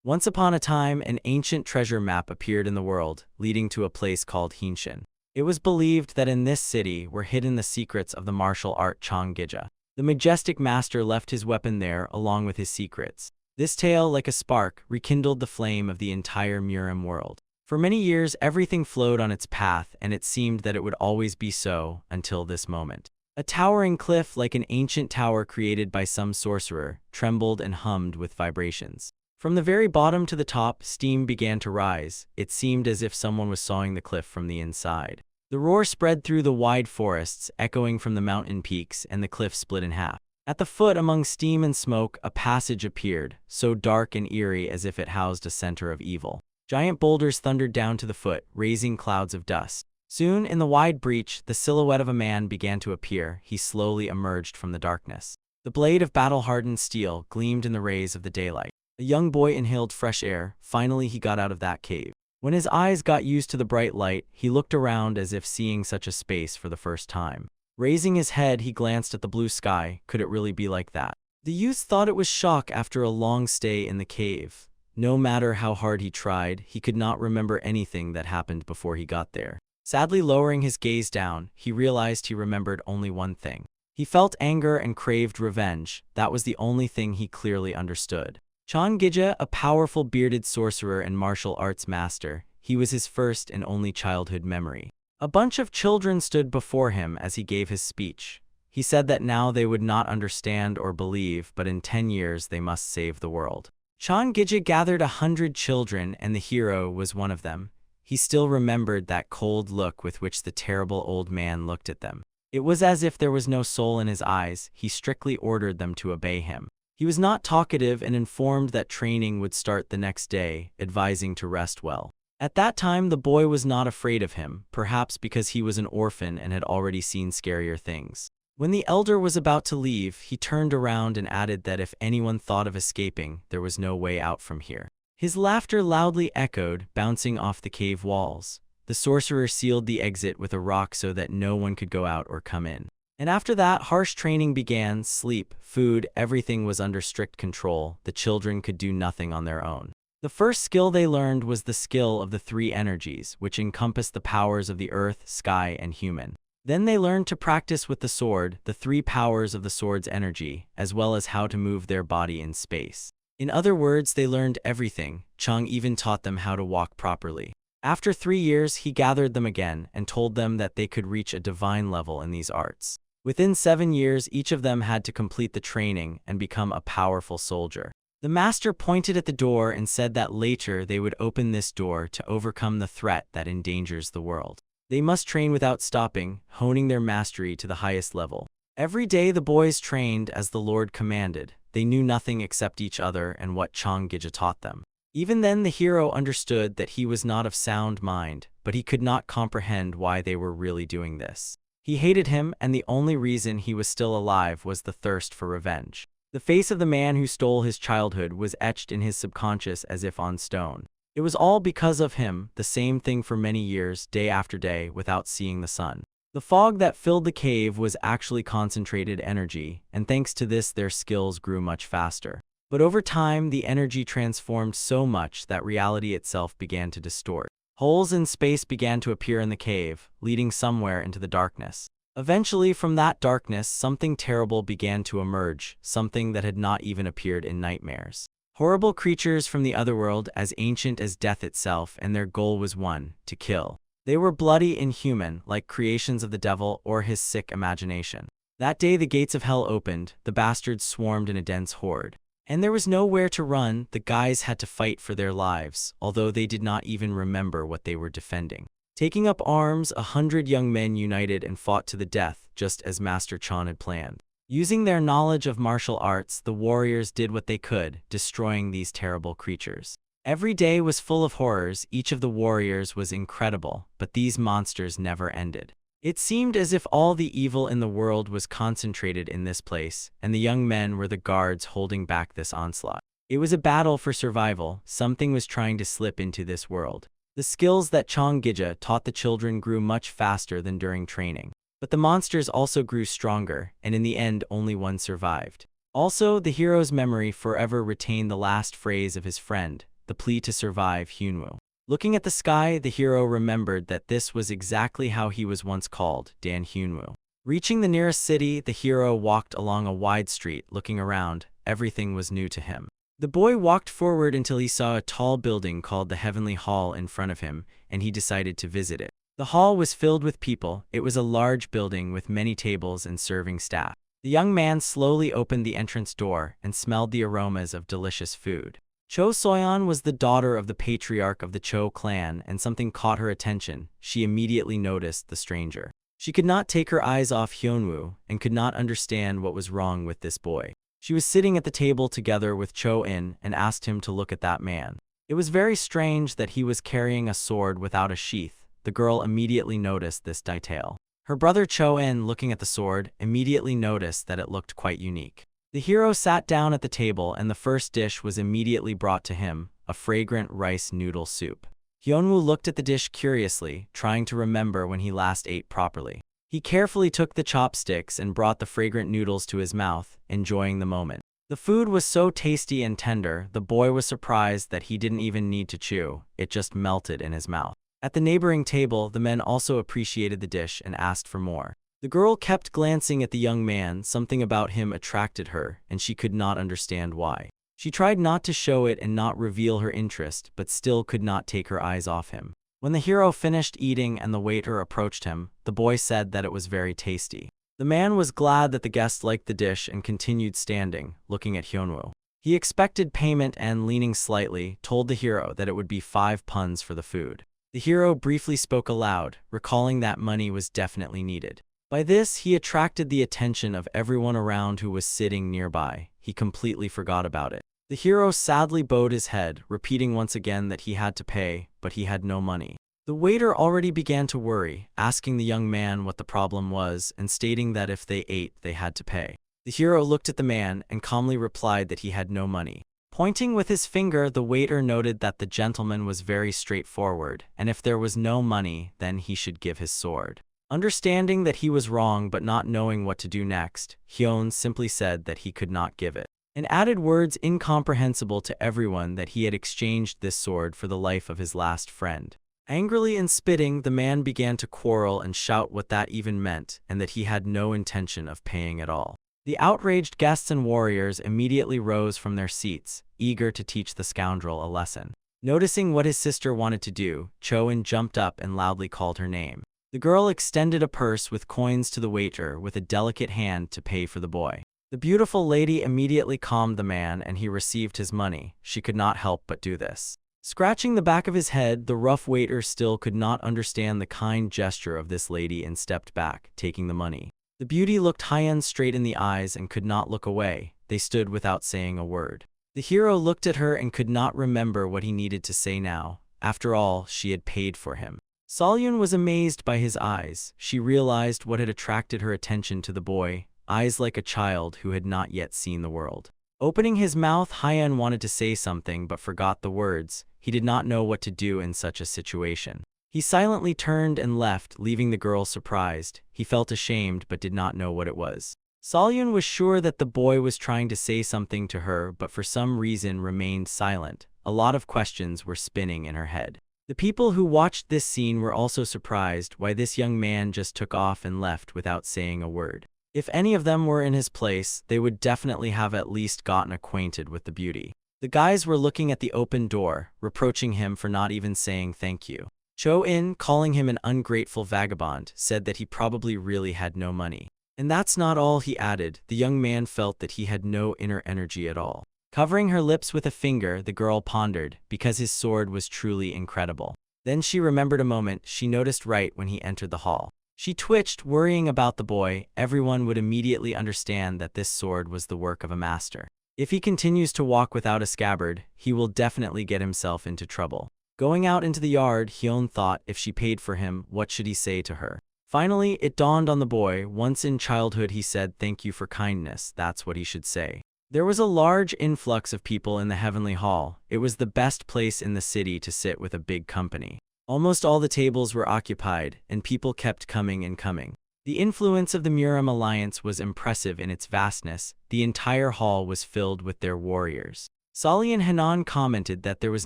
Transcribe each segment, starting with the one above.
Once upon a time, an ancient treasure map appeared in the world, leading to a place called Hinshin. It was believed that in this city were hidden the secrets of the martial art Chonggija. The majestic master left his weapon there along with his secrets. This tale, like a spark, rekindled the flame of the entire Murim world. For many years, everything flowed on its path, and it seemed that it would always be so until this moment. A towering cliff, like an ancient tower created by some sorcerer, trembled and hummed with vibrations. From the very bottom to the top, steam began to rise. It seemed as if someone was sawing the cliff from the inside. The roar spread through the wide forests, echoing from the mountain peaks, and the cliff split in half. At the foot, among steam and smoke, a passage appeared, so dark and eerie as if it housed a center of evil. Giant boulders thundered down to the foot, raising clouds of dust. Soon, in the wide breach, the silhouette of a man began to appear. He slowly emerged from the darkness. The blade of battle-hardened steel gleamed in the rays of the daylight. A young boy inhaled fresh air. Finally, he got out of that cave. When his eyes got used to the bright light, he looked around as if seeing such a space for the first time. Raising his head, he glanced at the blue sky. Could it really be like that? The youth thought it was shock after a long stay in the cave. No matter how hard he tried, he could not remember anything that happened before he got there. Sadly lowering his gaze down, he realized he remembered only one thing. He felt anger and craved revenge. That was the only thing he clearly understood. Chonggija, a powerful bearded sorcerer and martial arts master, he was his first and only childhood memory. A bunch of children stood before him as he gave his speech. He said that now they would not understand or believe, but in 10 years they must save the world. Chonggija gathered 100 children, and the hero was one of them. He still remembered that cold look with which the terrible old man looked at them. It was as if there was no soul in his eyes. He strictly ordered them to obey him. He was not talkative and informed that training would start the next day, advising to rest well. At that time, the boy was not afraid of him, perhaps because he was an orphan and had already seen scarier things. When the elder was about to leave, he turned around and added that if anyone thought of escaping, there was no way out from here. His laughter loudly echoed, bouncing off the cave walls. The sorcerer sealed the exit with a rock so that no one could go out or come in. And after that, harsh training began. Sleep, food, everything was under strict control. The children could do nothing on their own. The first skill they learned was the skill of the 3 energies, which encompassed the powers of the earth, sky, and human. Then they learned to practice with the sword, the 3 powers of the sword's energy, as well as how to move their body in space. In other words, they learned everything. Chang even taught them how to walk properly. After 3 years, he gathered them again and told them that they could reach a divine level in these arts. Within 7 years, each of them had to complete the training and become a powerful soldier. The master pointed at the door and said that later they would open this door to overcome the threat that endangers the world. They must train without stopping, honing their mastery to the highest level. Every day the boys trained as the Lord commanded. They knew nothing except each other and what Chonggija taught them. Even then the hero understood that he was not of sound mind, but he could not comprehend why they were really doing this. He hated him, and the only reason he was still alive was the thirst for revenge. The face of the man who stole his childhood was etched in his subconscious as if on stone. It was all because of him, the same thing for many years, day after day, without seeing the sun. The fog that filled the cave was actually concentrated energy, and thanks to this their skills grew much faster. But over time, the energy transformed so much that reality itself began to distort. Holes in space began to appear in the cave, leading somewhere into the darkness. Eventually, from that darkness, something terrible began to emerge, something that had not even appeared in nightmares. Horrible creatures from the otherworld, as ancient as death itself, and their goal was one: to kill. They were bloody, inhuman, like creations of the devil or his sick imagination. That day the gates of hell opened, the bastards swarmed in a dense horde. And there was nowhere to run. The guys had to fight for their lives, although they did not even remember what they were defending. Taking up arms, 100 young men united and fought to the death, just as Master Chan had planned. Using their knowledge of martial arts, the warriors did what they could, destroying these terrible creatures. Every day was full of horrors. Each of the warriors was incredible, but these monsters never ended. It seemed as if all the evil in the world was concentrated in this place, and the young men were the guards holding back this onslaught. It was a battle for survival. Something was trying to slip into this world. The skills that Chonggija taught the children grew much faster than during training. But the monsters also grew stronger, and in the end only one survived. Also, the hero's memory forever retained the last phrase of his friend: the plea to survive Hyunwoo. Looking at the sky, the hero remembered that this was exactly how he was once called, Dan Hyunwoo. Reaching the nearest city, the hero walked along a wide street, looking around. Everything was new to him. The boy walked forward until he saw a tall building called the Heavenly Hall in front of him, and he decided to visit it. The hall was filled with people. It was a large building with many tables and serving staff. The young man slowly opened the entrance door and smelled the aromas of delicious food. Cho Soyeon was the daughter of the patriarch of the Cho clan, and something caught her attention. She immediately noticed the stranger. She could not take her eyes off Hyunwoo and could not understand what was wrong with this boy. She was sitting at the table together with Cho In and asked him to look at that man. It was very strange that he was carrying a sword without a sheath. The girl immediately noticed this detail. Her brother Cho In, looking at the sword, immediately noticed that it looked quite unique. The hero sat down at the table and the first dish was immediately brought to him, a fragrant rice noodle soup. Hyunwoo looked at the dish curiously, trying to remember when he last ate properly. He carefully took the chopsticks and brought the fragrant noodles to his mouth, enjoying the moment. The food was so tasty and tender, the boy was surprised that he didn't even need to chew. It just melted in his mouth. At the neighboring table, the men also appreciated the dish and asked for more. The girl kept glancing at the young man. Something about him attracted her, and she could not understand why. She tried not to show it and not reveal her interest, but still could not take her eyes off him. When the hero finished eating and the waiter approached him, the boy said that it was very tasty. The man was glad that the guest liked the dish and continued standing, looking at Hyunwoo. He expected payment and, leaning slightly, told the hero that it would be 5 puns for the food. The hero briefly spoke aloud, recalling that money was definitely needed. By this, he attracted the attention of everyone around who was sitting nearby. He completely forgot about it. The hero sadly bowed his head, repeating once again that he had to pay, but he had no money. The waiter already began to worry, asking the young man what the problem was and stating that if they ate, they had to pay. The hero looked at the man and calmly replied that he had no money. Pointing with his finger, the waiter noted that the gentleman was very straightforward, and if there was no money, then he should give his sword. Understanding that he was wrong but not knowing what to do next, Hyun simply said that he could not give it, and added words incomprehensible to everyone that he had exchanged this sword for the life of his last friend. Angrily and spitting, the man began to quarrel and shout what that even meant, and that he had no intention of paying at all. The outraged guests and warriors immediately rose from their seats, eager to teach the scoundrel a lesson. Noticing what his sister wanted to do, Cho-in jumped up and loudly called her name. The girl extended a purse with coins to the waiter with a delicate hand to pay for the boy. The beautiful lady immediately calmed the man and he received his money. She could not help but do this. Scratching the back of his head, the rough waiter still could not understand the kind gesture of this lady and stepped back, taking the money. The beauty looked Hyun straight in the eyes and could not look away. They stood without saying a word. The hero looked at her and could not remember what he needed to say now. After all, she had paid for him. Solyun was amazed by his eyes. She realized what had attracted her attention to the boy, eyes like a child who had not yet seen the world. Opening his mouth, Hyun wanted to say something but forgot the words. He did not know what to do in such a situation. He silently turned and left, leaving the girl surprised. He felt ashamed but did not know what it was. Solyun was sure that the boy was trying to say something to her but for some reason remained silent. A lot of questions were spinning in her head. The people who watched this scene were also surprised why this young man just took off and left without saying a word. If any of them were in his place, they would definitely have at least gotten acquainted with the beauty. The guys were looking at the open door, reproaching him for not even saying thank you. Cho-in, calling him an ungrateful vagabond, said that he probably really had no money. And that's not all, he added. The young man felt that he had no inner energy at all. Covering her lips with a finger, the girl pondered, because his sword was truly incredible. Then she remembered a moment she noticed right when he entered the hall. She twitched, worrying about the boy. Everyone would immediately understand that this sword was the work of a master. If he continues to walk without a scabbard, he will definitely get himself into trouble. Going out into the yard, Hyun thought if she paid for him, what should he say to her? Finally, it dawned on the boy. Once in childhood he said thank you for kindness. That's what he should say. There was a large influx of people in the Heavenly Hall. It was the best place in the city to sit with a big company. Almost all the tables were occupied, and people kept coming and coming. The influence of the Muram Alliance was impressive in its vastness. The entire hall was filled with their warriors. Sali and Hanan commented that there was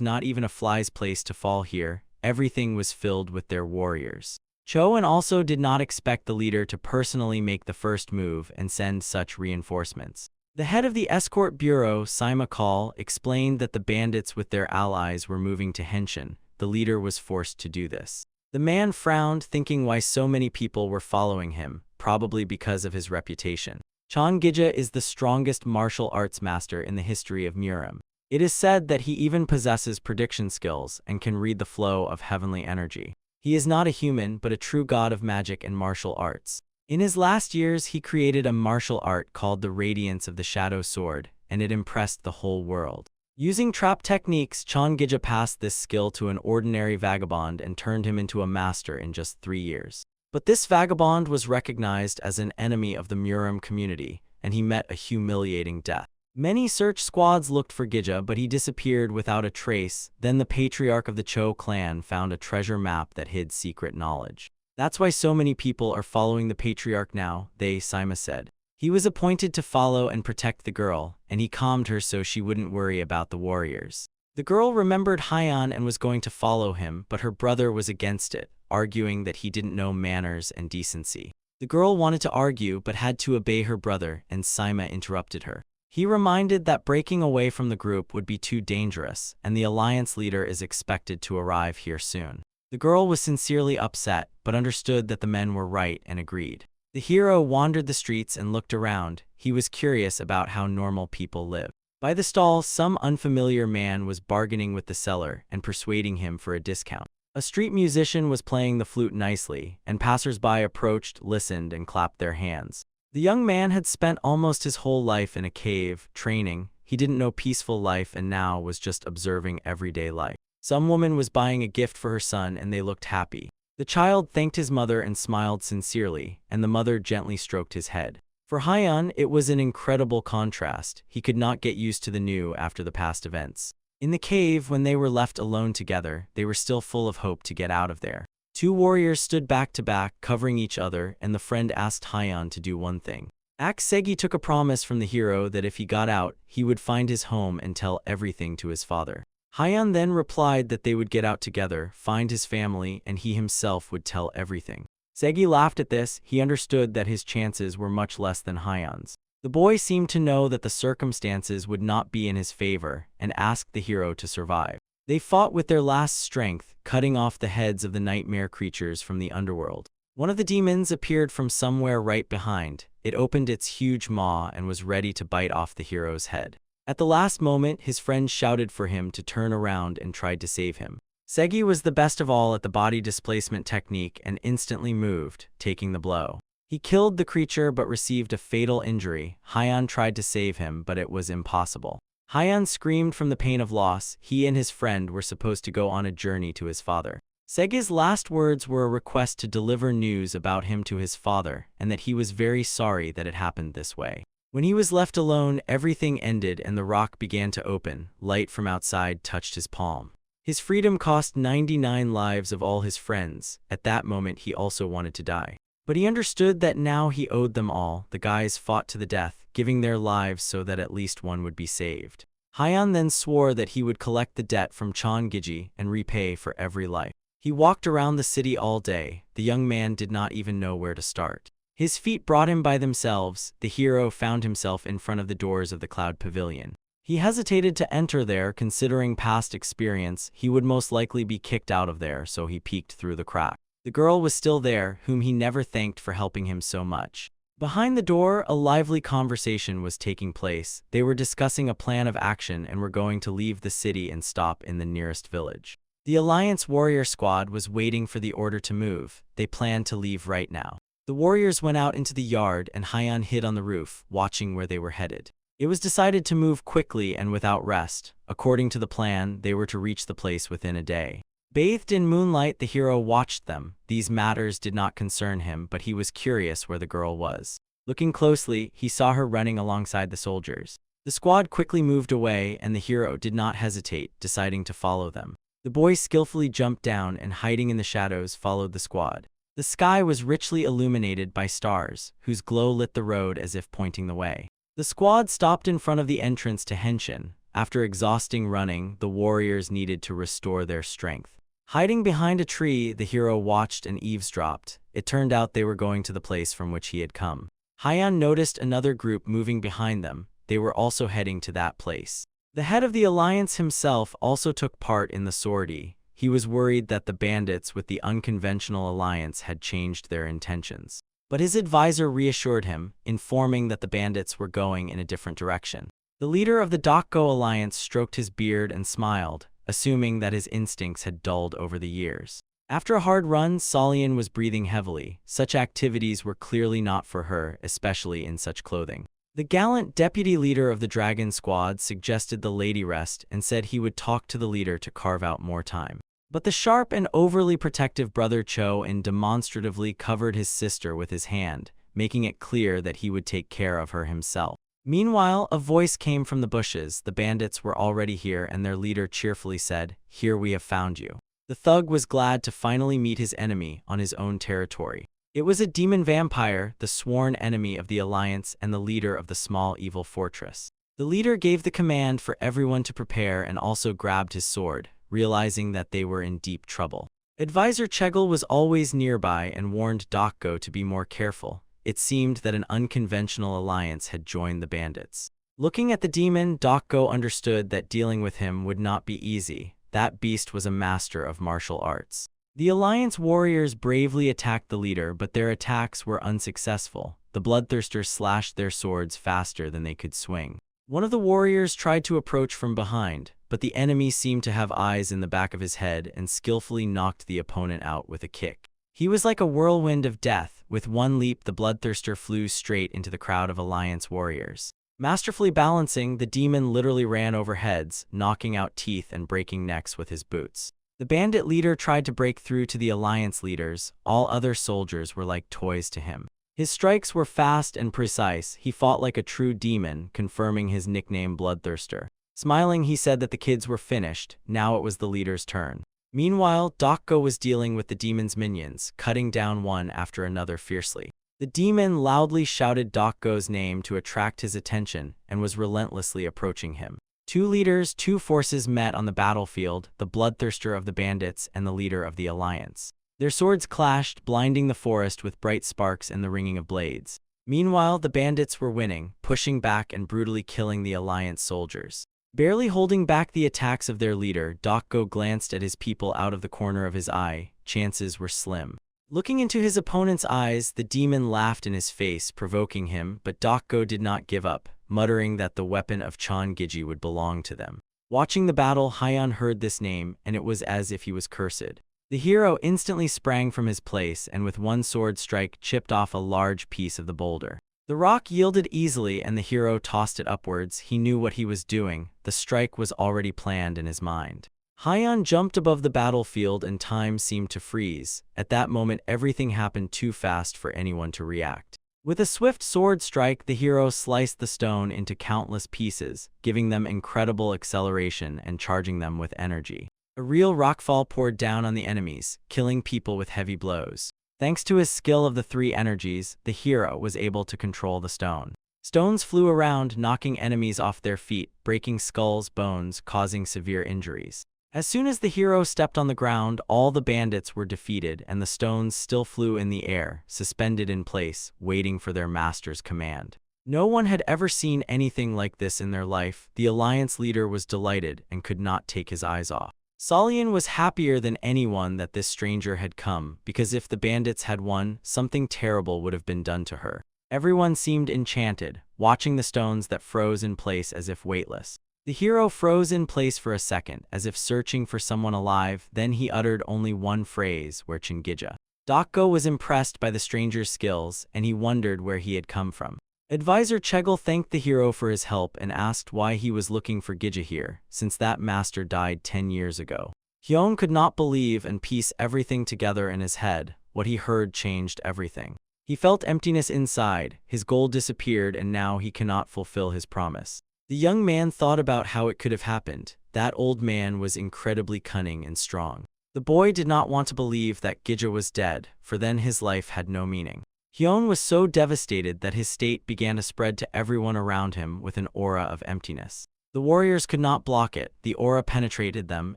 not even a fly's place to fall here, everything was filled with their warriors. Choan also did not expect the leader to personally make the first move and send such reinforcements. The head of the escort bureau, Sima Kal, explained that the bandits with their allies were moving to Henshin. The leader was forced to do this. The man frowned, thinking why so many people were following him, probably because of his reputation. Changija is the strongest martial arts master in the history of Murim. It is said that he even possesses prediction skills and can read the flow of heavenly energy. He is not a human, but a true god of magic and martial arts. In his last years, he created a martial art called the Radiance of the Shadow Sword, and it impressed the whole world. Using trap techniques, Changija passed this skill to an ordinary vagabond and turned him into a master in just 3 years. But this vagabond was recognized as an enemy of the Murim community, and he met a humiliating death. Many search squads looked for Gija, but he disappeared without a trace. Then the patriarch of the Cho clan found a treasure map that hid secret knowledge. That's why so many people are following the patriarch now, Sima said. He was appointed to follow and protect the girl, and he calmed her so she wouldn't worry about the warriors. The girl remembered Hyan and was going to follow him, but her brother was against it, arguing that he didn't know manners and decency. The girl wanted to argue but had to obey her brother, and Sima interrupted her. He reminded that breaking away from the group would be too dangerous, and the alliance leader is expected to arrive here soon. The girl was sincerely upset, but understood that the men were right and agreed. The hero wandered the streets and looked around. He was curious about how normal people live. By the stall, some unfamiliar man was bargaining with the seller and persuading him for a discount. A street musician was playing the flute nicely, and passers-by approached, listened, and clapped their hands. The young man had spent almost his whole life in a cave, training. He didn't know peaceful life and now was just observing everyday life. Some woman was buying a gift for her son and they looked happy. The child thanked his mother and smiled sincerely, and the mother gently stroked his head. For Hyan, it was an incredible contrast. He could not get used to the new after the past events. In the cave, when they were left alone together, they were still full of hope to get out of there. 2 warriors stood back to back, covering each other, and the friend asked Hyan to do one thing. Segi took a promise from the hero that if he got out, he would find his home and tell everything to his father. Hyan then replied that they would get out together, find his family, and he himself would tell everything. Segi laughed at this. He understood that his chances were much less than Hyan's. The boy seemed to know that the circumstances would not be in his favor, and asked the hero to survive. They fought with their last strength, cutting off the heads of the nightmare creatures from the underworld. One of the demons appeared from somewhere right behind. It opened its huge maw and was ready to bite off the hero's head. At the last moment, his friend shouted for him to turn around and tried to save him. Segi was the best of all at the body displacement technique and instantly moved, taking the blow. He killed the creature but received a fatal injury. Hyan tried to save him, but it was impossible. Hyan screamed from the pain of loss. He and his friend were supposed to go on a journey to his father. Segi's last words were a request to deliver news about him to his father, and that he was very sorry that it happened this way. When he was left alone, everything ended and the rock began to open. Light from outside touched his palm. His freedom cost 99 lives of all his friends. At that moment, he also wanted to die. But he understood that now he owed them all. The guys fought to the death, giving their lives so that at least one would be saved. Hyan then swore that he would collect the debt from Changiji and repay for every life. He walked around the city all day. The young man did not even know where to start. His feet brought him by themselves. The hero found himself in front of the doors of the Cloud Pavilion. He hesitated to enter there, considering past experience. He would most likely be kicked out of there, so he peeked through the crack. The girl was still there, whom he never thanked for helping him so much. Behind the door, a lively conversation was taking place. They were discussing a plan of action and were going to leave the city and stop in the nearest village. The Alliance warrior squad was waiting for the order to move. They planned to leave right now. The warriors went out into the yard and Hyan hid on the roof, watching where they were headed. It was decided to move quickly and without rest. According to the plan, they were to reach the place within a day. Bathed in moonlight, the hero watched them. These matters did not concern him, but he was curious where the girl was. Looking closely, he saw her running alongside the soldiers. The squad quickly moved away, and the hero did not hesitate, deciding to follow them. The boy skillfully jumped down and, hiding in the shadows, followed the squad. The sky was richly illuminated by stars, whose glow lit the road as if pointing the way. The squad stopped in front of the entrance to Henshin. After exhausting running, the warriors needed to restore their strength. Hiding behind a tree, the hero watched and eavesdropped. It turned out they were going to the place from which he had come. Hyeon noticed another group moving behind them. They were also heading to that place. The head of the alliance himself also took part in the sortie. He was worried that the bandits with the unconventional alliance had changed their intentions. But his advisor reassured him, informing that the bandits were going in a different direction. The leader of the Dokgo alliance stroked his beard and smiled, assuming that his instincts had dulled over the years. After a hard run, Solian was breathing heavily. Such activities were clearly not for her, especially in such clothing. The gallant deputy leader of the Dragon Squad suggested the lady rest and said he would talk to the leader to carve out more time. But the sharp and overly protective brother Cho demonstratively covered his sister with his hand, making it clear that he would take care of her himself. Meanwhile, a voice came from the bushes. The bandits were already here, and their leader cheerfully said, "Here we have found you." The thug was glad to finally meet his enemy on his own territory. It was a demon vampire, the sworn enemy of the Alliance and the leader of the small evil fortress. The leader gave the command for everyone to prepare and also grabbed his sword, realizing that they were in deep trouble. Advisor Chegel was always nearby and warned Dokgo to be more careful. It seemed that an unconventional alliance had joined the bandits. Looking at the demon, Dokgo understood that dealing with him would not be easy. That beast was a master of martial arts. The Alliance warriors bravely attacked the leader, but their attacks were unsuccessful. The bloodthirsters slashed their swords faster than they could swing. One of the warriors tried to approach from behind, but the enemy seemed to have eyes in the back of his head and skillfully knocked the opponent out with a kick. He was like a whirlwind of death. With one leap, the bloodthirster flew straight into the crowd of Alliance warriors. Masterfully balancing, the demon literally ran over heads, knocking out teeth and breaking necks with his boots. The bandit leader tried to break through to the Alliance leaders. All other soldiers were like toys to him. His strikes were fast and precise. He fought like a true demon, confirming his nickname Bloodthirster. Smiling, he said that the kids were finished. Now it was the leader's turn. Meanwhile, Dokgo was dealing with the demon's minions, cutting down one after another fiercely. The demon loudly shouted Dokgo's name to attract his attention and was relentlessly approaching him. Two leaders, two forces met on the battlefield, the bloodthirster of the bandits and the leader of the Alliance. Their swords clashed, blinding the forest with bright sparks and the ringing of blades. Meanwhile, the bandits were winning, pushing back and brutally killing the Alliance soldiers. Barely holding back the attacks of their leader, Dokgo glanced at his people out of the corner of his eye. Chances were slim. Looking into his opponent's eyes, the demon laughed in his face, provoking him, but Dokgo did not give up, muttering that the weapon of Chongiji would belong to them. Watching the battle, Hyeon heard this name, and it was as if he was cursed. The hero instantly sprang from his place and with one sword strike chipped off a large piece of the boulder. The rock yielded easily and the hero tossed it upwards. He knew what he was doing. The strike was already planned in his mind. Hyeon jumped above the battlefield and time seemed to freeze. At that moment, everything happened too fast for anyone to react. With a swift sword strike, the hero sliced the stone into countless pieces, giving them incredible acceleration and charging them with energy. A real rockfall poured down on the enemies, killing people with heavy blows. Thanks to his skill of the three energies, the hero was able to control the stone. Stones flew around, knocking enemies off their feet, breaking skulls, bones, causing severe injuries. As soon as the hero stepped on the ground, all the bandits were defeated and the stones still flew in the air, suspended in place, waiting for their master's command. No one had ever seen anything like this in their life. The Alliance leader was delighted and could not take his eyes off. Solian was happier than anyone that this stranger had come, because if the bandits had won, something terrible would have been done to her. Everyone seemed enchanted, watching the stones that froze in place as if weightless. The hero froze in place for a second, as if searching for someone alive, then he uttered only one phrase, "Where Chingija?" Dokgo was impressed by the stranger's skills, and he wondered where he had come from. Advisor Chegel thanked the hero for his help and asked why he was looking for Gija here, since that master died 10 years ago. Hyun could not believe and piece everything together in his head. What he heard changed everything. He felt emptiness inside, his goal disappeared, and now he cannot fulfill his promise. The young man thought about how it could have happened. That old man was incredibly cunning and strong. The boy did not want to believe that Gija was dead, for then his life had no meaning. Hyun was so devastated that his state began to spread to everyone around him with an aura of emptiness. The warriors could not block it. The aura penetrated them,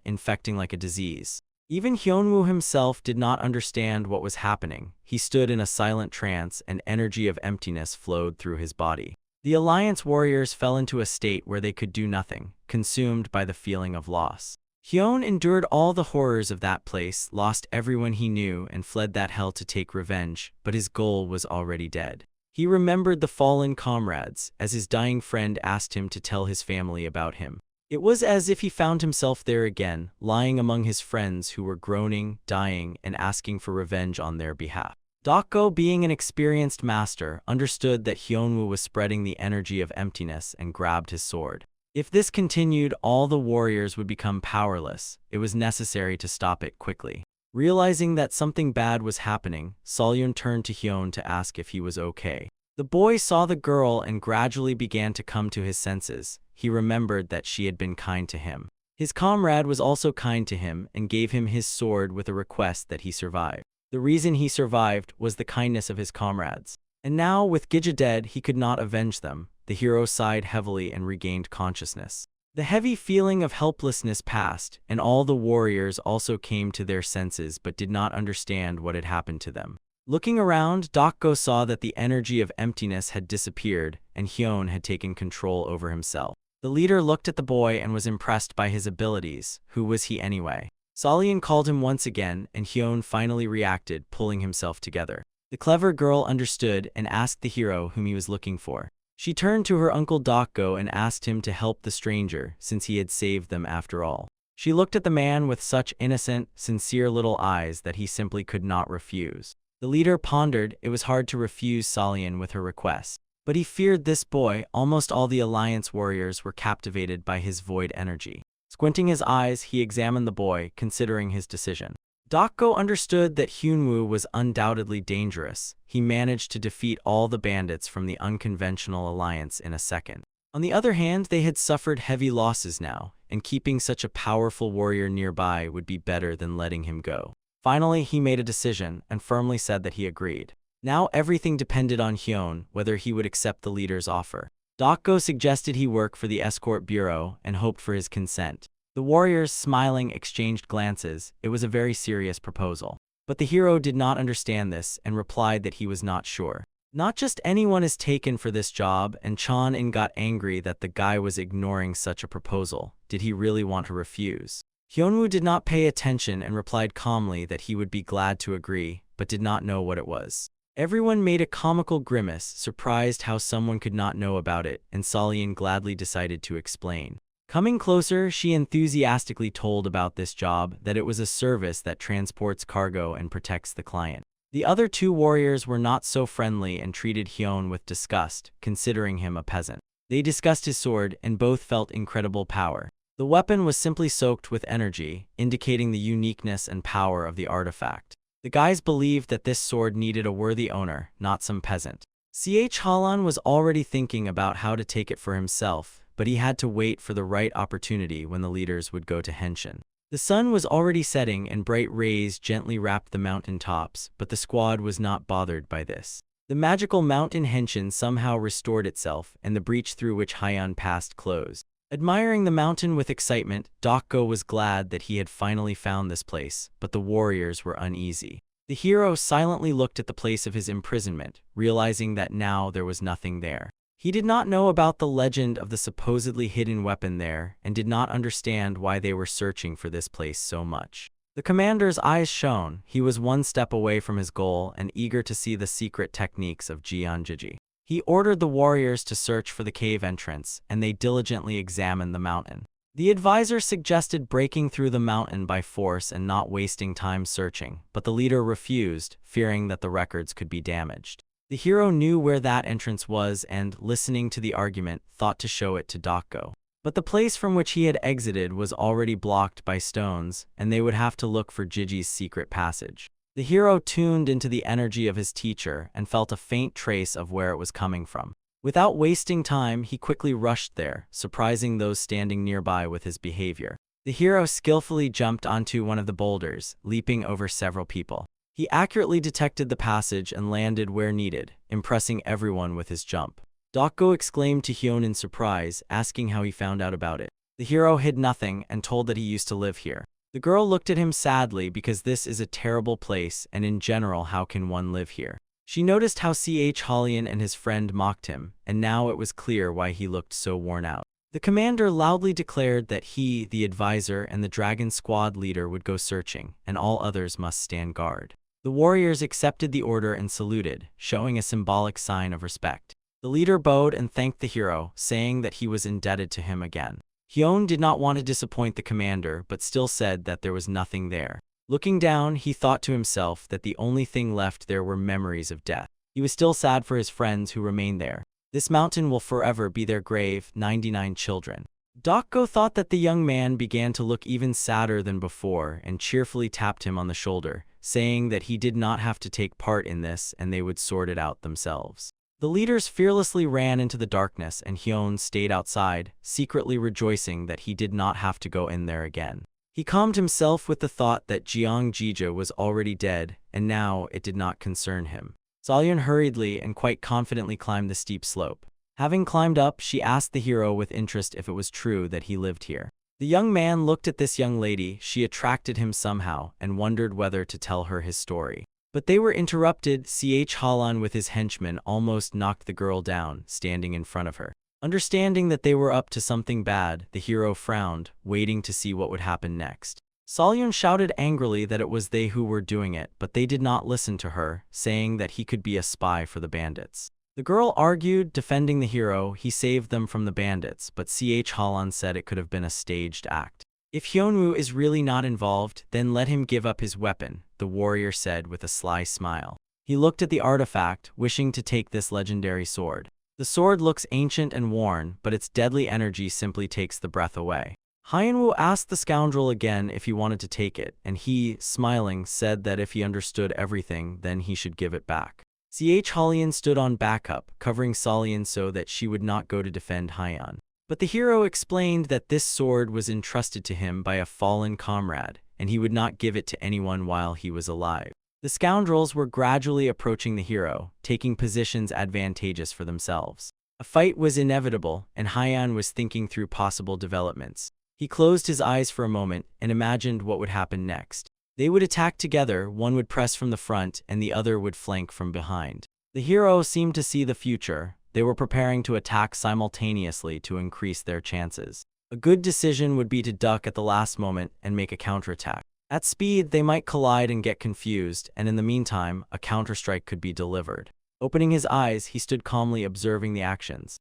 infecting like a disease. Even Hyunwoo himself did not understand what was happening. He stood in a silent trance, and energy of emptiness flowed through his body. The Alliance warriors fell into a state where they could do nothing, consumed by the feeling of loss. Hyun endured all the horrors of that place, lost everyone he knew, and fled that hell to take revenge, but his goal was already dead. He remembered the fallen comrades, as his dying friend asked him to tell his family about him. It was as if he found himself there again, lying among his friends who were groaning, dying, and asking for revenge on their behalf. Dokgo, being an experienced master, understood that Hyunwoo was spreading the energy of emptiness and grabbed his sword. If this continued, all the warriors would become powerless. It was necessary to stop it quickly. Realizing that something bad was happening, Solyun turned to Hyun to ask if he was okay. The boy saw the girl and gradually began to come to his senses. He remembered that she had been kind to him. His comrade was also kind to him and gave him his sword with a request that he survive. The reason he survived was the kindness of his comrades. And now, with Gija dead, he could not avenge them. The hero sighed heavily and regained consciousness. The heavy feeling of helplessness passed, and all the warriors also came to their senses but did not understand what had happened to them. Looking around, Dokgo saw that the energy of emptiness had disappeared, and Hyun had taken control over himself. The leader looked at the boy and was impressed by his abilities. Who was he anyway? Solyun called him once again, and Hyun finally reacted, pulling himself together. The clever girl understood and asked the hero whom he was looking for. She turned to her uncle Dokgo and asked him to help the stranger, since he had saved them after all. She looked at the man with such innocent, sincere little eyes that he simply could not refuse. The leader pondered. It was hard to refuse Solyun with her request. But he feared this boy. Almost all the Alliance warriors were captivated by his void energy. Squinting his eyes, he examined the boy, considering his decision. Dokgo understood that Hyunwoo was undoubtedly dangerous. He managed to defeat all the bandits from the unconventional alliance in a second. On the other hand, they had suffered heavy losses now, and keeping such a powerful warrior nearby would be better than letting him go. Finally, he made a decision and firmly said that he agreed. Now everything depended on Hyun, whether he would accept the leader's offer. Dokgo suggested he work for the escort bureau and hoped for his consent. The warriors, smiling, exchanged glances. It was a very serious proposal. But the hero did not understand this and replied that he was not sure. Not just anyone is taken for this job, and Chan-in got angry that the guy was ignoring such a proposal. Did he really want to refuse? Hyunwoo did not pay attention and replied calmly that he would be glad to agree, but did not know what it was. Everyone made a comical grimace, surprised how someone could not know about it, and Solyun gladly decided to explain. Coming closer, she enthusiastically told about this job, that it was a service that transports cargo and protects the client. The other two warriors were not so friendly and treated Hyun with disgust, considering him a peasant. They discussed his sword, and both felt incredible power. The weapon was simply soaked with energy, indicating the uniqueness and power of the artifact. The guys believed that this sword needed a worthy owner, not some peasant. Halan was already thinking about how to take it for himself, but he had to wait for the right opportunity when the leaders would go to Henshin. The sun was already setting and bright rays gently wrapped the mountain tops, but the squad was not bothered by this. The magical mountain Henshin somehow restored itself, and the breach through which Haiyan passed closed. Admiring the mountain with excitement, Dokgo was glad that he had finally found this place, but the warriors were uneasy. The hero silently looked at the place of his imprisonment, realizing that now there was nothing there. He did not know about the legend of the supposedly hidden weapon there, and did not understand why they were searching for this place so much. The commander's eyes shone. He was one step away from his goal and eager to see the secret techniques of Jianjiji. He ordered the warriors to search for the cave entrance, and they diligently examined the mountain. The advisor suggested breaking through the mountain by force and not wasting time searching, but the leader refused, fearing that the records could be damaged. The hero knew where that entrance was and, listening to the argument, thought to show it to Dokgo. But the place from which he had exited was already blocked by stones, and they would have to look for Jiji's secret passage. The hero tuned into the energy of his teacher and felt a faint trace of where it was coming from. Without wasting time, he quickly rushed there, surprising those standing nearby with his behavior. The hero skillfully jumped onto one of the boulders, leaping over several people. He accurately detected the passage and landed where needed, impressing everyone with his jump. Dokgo exclaimed to Hyun in surprise, asking how he found out about it. The hero hid nothing and told that he used to live here. The girl looked at him sadly because this is a terrible place and in general how can one live here. She noticed how Holian and his friend mocked him, and now it was clear why he looked so worn out. The commander loudly declared that he, the advisor, and the dragon squad leader would go searching, and all others must stand guard. The warriors accepted the order and saluted, showing a symbolic sign of respect. The leader bowed and thanked the hero, saying that he was indebted to him again. Hyun did not want to disappoint the commander but still said that there was nothing there. Looking down, he thought to himself that the only thing left there were memories of death. He was still sad for his friends who remained there. This mountain will forever be their grave, 99 children. Dokgo thought that the young man began to look even sadder than before and cheerfully tapped him on the shoulder, saying that he did not have to take part in this and they would sort it out themselves. The leaders fearlessly ran into the darkness and Hyun stayed outside, secretly rejoicing that he did not have to go in there again. He calmed himself with the thought that Jeong Jija was already dead, and now it did not concern him. Solyun hurriedly and quite confidently climbed the steep slope. Having climbed up, she asked the hero with interest if it was true that he lived here. The young man looked at this young lady, she attracted him somehow, and wondered whether to tell her his story. But they were interrupted. Halan with his henchmen almost knocked the girl down, standing in front of her. Understanding that they were up to something bad, the hero frowned, waiting to see what would happen next. Solyun shouted angrily that it was they who were doing it, but they did not listen to her, saying that he could be a spy for the bandits. The girl argued, defending the hero. He saved them from the bandits, but Halan said it could have been a staged act. If Hyunwoo is really not involved, then let him give up his weapon, the warrior said with a sly smile. He looked at the artifact, wishing to take this legendary sword. The sword looks ancient and worn, but its deadly energy simply takes the breath away. Hyunwoo asked the scoundrel again if he wanted to take it, and he, smiling, said that if he understood everything, then he should give it back. Holian stood on backup, covering Solyun so that she would not go to defend Hyun. But the hero explained that this sword was entrusted to him by a fallen comrade, and he would not give it to anyone while he was alive. The scoundrels were gradually approaching the hero, taking positions advantageous for themselves. A fight was inevitable, and Hyun was thinking through possible developments. He closed his eyes for a moment and imagined what would happen next. They would attack together, one would press from the front and the other would flank from behind. The hero seemed to see the future. They were preparing to attack simultaneously to increase their chances. A good decision would be to duck at the last moment and make a counterattack. At speed, they might collide and get confused, and in the meantime, a counterstrike could be delivered. Opening his eyes, he stood calmly observing the actions.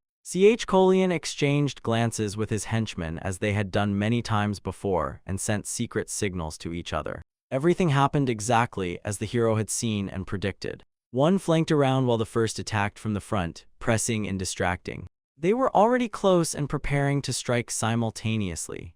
Holian exchanged glances with his henchmen as they had done many times before and sent secret signals to each other. Everything happened exactly as the hero had seen and predicted. One flanked around while the first attacked from the front, pressing and distracting. They were already close and preparing to strike simultaneously.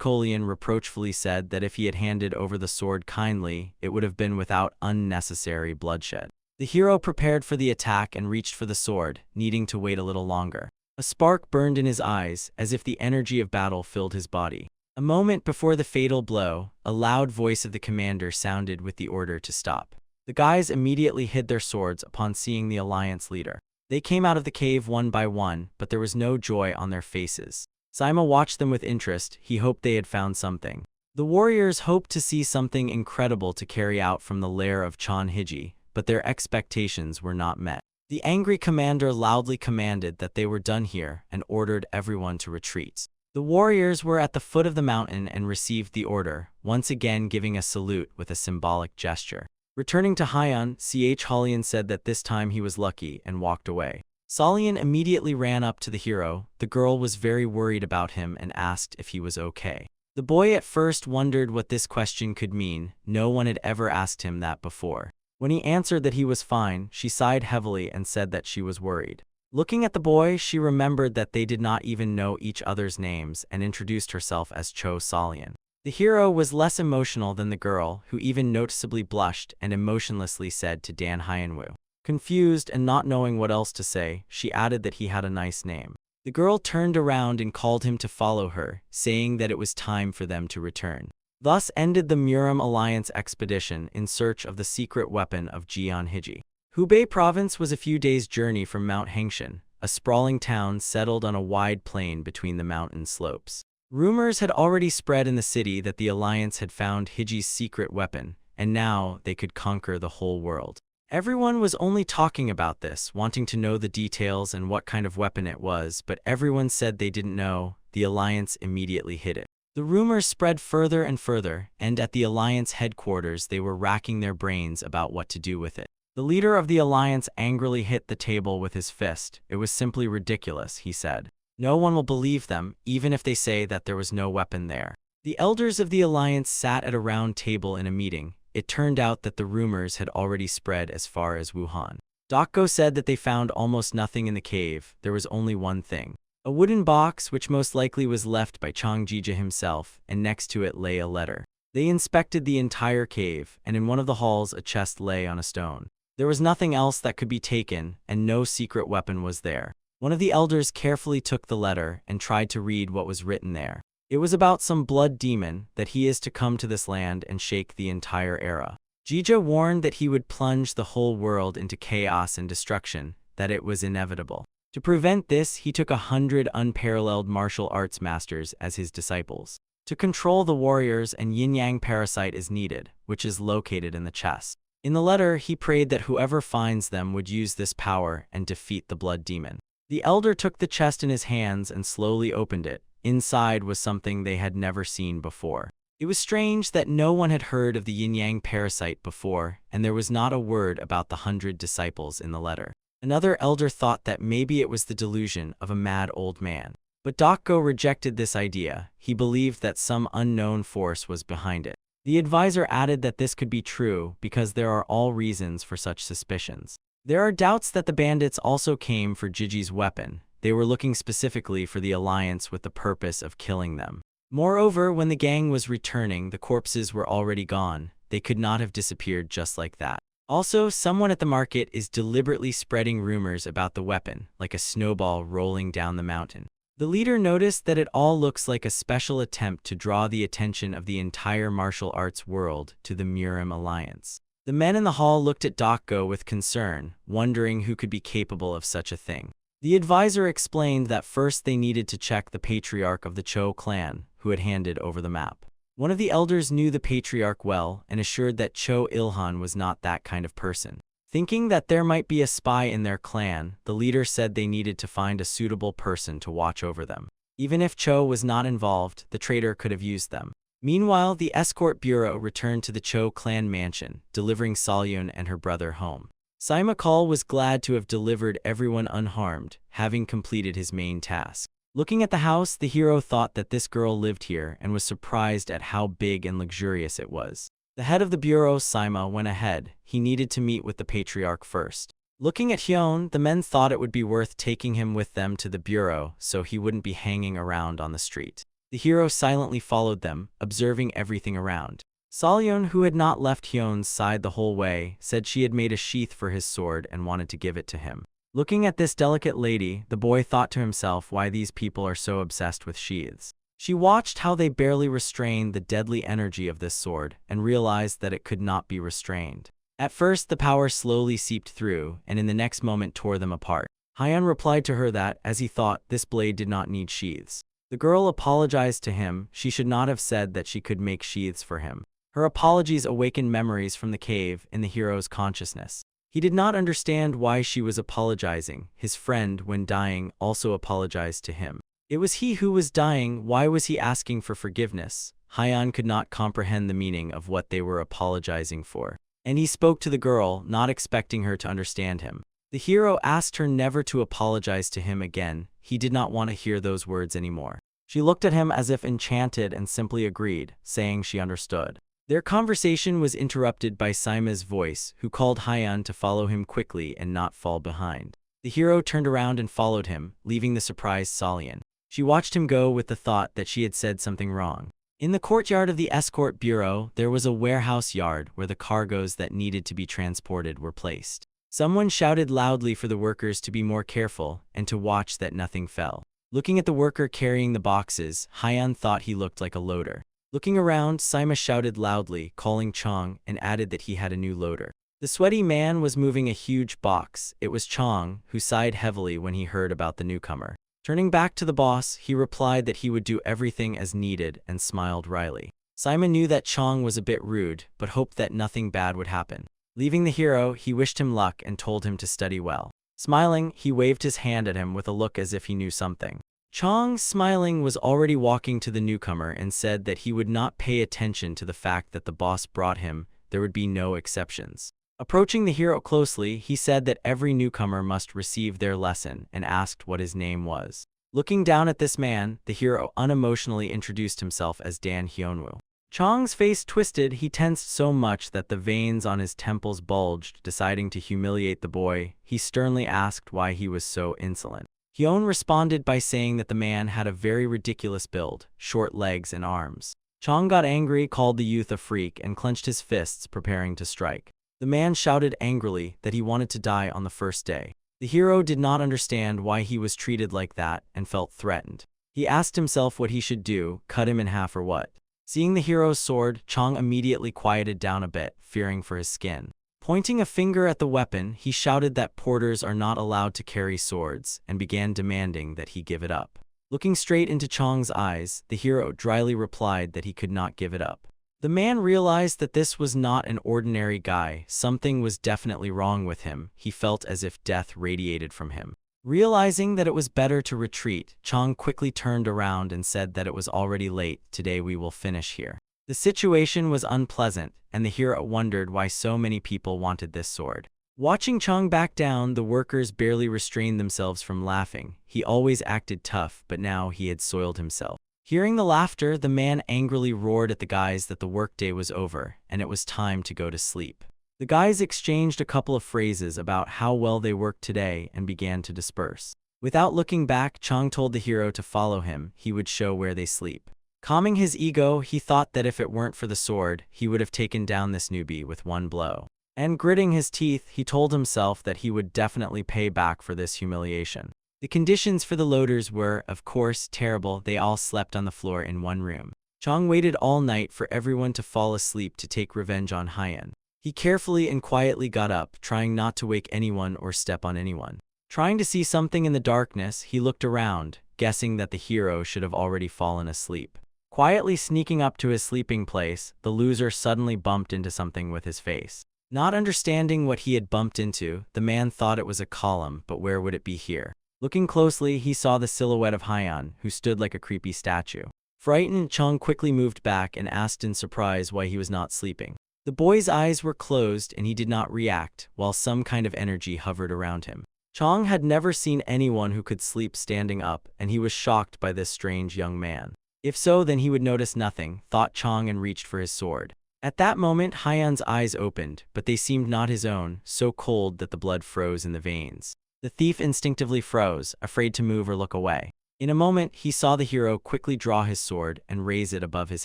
Holian reproachfully said that if he had handed over the sword kindly, it would have been without unnecessary bloodshed. The hero prepared for the attack and reached for the sword, needing to wait a little longer. A spark burned in his eyes, as if the energy of battle filled his body. A moment before the fatal blow, a loud voice of the commander sounded with the order to stop. The guys immediately hid their swords upon seeing the alliance leader. They came out of the cave one by one, but there was no joy on their faces. Sima watched them with interest. He hoped they had found something. The warriors hoped to see something incredible to carry out from the lair of Chonhiji, but their expectations were not met. The angry commander loudly commanded that they were done here and ordered everyone to retreat. The warriors were at the foot of the mountain and received the order, once again giving a salute with a symbolic gesture. Returning to Hyun, Holian said that this time he was lucky and walked away. Solyun immediately ran up to the hero. The girl was very worried about him and asked if he was okay. The boy at first wondered what this question could mean. No one had ever asked him that before. When he answered that he was fine, she sighed heavily and said that she was worried. Looking at the boy, she remembered that they did not even know each other's names and introduced herself as Cho Solyun. The hero was less emotional than the girl, who even noticeably blushed and emotionlessly said to Dan Hyunwoo. Confused and not knowing what else to say, she added that he had a nice name. The girl turned around and called him to follow her, saying that it was time for them to return. Thus ended the Muram Alliance expedition in search of the secret weapon of Jeonhiji. Hubei province was a few days' journey from Mount Hangshan, a sprawling town settled on a wide plain between the mountain slopes. Rumors had already spread in the city that the Alliance had found Hiji's secret weapon, and now they could conquer the whole world. Everyone was only talking about this, wanting to know the details and what kind of weapon it was, but everyone said they didn't know. The Alliance immediately hid it. The rumors spread further and further, and at the Alliance headquarters they were racking their brains about what to do with it. The leader of the Alliance angrily hit the table with his fist. It was simply ridiculous, he said. No one will believe them, even if they say that there was no weapon there. The elders of the Alliance sat at a round table in a meeting. It turned out that the rumors had already spread as far as Wuhan. Dokgo said that they found almost nothing in the cave. There was only one thing. A wooden box, which most likely was left by Changjija himself, and next to it lay a letter. They inspected the entire cave, and in one of the halls a chest lay on a stone. There was nothing else that could be taken, and no secret weapon was there. One of the elders carefully took the letter and tried to read what was written there. It was about some blood demon, that he is to come to this land and shake the entire era. Jija warned that he would plunge the whole world into chaos and destruction, that it was inevitable. To prevent this, he took 100 unparalleled martial arts masters as his disciples. To control the warriors, an yin-yang parasite is needed, which is located in the chest. In the letter, he prayed that whoever finds them would use this power and defeat the blood demon. The elder took the chest in his hands and slowly opened it. Inside was something they had never seen before. It was strange that no one had heard of the yin-yang parasite before, and there was not a word about the 100 disciples in the letter. Another elder thought that maybe it was the delusion of a mad old man. But Dokgo rejected this idea. He believed that some unknown force was behind it. The advisor added that this could be true because there are all reasons for such suspicions. There are doubts that the bandits also came for Jiji's weapon. They were looking specifically for the Alliance with the purpose of killing them. Moreover, when the gang was returning, the corpses were already gone. They could not have disappeared just like that. Also, someone at the market is deliberately spreading rumors about the weapon, like a snowball rolling down the mountain. The leader noticed that it all looks like a special attempt to draw the attention of the entire martial arts world to the Murim Alliance. The men in the hall looked at Dokgo with concern, wondering who could be capable of such a thing. The advisor explained that first they needed to check the patriarch of the Cho clan, who had handed over the map. One of the elders knew the patriarch well and assured that Cho Ilhan was not that kind of person. Thinking that there might be a spy in their clan, the leader said they needed to find a suitable person to watch over them. Even if Cho was not involved, the traitor could have used them. Meanwhile, the escort bureau returned to the Cho clan mansion, delivering Salyun and her brother home. Saimakal was glad to have delivered everyone unharmed, having completed his main task. Looking at the house, the hero thought that this girl lived here and was surprised at how big and luxurious it was. The head of the bureau, Saima, went ahead. He needed to meet with the patriarch first. Looking at Hyun, the men thought it would be worth taking him with them to the bureau so he wouldn't be hanging around on the street. The hero silently followed them, observing everything around. Salyun, who had not left Hyun's side the whole way, said she had made a sheath for his sword and wanted to give it to him. Looking at this delicate lady, the boy thought to himself why these people are so obsessed with sheaths. She watched how they barely restrained the deadly energy of this sword and realized that it could not be restrained. At first, the power slowly seeped through, and in the next moment tore them apart. Hyun replied to her that, as he thought, this blade did not need sheaths. The girl apologized to him. She should not have said that she could make sheaths for him. Her apologies awakened memories from the cave in the hero's consciousness. He did not understand why she was apologizing. His friend, when dying, also apologized to him. It was he who was dying. Why was he asking for forgiveness? Hyun could not comprehend the meaning of what they were apologizing for. And he spoke to the girl, not expecting her to understand him. The hero asked her never to apologize to him again. He did not want to hear those words anymore. She looked at him as if enchanted and simply agreed, saying she understood. Their conversation was interrupted by Saima's voice, who called Hyun to follow him quickly and not fall behind. The hero turned around and followed him, leaving the surprised Salyun. She watched him go with the thought that she had said something wrong. In the courtyard of the escort bureau, there was a warehouse yard where the cargoes that needed to be transported were placed. Someone shouted loudly for the workers to be more careful and to watch that nothing fell. Looking at the worker carrying the boxes, Hyun thought he looked like a loader. Looking around, Saima shouted loudly, calling Chong, and added that he had a new loader. The sweaty man was moving a huge box. It was Chong, who sighed heavily when he heard about the newcomer. Turning back to the boss, he replied that he would do everything as needed and smiled wryly. Simon knew that Chong was a bit rude, but hoped that nothing bad would happen. Leaving the hero, he wished him luck and told him to study well. Smiling, he waved his hand at him with a look as if he knew something. Chong, smiling, was already walking to the newcomer and said that he would not pay attention to the fact that the boss brought him. There would be no exceptions. Approaching the hero closely, he said that every newcomer must receive their lesson and asked what his name was. Looking down at this man, the hero unemotionally introduced himself as Dan Hyunwoo. Chong's face twisted. He tensed so much that the veins on his temples bulged. Deciding to humiliate the boy, he sternly asked why he was so insolent. Hyun responded by saying that the man had a very ridiculous build, short legs and arms. Chong got angry, called the youth a freak, and clenched his fists, preparing to strike. The man shouted angrily that he wanted to die on the first day. The hero did not understand why he was treated like that and felt threatened. He asked himself what he should do, cut him in half or what. Seeing the hero's sword, Chong immediately quieted down a bit, fearing for his skin. Pointing a finger at the weapon, he shouted that porters are not allowed to carry swords and began demanding that he give it up. Looking straight into Chong's eyes, the hero dryly replied that he could not give it up. The man realized that this was not an ordinary guy. Something was definitely wrong with him. He felt as if death radiated from him. Realizing that it was better to retreat, Chong quickly turned around and said that it was already late. Today we will finish here. The situation was unpleasant, and the hero wondered why so many people wanted this sword. Watching Chong back down, the workers barely restrained themselves from laughing. He always acted tough, but now he had soiled himself. Hearing the laughter, the man angrily roared at the guys that the workday was over, and it was time to go to sleep. The guys exchanged a couple of phrases about how well they worked today and began to disperse. Without looking back, Chong told the hero to follow him. He would show where they sleep. Calming his ego, he thought that if it weren't for the sword, he would have taken down this newbie with one blow. And gritting his teeth, he told himself that he would definitely pay back for this humiliation. The conditions for the loaders were, of course, terrible. They all slept on the floor in one room. Chong waited all night for everyone to fall asleep to take revenge on Hyun. He carefully and quietly got up, trying not to wake anyone or step on anyone. Trying to see something in the darkness, he looked around, guessing that the hero should have already fallen asleep. Quietly sneaking up to his sleeping place, the loser suddenly bumped into something with his face. Not understanding what he had bumped into, the man thought it was a column, but where would it be here? Looking closely, he saw the silhouette of Hyun, who stood like a creepy statue. Frightened, Chong quickly moved back and asked in surprise why he was not sleeping. The boy's eyes were closed and he did not react, while some kind of energy hovered around him. Chong had never seen anyone who could sleep standing up, and he was shocked by this strange young man. If so, then he would notice nothing, thought Chong, and reached for his sword. At that moment, Hyun's eyes opened, but they seemed not his own, so cold that the blood froze in the veins. The thief instinctively froze, afraid to move or look away. In a moment, he saw the hero quickly draw his sword and raise it above his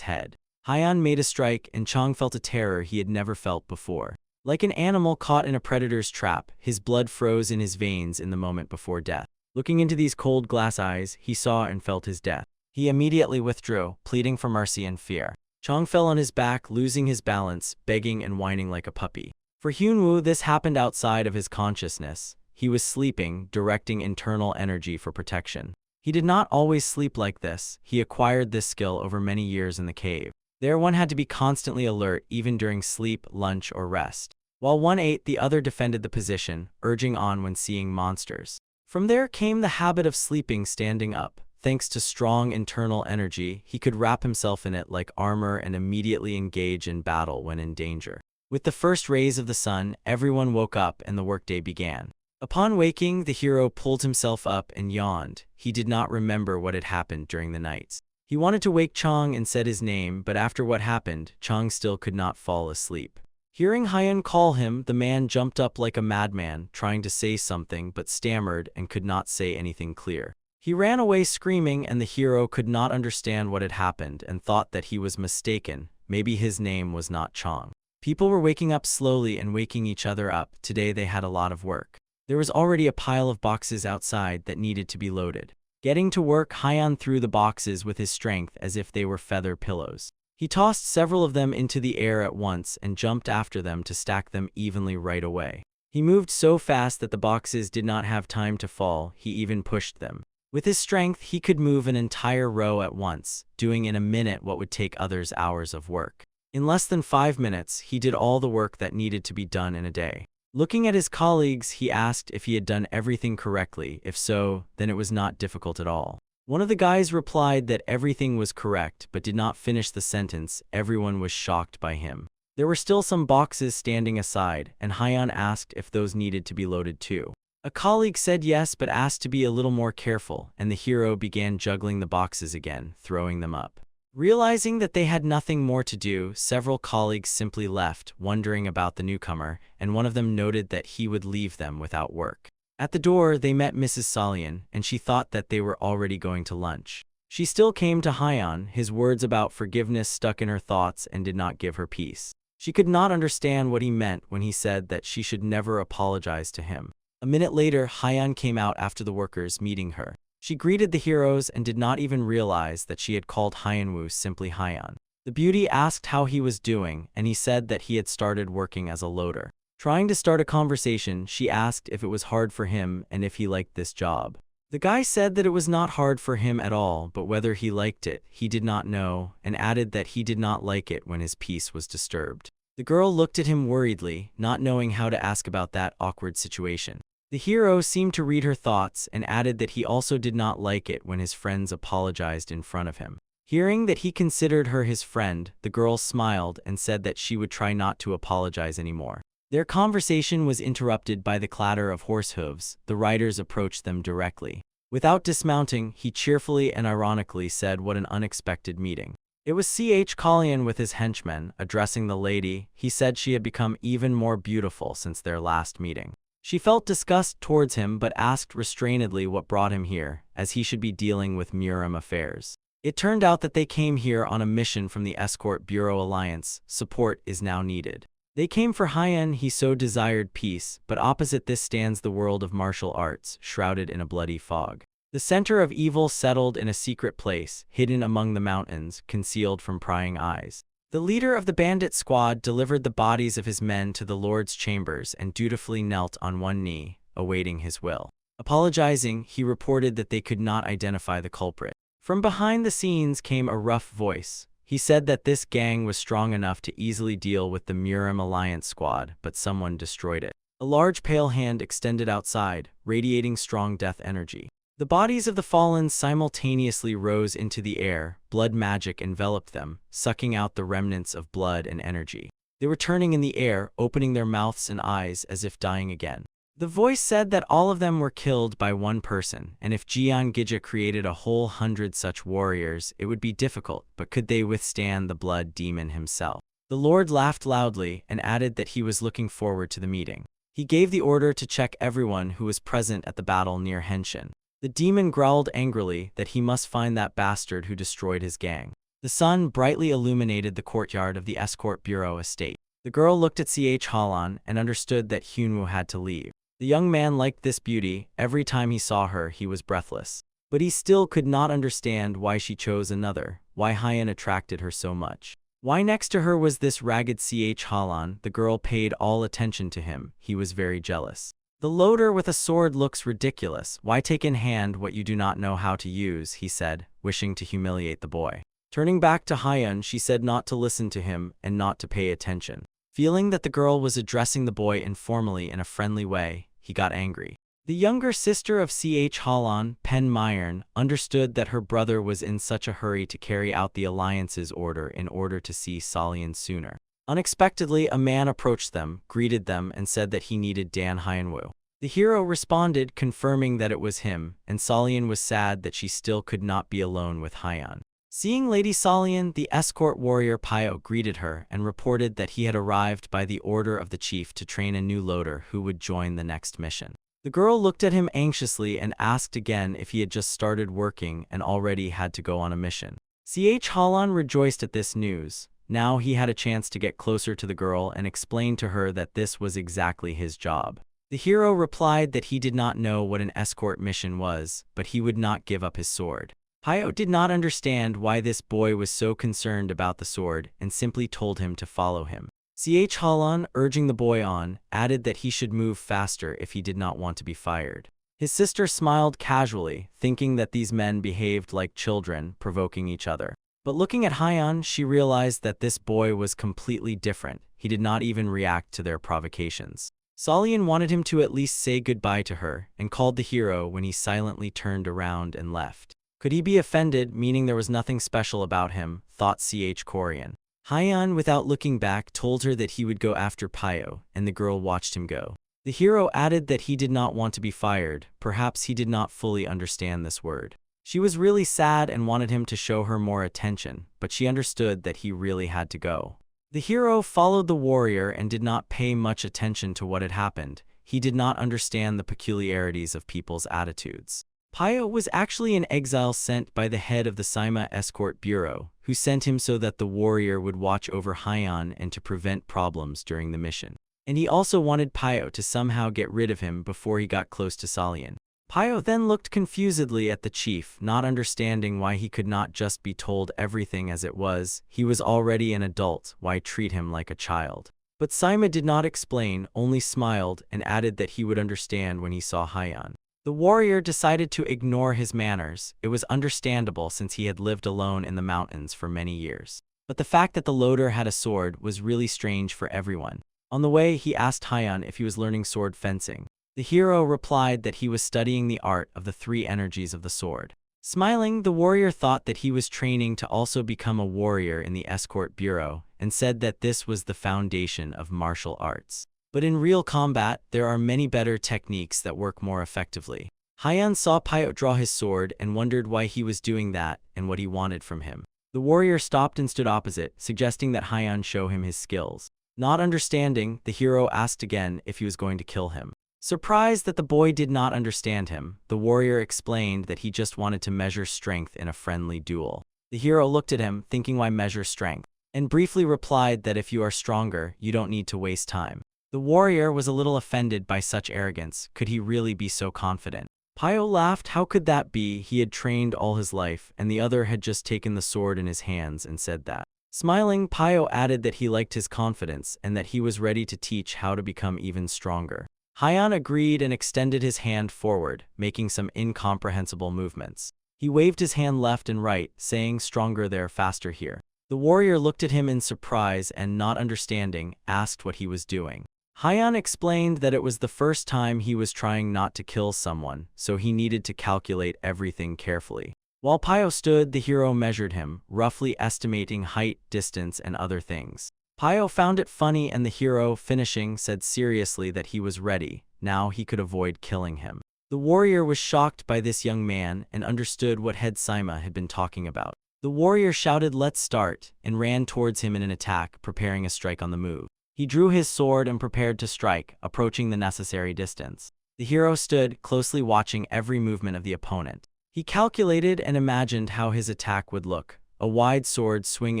head. Hyun made a strike, and Chong felt a terror he had never felt before. Like an animal caught in a predator's trap, his blood froze in his veins in the moment before death. Looking into these cold glass eyes, he saw and felt his death. He immediately withdrew, pleading for mercy and fear. Chong fell on his back, losing his balance, begging and whining like a puppy. For Hyunwoo, this happened outside of his consciousness. He was sleeping, directing internal energy for protection. He did not always sleep like this. He acquired this skill over many years in the cave. There one had to be constantly alert, even during sleep, lunch, or rest. While one ate, the other defended the position, urging on when seeing monsters. From there came the habit of sleeping standing up. Thanks to strong internal energy, he could wrap himself in it like armor and immediately engage in battle when in danger. With the first rays of the sun, everyone woke up and the workday began. Upon waking, the hero pulled himself up and yawned. He did not remember what had happened during the nights. He wanted to wake Chong and said his name, but after what happened, Chong still could not fall asleep. Hearing Hyun call him, the man jumped up like a madman, trying to say something but stammered and could not say anything clear. He ran away screaming, and the hero could not understand what had happened and thought that he was mistaken. Maybe his name was not Chong. People were waking up slowly and waking each other up. Today they had a lot of work. There was already a pile of boxes outside that needed to be loaded. Getting to work, Hyun threw the boxes with his strength as if they were feather pillows. He tossed several of them into the air at once and jumped after them to stack them evenly right away. He moved so fast that the boxes did not have time to fall, he even pushed them. With his strength, he could move an entire row at once, doing in a minute what would take others hours of work. In less than 5 minutes, he did all the work that needed to be done in a day. Looking at his colleagues, he asked if he had done everything correctly. If so, then it was not difficult at all. One of the guys replied that everything was correct but did not finish the sentence. Everyone was shocked by him. There were still some boxes standing aside, and Hyan asked if those needed to be loaded too. A colleague said yes but asked to be a little more careful, and the hero began juggling the boxes again, throwing them up. Realizing that they had nothing more to do, several colleagues simply left, wondering about the newcomer, and one of them noted that he would leave them without work. At the door, they met Mrs. Salian, and she thought that they were already going to lunch. She still came to Hyan. His words about forgiveness stuck in her thoughts and did not give her peace. She could not understand what he meant when he said that she should never apologize to him. A minute later, Hyan came out after the workers, meeting her. She greeted the heroes and did not even realize that she had called Hyanwoo simply Hyan. The beauty asked how he was doing, and he said that he had started working as a loader. Trying to start a conversation, she asked if it was hard for him and if he liked this job. The guy said that it was not hard for him at all, but whether he liked it, he did not know, and added that he did not like it when his peace was disturbed. The girl looked at him worriedly, not knowing how to ask about that awkward situation. The hero seemed to read her thoughts and added that he also did not like it when his friends apologized in front of him. Hearing that he considered her his friend, the girl smiled and said that she would try not to apologize anymore. Their conversation was interrupted by the clatter of horse hooves. The riders approached them directly. Without dismounting, he cheerfully and ironically said what an unexpected meeting. It was Ch. Kalyan with his henchmen, addressing the lady. He said she had become even more beautiful since their last meeting. She felt disgust towards him but asked restrainedly what brought him here, as he should be dealing with Murim affairs. It turned out that they came here on a mission from the Escort Bureau Alliance. Support is now needed. They came for Hyan. He so desired peace, but opposite this stands the world of martial arts, shrouded in a bloody fog. The center of evil settled in a secret place, hidden among the mountains, concealed from prying eyes. The leader of the bandit squad delivered the bodies of his men to the Lord's chambers and dutifully knelt on one knee, awaiting his will. Apologizing, he reported that they could not identify the culprit. From behind the scenes came a rough voice. He said that this gang was strong enough to easily deal with the Murim Alliance squad, but someone destroyed it. A large pale hand extended outside, radiating strong death energy. The bodies of the fallen simultaneously rose into the air. Blood magic enveloped them, sucking out the remnants of blood and energy. They were turning in the air, opening their mouths and eyes as if dying again. The voice said that all of them were killed by one person, and if Jian Gija created a whole 100 such warriors, it would be difficult, but could they withstand the blood demon himself? The Lord laughed loudly and added that he was looking forward to the meeting. He gave the order to check everyone who was present at the battle near Henshin. The demon growled angrily that he must find that bastard who destroyed his gang. The sun brightly illuminated the courtyard of the Escort Bureau estate. The girl looked at Ch. Halan and understood that Hyunwoo had to leave. The young man liked this beauty. Every time he saw her, he was breathless. But he still could not understand why she chose another, why Hyan attracted her so much. Why next to her was this ragged Ch. Halan? The girl paid all attention to him. He was very jealous. The loader with a sword looks ridiculous. Why take in hand what you do not know how to use, he said, wishing to humiliate the boy. Turning back to Hyan, she said not to listen to him and not to pay attention. Feeling that the girl was addressing the boy informally in a friendly way, he got angry. The younger sister of Ch. Halan, Pen Myern, understood that her brother was in such a hurry to carry out the Alliance's order in order to see Salian sooner. Unexpectedly, a man approached them, greeted them, and said that he needed Dan Hyanwoo. The hero responded, confirming that it was him, and Salian was sad that she still could not be alone with Hyan. Seeing Lady Salian, the escort warrior Pyo greeted her and reported that he had arrived by the order of the chief to train a new loader who would join the next mission. The girl looked at him anxiously and asked again if he had just started working and already had to go on a mission. Ch. Halan rejoiced at this news. Now he had a chance to get closer to the girl and explain to her that this was exactly his job. The hero replied that he did not know what an escort mission was, but he would not give up his sword. Pio did not understand why this boy was so concerned about the sword and simply told him to follow him. Halon, urging the boy on, added that he should move faster if he did not want to be fired. His sister smiled casually, thinking that these men behaved like children, provoking each other. But looking at Hyan, she realized that this boy was completely different. He did not even react to their provocations. Solian wanted him to at least say goodbye to her, and called the hero when he silently turned around and left. Could he be offended, meaning there was nothing special about him, thought Korean. Hyan, without looking back, told her that he would go after Pio, and the girl watched him go. The hero added that he did not want to be fired. Perhaps he did not fully understand this word. She was really sad and wanted him to show her more attention, but she understood that he really had to go. The hero followed the warrior and did not pay much attention to what had happened. He did not understand the peculiarities of people's attitudes. Pio was actually an exile sent by the head of the Saima Escort Bureau, who sent him so that the warrior would watch over Hyan and to prevent problems during the mission. And he also wanted Pio to somehow get rid of him before he got close to Solian. Pio then looked confusedly at the chief, not understanding why he could not just be told everything as it was. He was already an adult, why treat him like a child? But Saima did not explain, only smiled and added that he would understand when he saw Hyan. The warrior decided to ignore his manners. It was understandable since he had lived alone in the mountains for many years. But the fact that the loader had a sword was really strange for everyone. On the way, he asked Hyan if he was learning sword fencing. The hero replied that he was studying the art of the three energies of the sword. Smiling, the warrior thought that he was training to also become a warrior in the escort bureau, and said that this was the foundation of martial arts. But in real combat, there are many better techniques that work more effectively. Hyan saw Pio draw his sword and wondered why he was doing that and what he wanted from him. The warrior stopped and stood opposite, suggesting that Hyan show him his skills. Not understanding, the hero asked again if he was going to kill him. Surprised that the boy did not understand him, the warrior explained that he just wanted to measure strength in a friendly duel. The hero looked at him, thinking why measure strength, and briefly replied that if you are stronger, you don't need to waste time. The warrior was a little offended by such arrogance. Could he really be so confident? Pio laughed. How could that be? He had trained all his life, and the other had just taken the sword in his hands and said that. Smiling, Pio added that he liked his confidence and that he was ready to teach how to become even stronger. Hyan agreed and extended his hand forward, making some incomprehensible movements. He waved his hand left and right, saying, "Stronger there, faster here." The warrior looked at him in surprise and, not understanding, asked what he was doing. Hyan explained that it was the first time he was trying not to kill someone, so he needed to calculate everything carefully. While Pio stood, the hero measured him, roughly estimating height, distance, and other things. Pio found it funny, and the hero, finishing, said seriously that he was ready. Now he could avoid killing him. The warrior was shocked by this young man and understood what head Saima had been talking about. The warrior shouted, "Let's start," and ran towards him in an attack, preparing a strike on the move. He drew his sword and prepared to strike, approaching the necessary distance. The hero stood, closely watching every movement of the opponent. He calculated and imagined how his attack would look. A wide sword swing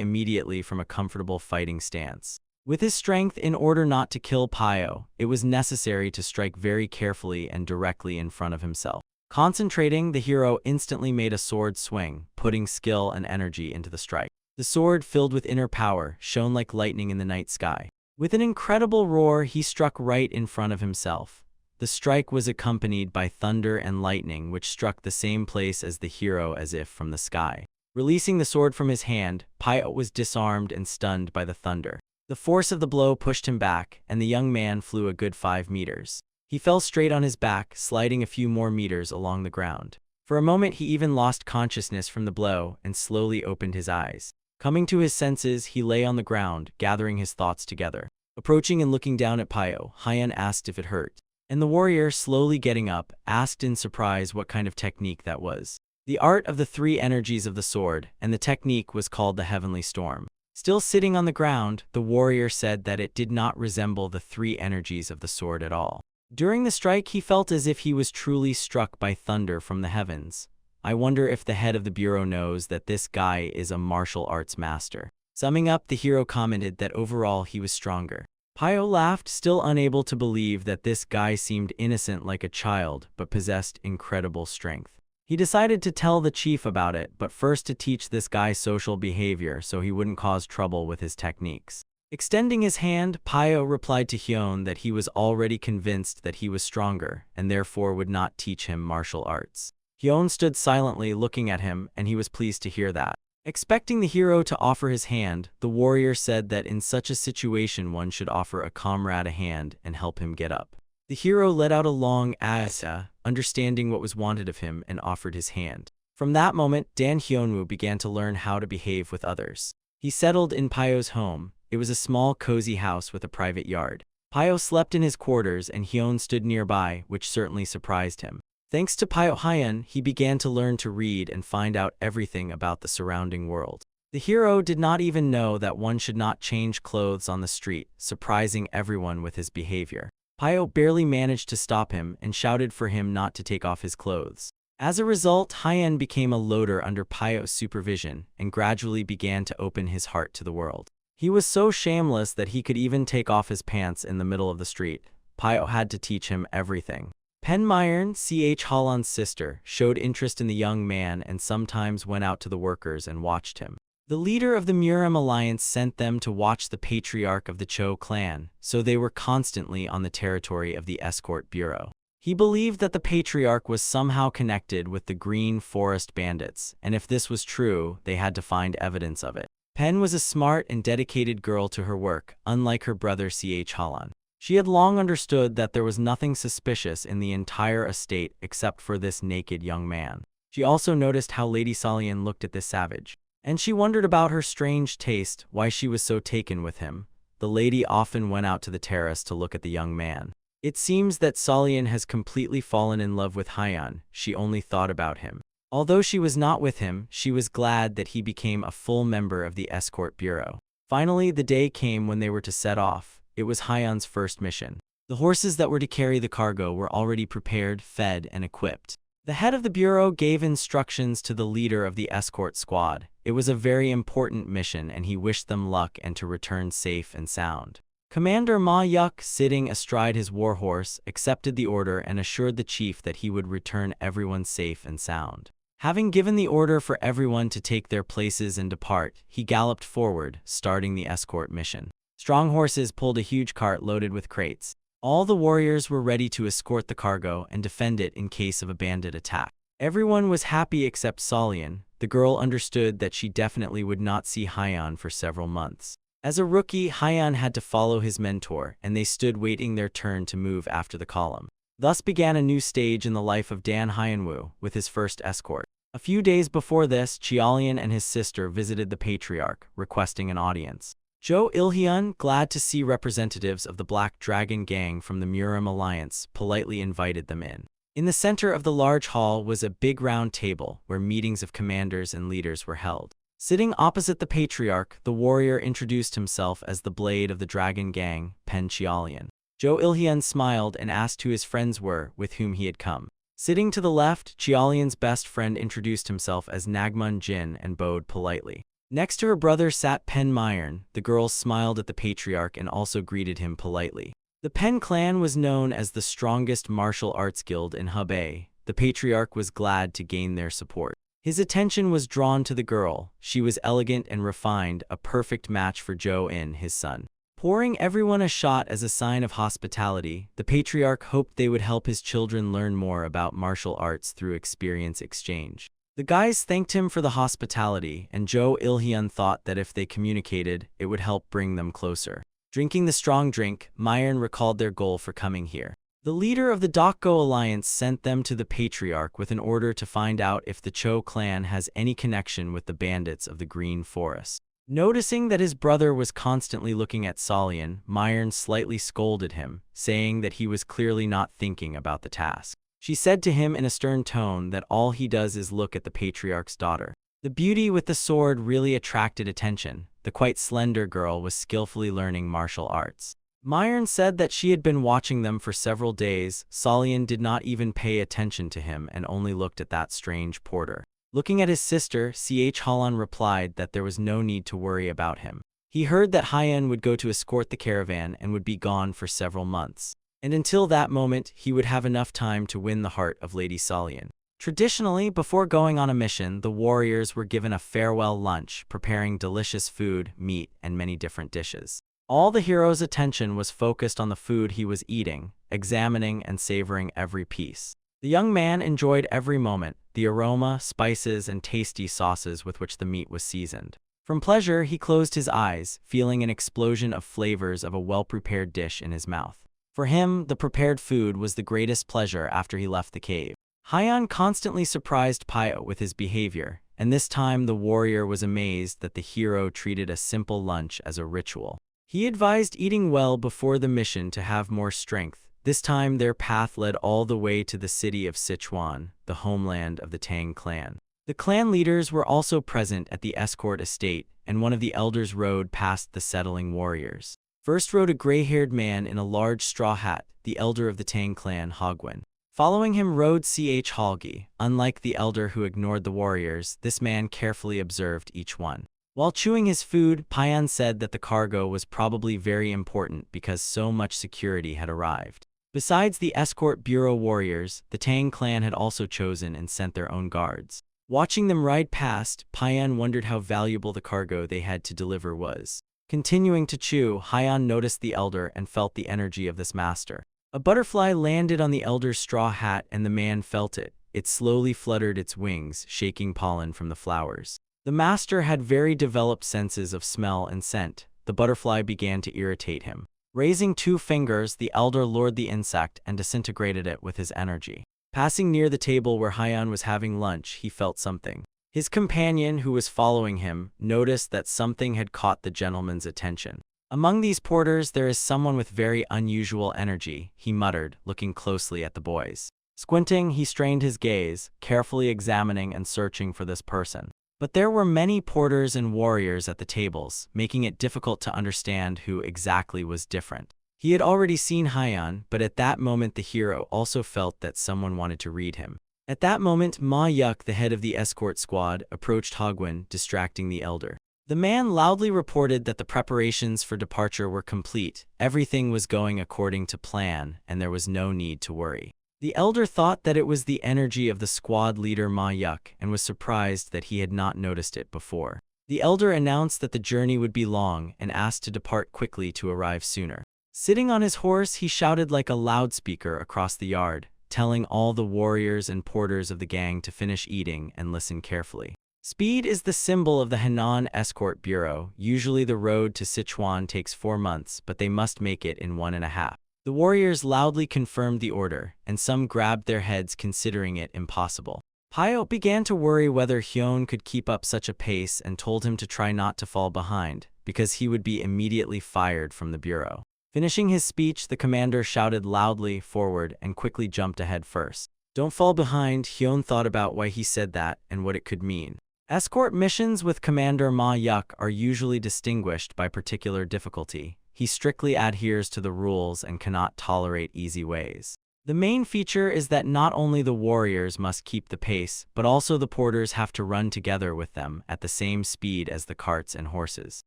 immediately from a comfortable fighting stance. With his strength, in order not to kill Pio, it was necessary to strike very carefully and directly in front of himself. Concentrating, the hero instantly made a sword swing, putting skill and energy into the strike. The sword, filled with inner power, shone like lightning in the night sky. With an incredible roar, he struck right in front of himself. The strike was accompanied by thunder and lightning, which struck the same place as the hero as if from the sky. Releasing the sword from his hand, Pio was disarmed and stunned by the thunder. The force of the blow pushed him back, and the young man flew a good 5 meters. He fell straight on his back, sliding a few more meters along the ground. For a moment he even lost consciousness from the blow and slowly opened his eyes. Coming to his senses, he lay on the ground, gathering his thoughts together. Approaching and looking down at Pio, Hyan asked if it hurt. And the warrior, slowly getting up, asked in surprise what kind of technique that was. The art of the three energies of the sword, and the technique was called the Heavenly Storm. Still sitting on the ground, the warrior said that it did not resemble the three energies of the sword at all. During the strike, he felt as if he was truly struck by thunder from the heavens. I wonder if the head of the bureau knows that this guy is a martial arts master. Summing up, the hero commented that overall he was stronger. Pio laughed, still unable to believe that this guy seemed innocent like a child but possessed incredible strength. He decided to tell the chief about it, but first to teach this guy social behavior so he wouldn't cause trouble with his techniques. Extending his hand, Pyo replied to Hyun that he was already convinced that he was stronger and therefore would not teach him martial arts. Hyun stood silently looking at him, and he was pleased to hear that. Expecting the hero to offer his hand, the warrior said that in such a situation one should offer a comrade a hand and help him get up. The hero let out a long "asa," understanding what was wanted of him, and offered his hand. From that moment, Dan Hyunwoo began to learn how to behave with others. He settled in Pyo's home. It was a small, cozy house with a private yard. Pyo slept in his quarters and Hyun stood nearby, which certainly surprised him. Thanks to Pyo Hyun, he began to learn to read and find out everything about the surrounding world. The hero did not even know that one should not change clothes on the street, surprising everyone with his behavior. Pyo barely managed to stop him and shouted for him not to take off his clothes. As a result, Hyun became a loader under Pyo's supervision and gradually began to open his heart to the world. He was so shameless that he could even take off his pants in the middle of the street. Pyo had to teach him everything. Pen Myron, Ch. Holland's sister, showed interest in the young man and sometimes went out to the workers and watched him. The leader of the Murim Alliance sent them to watch the patriarch of the Cho clan, so they were constantly on the territory of the escort bureau. He believed that the patriarch was somehow connected with the Green Forest bandits, and if this was true, they had to find evidence of it. Pen was a smart and dedicated girl to her work, unlike her brother Ch. Holland. She had long understood that there was nothing suspicious in the entire estate except for this naked young man. She also noticed how Lady Solian looked at this savage, and she wondered about her strange taste, why she was so taken with him. The lady often went out to the terrace to look at the young man. It seems that Solian has completely fallen in love with Hyun. She only thought about him. Although she was not with him, she was glad that he became a full member of the escort bureau. Finally, the day came when they were to set off. It was Hyun's first mission. The horses that were to carry the cargo were already prepared, fed, and equipped. The head of the bureau gave instructions to the leader of the escort squad. It was a very important mission and he wished them luck and to return safe and sound. Commander Ma Yuk, sitting astride his warhorse, accepted the order and assured the chief that he would return everyone safe and sound. Having given the order for everyone to take their places and depart, he galloped forward, starting the escort mission. Strong horses pulled a huge cart loaded with crates. All the warriors were ready to escort the cargo and defend it in case of a bandit attack. Everyone was happy except Solian. The girl understood that she definitely would not see Hyun for several months. As a rookie, Hyun had to follow his mentor, and they stood waiting their turn to move after the column. Thus began a new stage in the life of Dan Hyunwoo with his first escort. A few days before this, Cheolian and his sister visited the patriarch, requesting an audience. Jo Il-hyun, glad to see representatives of the Black Dragon Gang from the Murim Alliance, politely invited them in. In the center of the large hall was a big round table where meetings of commanders and leaders were held. Sitting opposite the patriarch, the warrior introduced himself as the Blade of the Dragon Gang, Pen Cheolian. Jo Il-hyun smiled and asked who his friends were with whom he had come. Sitting to the left, Cheolian's best friend introduced himself as Nagmun Jin and bowed politely. Next to her brother sat Pen Myron. The girls smiled at the patriarch and also greeted him politely. The Pen clan was known as the strongest martial arts guild in Hebei. The patriarch was glad to gain their support. His attention was drawn to the girl. She was elegant and refined, a perfect match for Jo-in, his son. Pouring everyone a shot as a sign of hospitality, the patriarch hoped they would help his children learn more about martial arts through experience exchange. The guys thanked him for the hospitality, and Jo Il-hyun thought that if they communicated, it would help bring them closer. Drinking the strong drink, Myron recalled their goal for coming here. The leader of the Dokgo Alliance sent them to the patriarch with an order to find out if the Cho clan has any connection with the bandits of the Green Forest. Noticing that his brother was constantly looking at Solian, Myron slightly scolded him, saying that he was clearly not thinking about the task. She said to him in a stern tone that all he does is look at the patriarch's daughter. The beauty with the sword really attracted attention. The quite slender girl was skillfully learning martial arts. Myron said that she had been watching them for several days. Solian did not even pay attention to him and only looked at that strange porter. Looking at his sister, Ch. Holland replied that there was no need to worry about him. He heard that Hyun would go to escort the caravan and would be gone for several months. And until that moment, he would have enough time to win the heart of Lady Solian. Traditionally, before going on a mission, the warriors were given a farewell lunch, preparing delicious food, meat, and many different dishes. All the hero's attention was focused on the food he was eating, examining and savoring every piece. The young man enjoyed every moment, the aroma, spices, and tasty sauces with which the meat was seasoned. From pleasure, he closed his eyes, feeling an explosion of flavors of a well-prepared dish in his mouth. For him, the prepared food was the greatest pleasure after he left the cave. Hyan constantly surprised Pyo with his behavior, and this time the warrior was amazed that the hero treated a simple lunch as a ritual. He advised eating well before the mission to have more strength. This time their path led all the way to the city of Sichuan, the homeland of the Tang clan. The clan leaders were also present at the escort estate, and one of the elders rode past the settling warriors. First rode a gray-haired man in a large straw hat, the elder of the Tang clan, Hogwen. Following him rode Halgi. Unlike the elder who ignored the warriors, this man carefully observed each one. While chewing his food, Payan said that the cargo was probably very important because so much security had arrived. Besides the escort bureau warriors, the Tang clan had also chosen and sent their own guards. Watching them ride past, Payan wondered how valuable the cargo they had to deliver was. Continuing to chew, Hyan noticed the elder and felt the energy of this master. A butterfly landed on the elder's straw hat and the man felt it. It slowly fluttered its wings, shaking pollen from the flowers. The master had very developed senses of smell and scent. The butterfly began to irritate him. Raising 2 fingers, the elder lured the insect and disintegrated it with his energy. Passing near the table where Hyan was having lunch, he felt something. His companion, who was following him, noticed that something had caught the gentleman's attention. "Among these porters there is someone with very unusual energy," he muttered, looking closely at the boys. Squinting, he strained his gaze, carefully examining and searching for this person. But there were many porters and warriors at the tables, making it difficult to understand who exactly was different. He had already seen Hyan, but at that moment the hero also felt that someone wanted to read him. At that moment, Ma Yuk, the head of the escort squad, approached Hogwen, distracting the elder. The man loudly reported that the preparations for departure were complete, everything was going according to plan, and there was no need to worry. The elder thought that it was the energy of the squad leader Ma Yuk and was surprised that he had not noticed it before. The elder announced that the journey would be long and asked to depart quickly to arrive sooner. Sitting on his horse, he shouted like a loudspeaker across the yard, telling all the warriors and porters of the gang to finish eating and listen carefully. Speed is the symbol of the Henan Escort Bureau. Usually the road to Sichuan takes 4 months, but they must make it in 1.5. The warriors loudly confirmed the order, and some grabbed their heads considering it impossible. Pyo began to worry whether Hyun could keep up such a pace and told him to try not to fall behind, because he would be immediately fired from the bureau. Finishing his speech, the commander shouted loudly forward and quickly jumped ahead first. "Don't fall behind." Hyun thought about why he said that and what it could mean. Escort missions with Commander Ma Yuk are usually distinguished by particular difficulty. He strictly adheres to the rules and cannot tolerate easy ways. The main feature is that not only the warriors must keep the pace, but also the porters have to run together with them at the same speed as the carts and horses.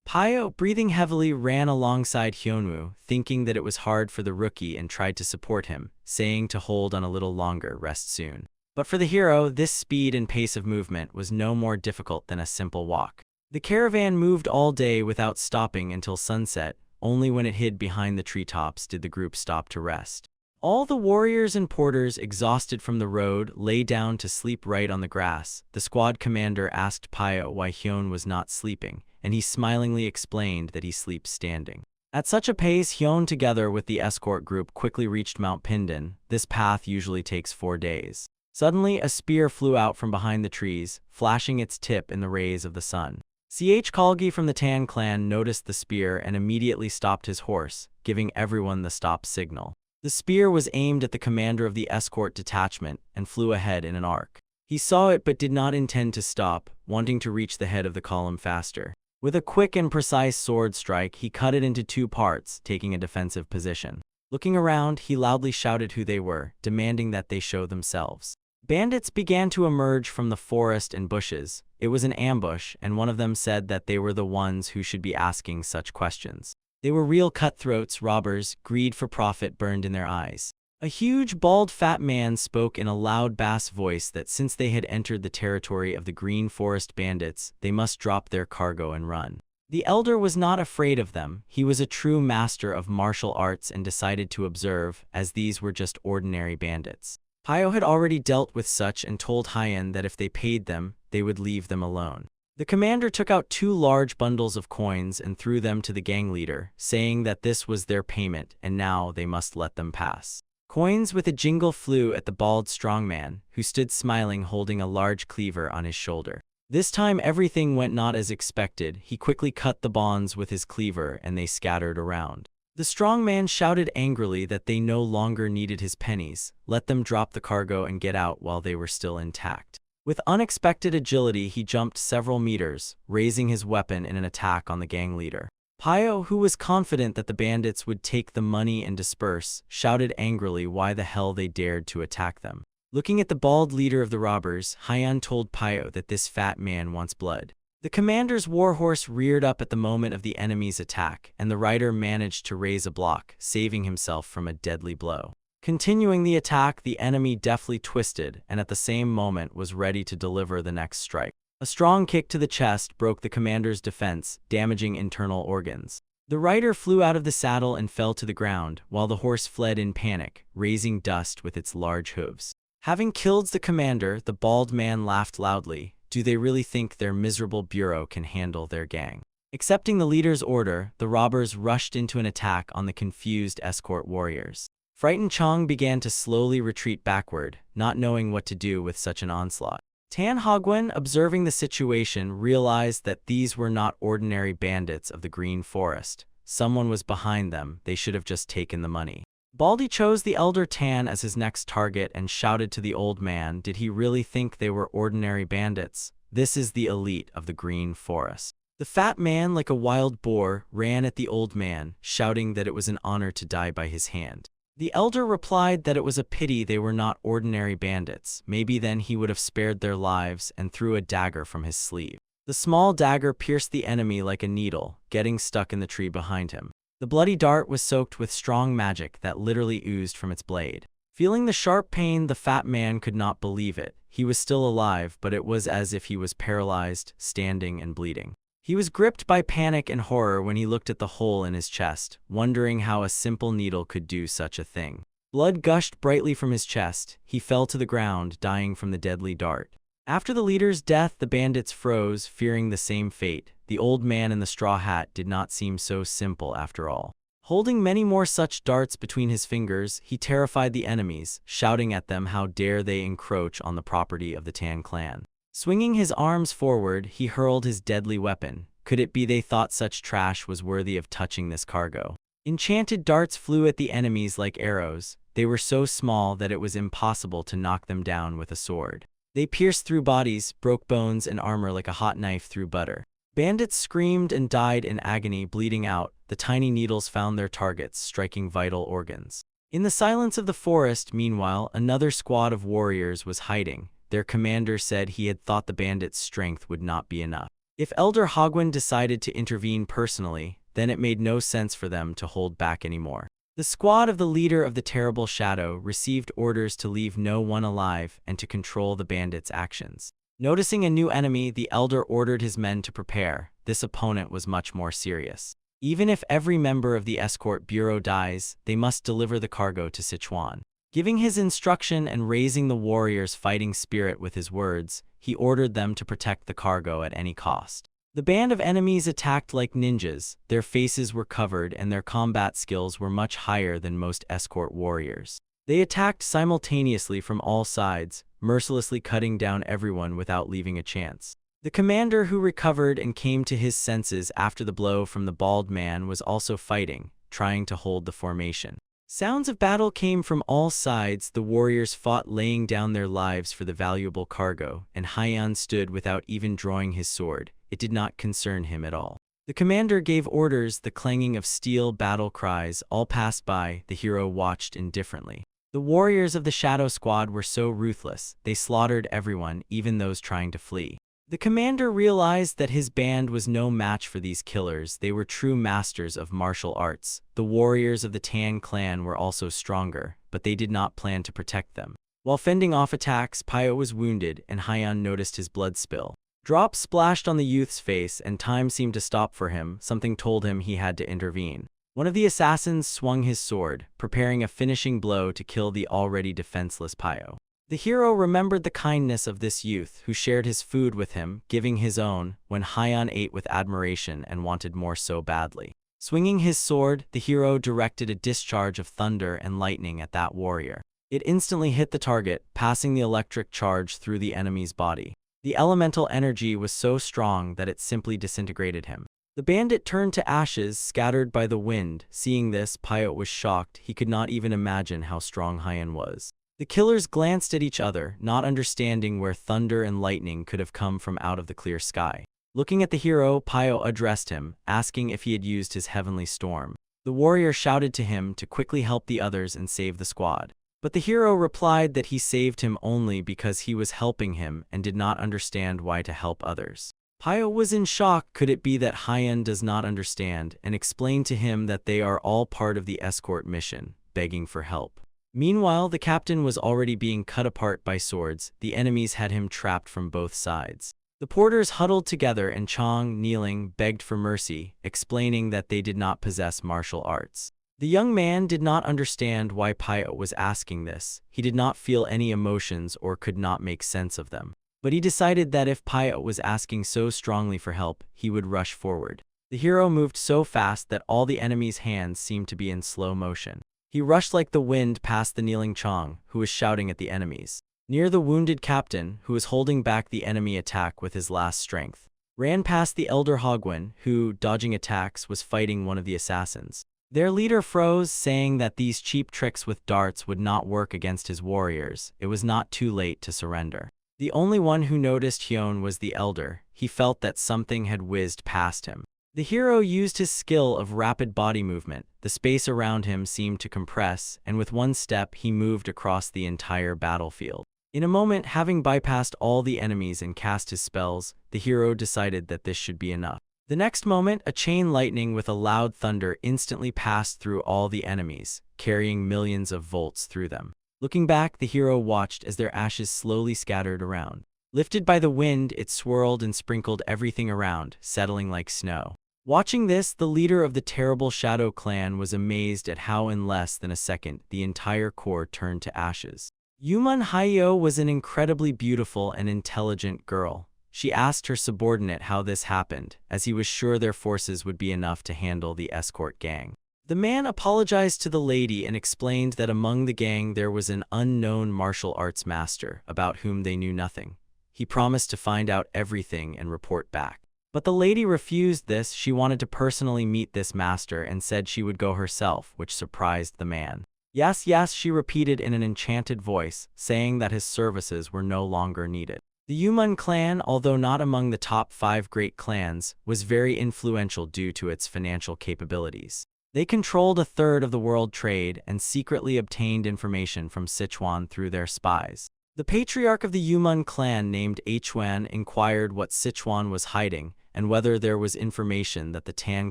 Pyo, breathing heavily, ran alongside Hyunwoo, thinking that it was hard for the rookie and tried to support him, saying to hold on a little longer, rest soon. But for the hero, this speed and pace of movement was no more difficult than a simple walk. The caravan moved all day without stopping until sunset. Only when it hid behind the treetops did the group stop to rest. All the warriors and porters, exhausted from the road, lay down to sleep right on the grass. The squad commander asked Pyo why Hyun was not sleeping, and he smilingly explained that he sleeps standing. At such a pace, Hyun together with the escort group quickly reached Mount Pindon. This path usually takes 4 days. Suddenly, a spear flew out from behind the trees, flashing its tip in the rays of the sun. Kalgi from the Tan clan noticed the spear and immediately stopped his horse, giving everyone the stop signal. The spear was aimed at the commander of the escort detachment and flew ahead in an arc. He saw it but did not intend to stop, wanting to reach the head of the column faster. With a quick and precise sword strike, he cut it into 2 parts, taking a defensive position. Looking around, he loudly shouted who they were, demanding that they show themselves. Bandits began to emerge from the forest and bushes. It was an ambush, and one of them said that they were the ones who should be asking such questions. They were real cutthroats, robbers, greed for profit burned in their eyes. A huge, bald, fat man spoke in a loud bass voice that since they had entered the territory of the Green Forest bandits, they must drop their cargo and run. The elder was not afraid of them. He was a true master of martial arts and decided to observe, as these were just ordinary bandits. Pio had already dealt with such and told Hyan that if they paid them, they would leave them alone. The commander took out 2 large bundles of coins and threw them to the gang leader, saying that this was their payment and now they must let them pass. Coins with a jingle flew at the bald strongman, who stood smiling holding a large cleaver on his shoulder. This time everything went not as expected. He quickly cut the bonds with his cleaver and they scattered around. The strongman shouted angrily that they no longer needed his pennies, let them drop the cargo and get out while they were still intact. With unexpected agility he jumped several meters, raising his weapon in an attack on the gang leader. Pio, who was confident that the bandits would take the money and disperse, shouted angrily why the hell they dared to attack them. Looking at the bald leader of the robbers, Hyan told Pio that this fat man wants blood. The commander's warhorse reared up at the moment of the enemy's attack, and the rider managed to raise a block, saving himself from a deadly blow. Continuing the attack, the enemy deftly twisted, and at the same moment was ready to deliver the next strike. A strong kick to the chest broke the commander's defense, damaging internal organs. The rider flew out of the saddle and fell to the ground, while the horse fled in panic, raising dust with its large hooves. Having killed the commander, the bald man laughed loudly. Do they really think their miserable bureau can handle their gang? Accepting the leader's order, the robbers rushed into an attack on the confused escort warriors. Frightened Chong began to slowly retreat backward, not knowing what to do with such an onslaught. Tan Hogwen, observing the situation, realized that these were not ordinary bandits of the Green Forest. Someone was behind them. They should have just taken the money. Baldy chose the elder Tan as his next target and shouted to the old man, did he really think they were ordinary bandits? This is the elite of the Green Forest. The fat man, like a wild boar, ran at the old man, shouting that it was an honor to die by his hand. The elder replied that it was a pity they were not ordinary bandits. Maybe then he would have spared their lives, and threw a dagger from his sleeve. The small dagger pierced the enemy like a needle, getting stuck in the tree behind him. The bloody dart was soaked with strong magic that literally oozed from its blade. Feeling the sharp pain, the fat man could not believe it. He was still alive, but it was as if he was paralyzed, standing and bleeding. He was gripped by panic and horror when he looked at the hole in his chest, wondering how a simple needle could do such a thing. Blood gushed brightly from his chest. He fell to the ground, dying from the deadly dart. After the leader's death, the bandits froze, fearing the same fate. The old man in the straw hat did not seem so simple after all. Holding many more such darts between his fingers, he terrified the enemies, shouting at them how dare they encroach on the property of the Tan clan. Swinging his arms forward, he hurled his deadly weapon. Could it be they thought such trash was worthy of touching this cargo? Enchanted darts flew at the enemies like arrows. They were so small that it was impossible to knock them down with a sword. They pierced through bodies, broke bones and armor like a hot knife through butter. Bandits screamed and died in agony, bleeding out. The tiny needles found their targets, striking vital organs. In the silence of the forest, meanwhile, another squad of warriors was hiding. Their commander said he had thought the bandits' strength would not be enough. If Elder Hogwen decided to intervene personally, then it made no sense for them to hold back anymore. The squad of the leader of the Terrible Shadow received orders to leave no one alive and to control the bandits' actions. Noticing a new enemy, the elder ordered his men to prepare. This opponent was much more serious. Even if every member of the escort bureau dies, they must deliver the cargo to Sichuan. Giving his instruction and raising the warriors' fighting spirit with his words, he ordered them to protect the cargo at any cost. The band of enemies attacked like ninjas. Their faces were covered and their combat skills were much higher than most escort warriors. They attacked simultaneously from all sides, mercilessly cutting down everyone without leaving a chance. The commander, who recovered and came to his senses after the blow from the bald man, was also fighting, trying to hold the formation. Sounds of battle came from all sides. The warriors fought, laying down their lives for the valuable cargo, and Hyan stood without even drawing his sword. It did not concern him at all. The commander gave orders, the clanging of steel, battle cries, all passed by. The hero watched indifferently. The warriors of the Shadow Squad were so ruthless, they slaughtered everyone, even those trying to flee. The commander realized that his band was no match for these killers. They were true masters of martial arts. The warriors of the Tan clan were also stronger, but they did not plan to protect them. While fending off attacks, Pyo was wounded, and Hyeon noticed his blood spill. Drops splashed on the youth's face, and time seemed to stop for him. Something told him he had to intervene. One of the assassins swung his sword, preparing a finishing blow to kill the already defenseless Pyo. The hero remembered the kindness of this youth, who shared his food with him, giving his own, when Hyeon ate with admiration and wanted more so badly. Swinging his sword, the hero directed a discharge of thunder and lightning at that warrior. It instantly hit the target, passing the electric charge through the enemy's body. The elemental energy was so strong that it simply disintegrated him. The bandit turned to ashes, scattered by the wind. Seeing this, Pyo was shocked. He could not even imagine how strong Hyeon was. The killers glanced at each other, not understanding where thunder and lightning could have come from out of the clear sky. Looking at the hero, Pyo addressed him, asking if he had used his heavenly storm. The warrior shouted to him to quickly help the others and save the squad. But the hero replied that he saved him only because he was helping him and did not understand why to help others. Pyo was in shock. Could it be that Hyeon does not understand, and explained to him that they are all part of the escort mission, begging for help. Meanwhile, the captain was already being cut apart by swords. The enemies had him trapped from both sides. The porters huddled together, and Chong, kneeling, begged for mercy, explaining that they did not possess martial arts. The young man did not understand why Pyo was asking this. He did not feel any emotions or could not make sense of them. But he decided that if Pyo was asking so strongly for help, he would rush forward. The hero moved so fast that all the enemy's hands seemed to be in slow motion. He rushed like the wind past the kneeling Chong, who was shouting at the enemies. Near the wounded captain, who was holding back the enemy attack with his last strength. Ran past the elder Hogwin, who, dodging attacks, was fighting one of the assassins. Their leader froze, saying that these cheap tricks with darts would not work against his warriors. It was not too late to surrender. The only one who noticed Hyun was the elder. He felt that something had whizzed past him. The hero used his skill of rapid body movement. The space around him seemed to compress, and with one step he moved across the entire battlefield. In a moment, having bypassed all the enemies and cast his spells, the hero decided that this should be enough. The next moment, a chain lightning with a loud thunder instantly passed through all the enemies, carrying millions of volts through them. Looking back, the hero watched as their ashes slowly scattered around. Lifted by the wind, it swirled and sprinkled everything around, settling like snow. Watching this, the leader of the terrible Shadow Clan was amazed at how in less than a second the entire core turned to ashes. Yumun Hayo was an incredibly beautiful and intelligent girl. She asked her subordinate how this happened, as he was sure their forces would be enough to handle the escort gang. The man apologized to the lady and explained that among the gang there was an unknown martial arts master about whom they knew nothing. He promised to find out everything and report back. But the lady refused this. She wanted to personally meet this master and said she would go herself, which surprised the man. Yes, yes, she repeated in an enchanted voice, saying that his services were no longer needed. The Yumun clan, although not among the top 5 great clans, was very influential due to its financial capabilities. They controlled a third of the world trade and secretly obtained information from Sichuan through their spies. The patriarch of the Yumun clan, named Hwan, inquired what Sichuan was hiding and whether there was information that the Tan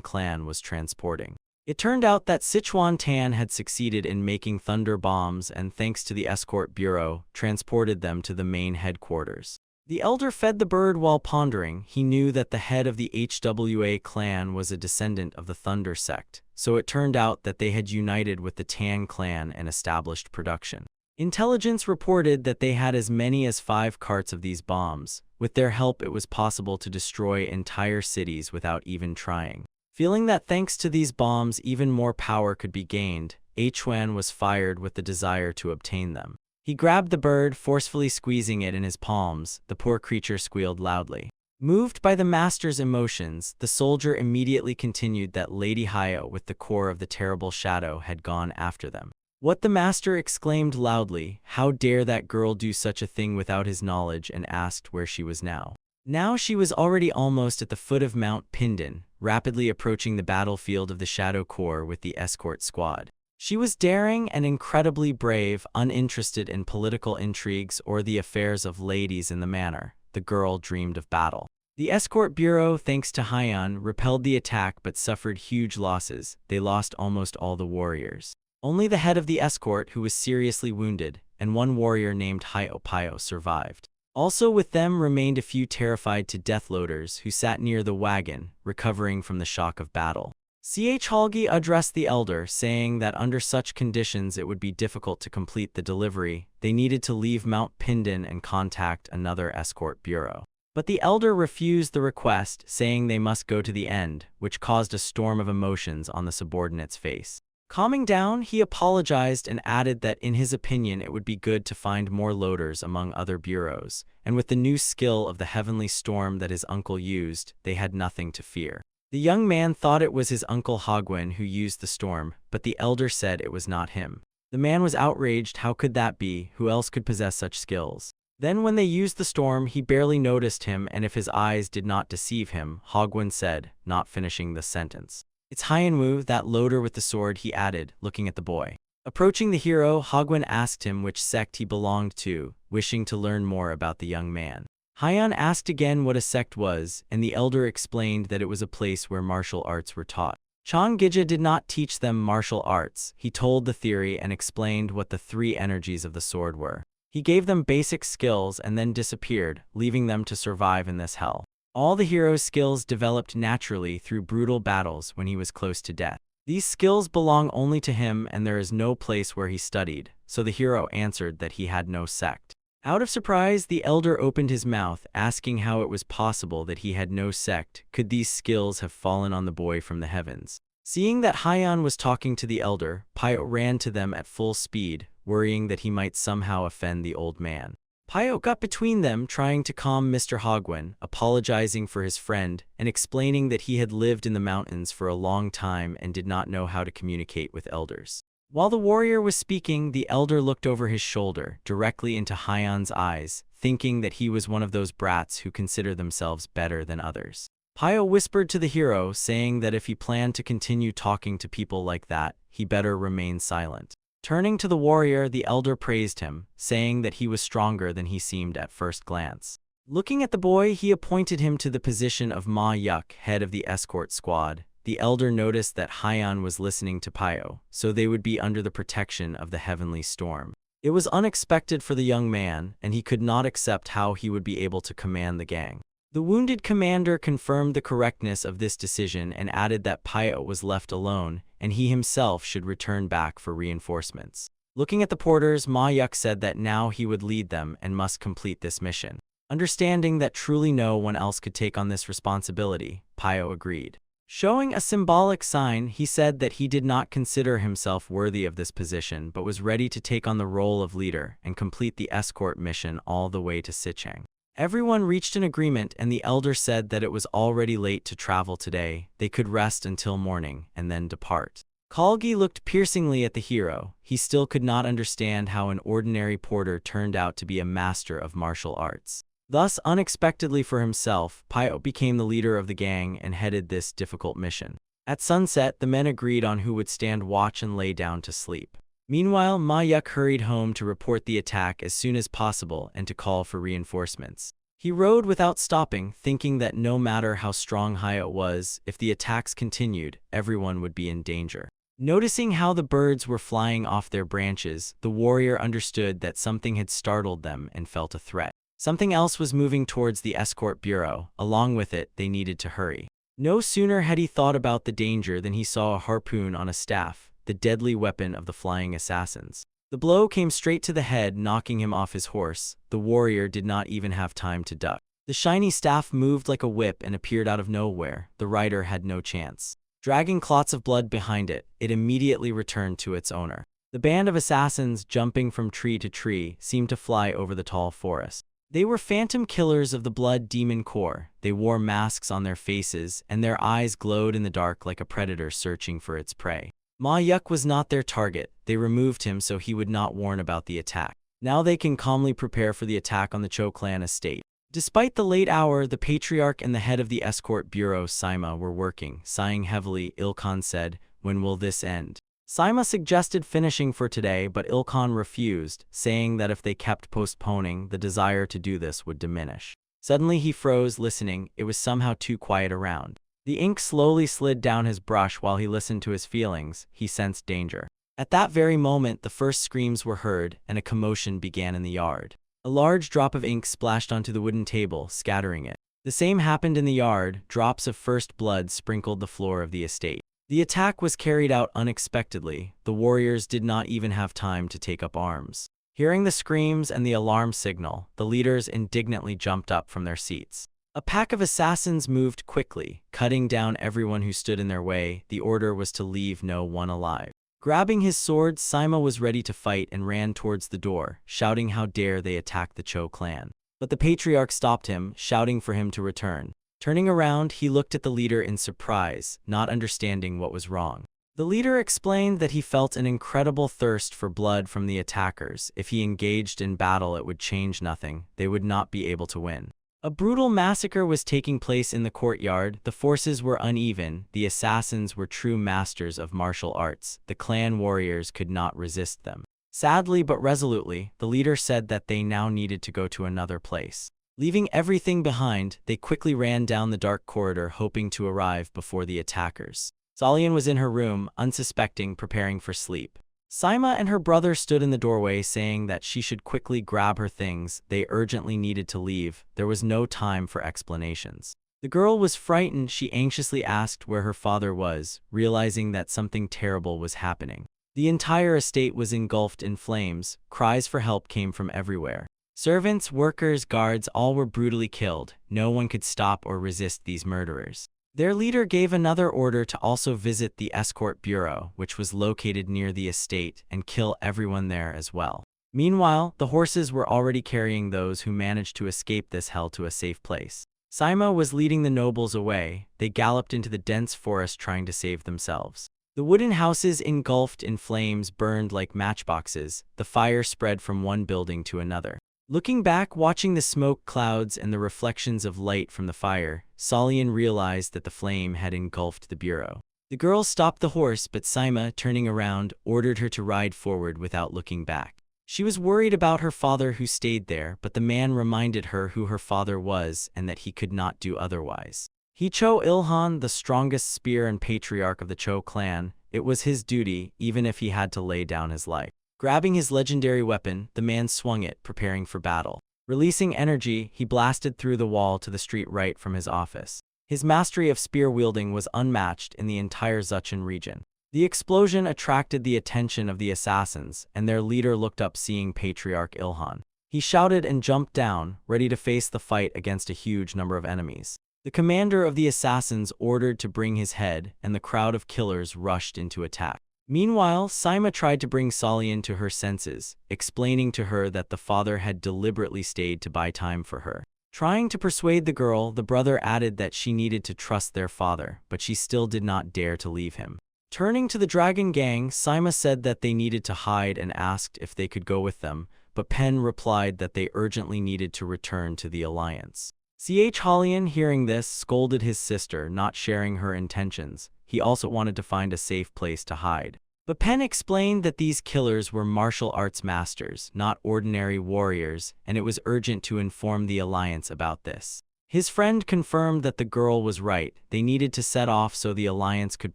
clan was transporting. It turned out that Sichuan Tan had succeeded in making thunder bombs and, thanks to the escort bureau, transported them to the main headquarters. The elder fed the bird while pondering. He knew that the head of the HWA clan was a descendant of the Thunder Sect, so it turned out that they had united with the Tan clan and established production. Intelligence reported that they had as many as 5 carts of these bombs. With their help, it was possible to destroy entire cities without even trying. Feeling that thanks to these bombs even more power could be gained, Hwan was fired with the desire to obtain them. He grabbed the bird, forcefully squeezing it in his palms. The poor creature squealed loudly. Moved by the master's emotions, the soldier immediately continued that Lady Hayo with the core of the terrible shadow had gone after them. What the master exclaimed loudly, "How dare that girl do such a thing without his knowledge," and asked where she was now. Now she was already almost at the foot of Mount Pindon, rapidly approaching the battlefield of the Shadow Corps with the escort squad. She was daring and incredibly brave, uninterested in political intrigues or the affairs of ladies in the manor. The the girl dreamed of battle. The escort bureau, thanks to Hyan, repelled the attack but suffered huge losses. They lost almost all the warriors. Only the head of the escort, who was seriously wounded, and one warrior named Hyo survived. Also with them remained a few terrified to death loaders who sat near the wagon, recovering from the shock of battle. Halgi addressed the elder, saying that under such conditions it would be difficult to complete the delivery. They needed to leave Mount Pindon and contact another escort bureau. But the elder refused the request, saying they must go to the end, which caused a storm of emotions on the subordinate's face. Calming down, he apologized and added that in his opinion it would be good to find more loaders among other bureaus, and with the new skill of the heavenly storm that his uncle used, they had nothing to fear. The young man thought it was his uncle Hogwen who used the storm, but the elder said it was not him. The man was outraged. How could that be? Who else could possess such skills? Then when they used the storm, he barely noticed him, and if his eyes did not deceive him, Hogwen said, not finishing the sentence. It's Hyanwu, that loader with the sword, he added, looking at the boy. Approaching the hero, Hogwen asked him which sect he belonged to, wishing to learn more about the young man. Hyan asked again what a sect was, and the elder explained that it was a place where martial arts were taught. Changija did not teach them martial arts. He told the theory and explained what the three energies of the sword were. He gave them basic skills and then disappeared, leaving them to survive in this hell. All the hero's skills developed naturally through brutal battles when he was close to death. These skills belong only to him, and there is no place where he studied, so the hero answered that he had no sect. Out of surprise, the elder opened his mouth, asking how it was possible that he had no sect. Could these skills have fallen on the boy from the heavens? Seeing that Hyan was talking to the elder, Pyo ran to them at full speed, worrying that he might somehow offend the old man. Pyo got between them, trying to calm Mr. Hogwen, apologizing for his friend, and explaining that he had lived in the mountains for a long time and did not know how to communicate with elders. While the warrior was speaking, the elder looked over his shoulder, directly into Hyan's eyes, thinking that he was one of those brats who consider themselves better than others. Pyo whispered to the hero, saying that if he planned to continue talking to people like that, he better remain silent. Turning to the warrior, the elder praised him, saying that he was stronger than he seemed at first glance. Looking at the boy, he appointed him to the position of Ma Yuk, head of the escort squad. The elder noticed that Hyan was listening to Pyo, so they would be under the protection of the heavenly storm. It was unexpected for the young man, and he could not accept how he would be able to command the gang. The wounded commander confirmed the correctness of this decision and added that Pyo was left alone, and he himself should return back for reinforcements. Looking at the porters, Ma Yuk said that now he would lead them and must complete this mission. Understanding that truly no one else could take on this responsibility, Pyo agreed. Showing a symbolic sign, he said that he did not consider himself worthy of this position but was ready to take on the role of leader and complete the escort mission all the way to Sichang. Everyone reached an agreement, and the elder said that it was already late to travel today. They could rest until morning and then depart. Kalgi looked piercingly at the hero. He still could not understand how an ordinary porter turned out to be a master of martial arts. Thus, unexpectedly for himself, Pyo became the leader of the gang and headed this difficult mission. At sunset, the men agreed on who would stand watch and lay down to sleep. Meanwhile, Ma Yuk hurried home to report the attack as soon as possible and to call for reinforcements. He rode without stopping, thinking that no matter how strong Hyo was, if the attacks continued, everyone would be in danger. Noticing how the birds were flying off their branches, the warrior understood that something had startled them and felt a threat. Something else was moving towards the escort bureau. Along with it, they needed to hurry. No sooner had he thought about the danger than he saw a harpoon on a staff, the deadly weapon of the flying assassins. The blow came straight to the head, knocking him off his horse. The warrior did not even have time to duck. The shiny staff moved like a whip and appeared out of nowhere. The rider had no chance. Dragging clots of blood behind it, it immediately returned to its owner. The band of assassins, jumping from tree to tree, seemed to fly over the tall forest. They were phantom killers of the Blood Demon Corps. They wore masks on their faces, and their eyes glowed in the dark like a predator searching for its prey. Ma Yuk was not their target. They removed him so he would not warn about the attack. Now they can calmly prepare for the attack on the Cho clan estate. Despite the late hour, the patriarch and the head of the escort bureau, Sima, were working. Sighing heavily, Ilkhan said, "When will this end?" Sima suggested finishing for today, but Ilkhan refused, saying that if they kept postponing, the desire to do this would diminish. Suddenly he froze, listening. It was somehow too quiet around. The ink slowly slid down his brush while he listened to his feelings. He sensed danger. At that very moment, the first screams were heard, and a commotion began in the yard. A large drop of ink splashed onto the wooden table, scattering it. The same happened in the yard. Drops of first blood sprinkled the floor of the estate. The attack was carried out unexpectedly. The warriors did not even have time to take up arms. Hearing the screams and the alarm signal, the leaders indignantly jumped up from their seats. A pack of assassins moved quickly, cutting down everyone who stood in their way. The order was to leave no one alive. Grabbing his sword, Saima was ready to fight and ran towards the door, shouting how dare they attack the Cho clan. But the patriarch stopped him, shouting for him to return. Turning around, he looked at the leader in surprise, not understanding what was wrong. The leader explained that he felt an incredible thirst for blood from the attackers. If he engaged in battle, it would change nothing. They would not be able to win. A brutal massacre was taking place in the courtyard. The forces were uneven. The assassins were true masters of martial arts. The clan warriors could not resist them. Sadly but resolutely, the leader said that they now needed to go to another place. Leaving everything behind, they quickly ran down the dark corridor, hoping to arrive before the attackers. Solian was in her room, unsuspecting, preparing for sleep. Saima and her brother stood in the doorway, saying that she should quickly grab her things. They urgently needed to leave. There was no time for explanations. The girl was frightened. She anxiously asked where her father was, realizing that something terrible was happening. The entire estate was engulfed in flames. Cries for help came from everywhere. Servants, workers, guards, all were brutally killed. No one could stop or resist these murderers. Their leader gave another order to also visit the escort bureau, which was located near the estate, and kill everyone there as well. Meanwhile, the horses were already carrying those who managed to escape this hell to a safe place. Saima was leading the nobles away. They galloped into the dense forest trying to save themselves. The wooden houses engulfed in flames burned like matchboxes. The fire spread from one building to another. Looking back, watching the smoke clouds and the reflections of light from the fire, Solian realized that the flame had engulfed the bureau. The girl stopped the horse, but Saima, turning around, ordered her to ride forward without looking back. She was worried about her father who stayed there, but the man reminded her who her father was and that he could not do otherwise. He Cho Ilhan, the strongest spear and patriarch of the Cho clan. It was his duty, even if he had to lay down his life. Grabbing his legendary weapon, the man swung it, preparing for battle. Releasing energy, he blasted through the wall to the street right from his office. His mastery of spear-wielding was unmatched in the entire Zuchin region. The explosion attracted the attention of the assassins, and their leader looked up, seeing Patriarch Ilhan. He shouted and jumped down, ready to face the fight against a huge number of enemies. The commander of the assassins ordered to bring his head, and the crowd of killers rushed into attack. Meanwhile, Saima tried to bring Solian to her senses, explaining to her that the father had deliberately stayed to buy time for her. Trying to persuade the girl, the brother added that she needed to trust their father, but she still did not dare to leave him. Turning to the dragon gang, Saima said that they needed to hide and asked if they could go with them, but Pen replied that they urgently needed to return to the alliance. Halian, hearing this, scolded his sister, not sharing her intentions. He also wanted to find a safe place to hide. But Pen explained that these killers were martial arts masters, not ordinary warriors, and it was urgent to inform the alliance about this. His friend confirmed that the girl was right. They needed to set off so the alliance could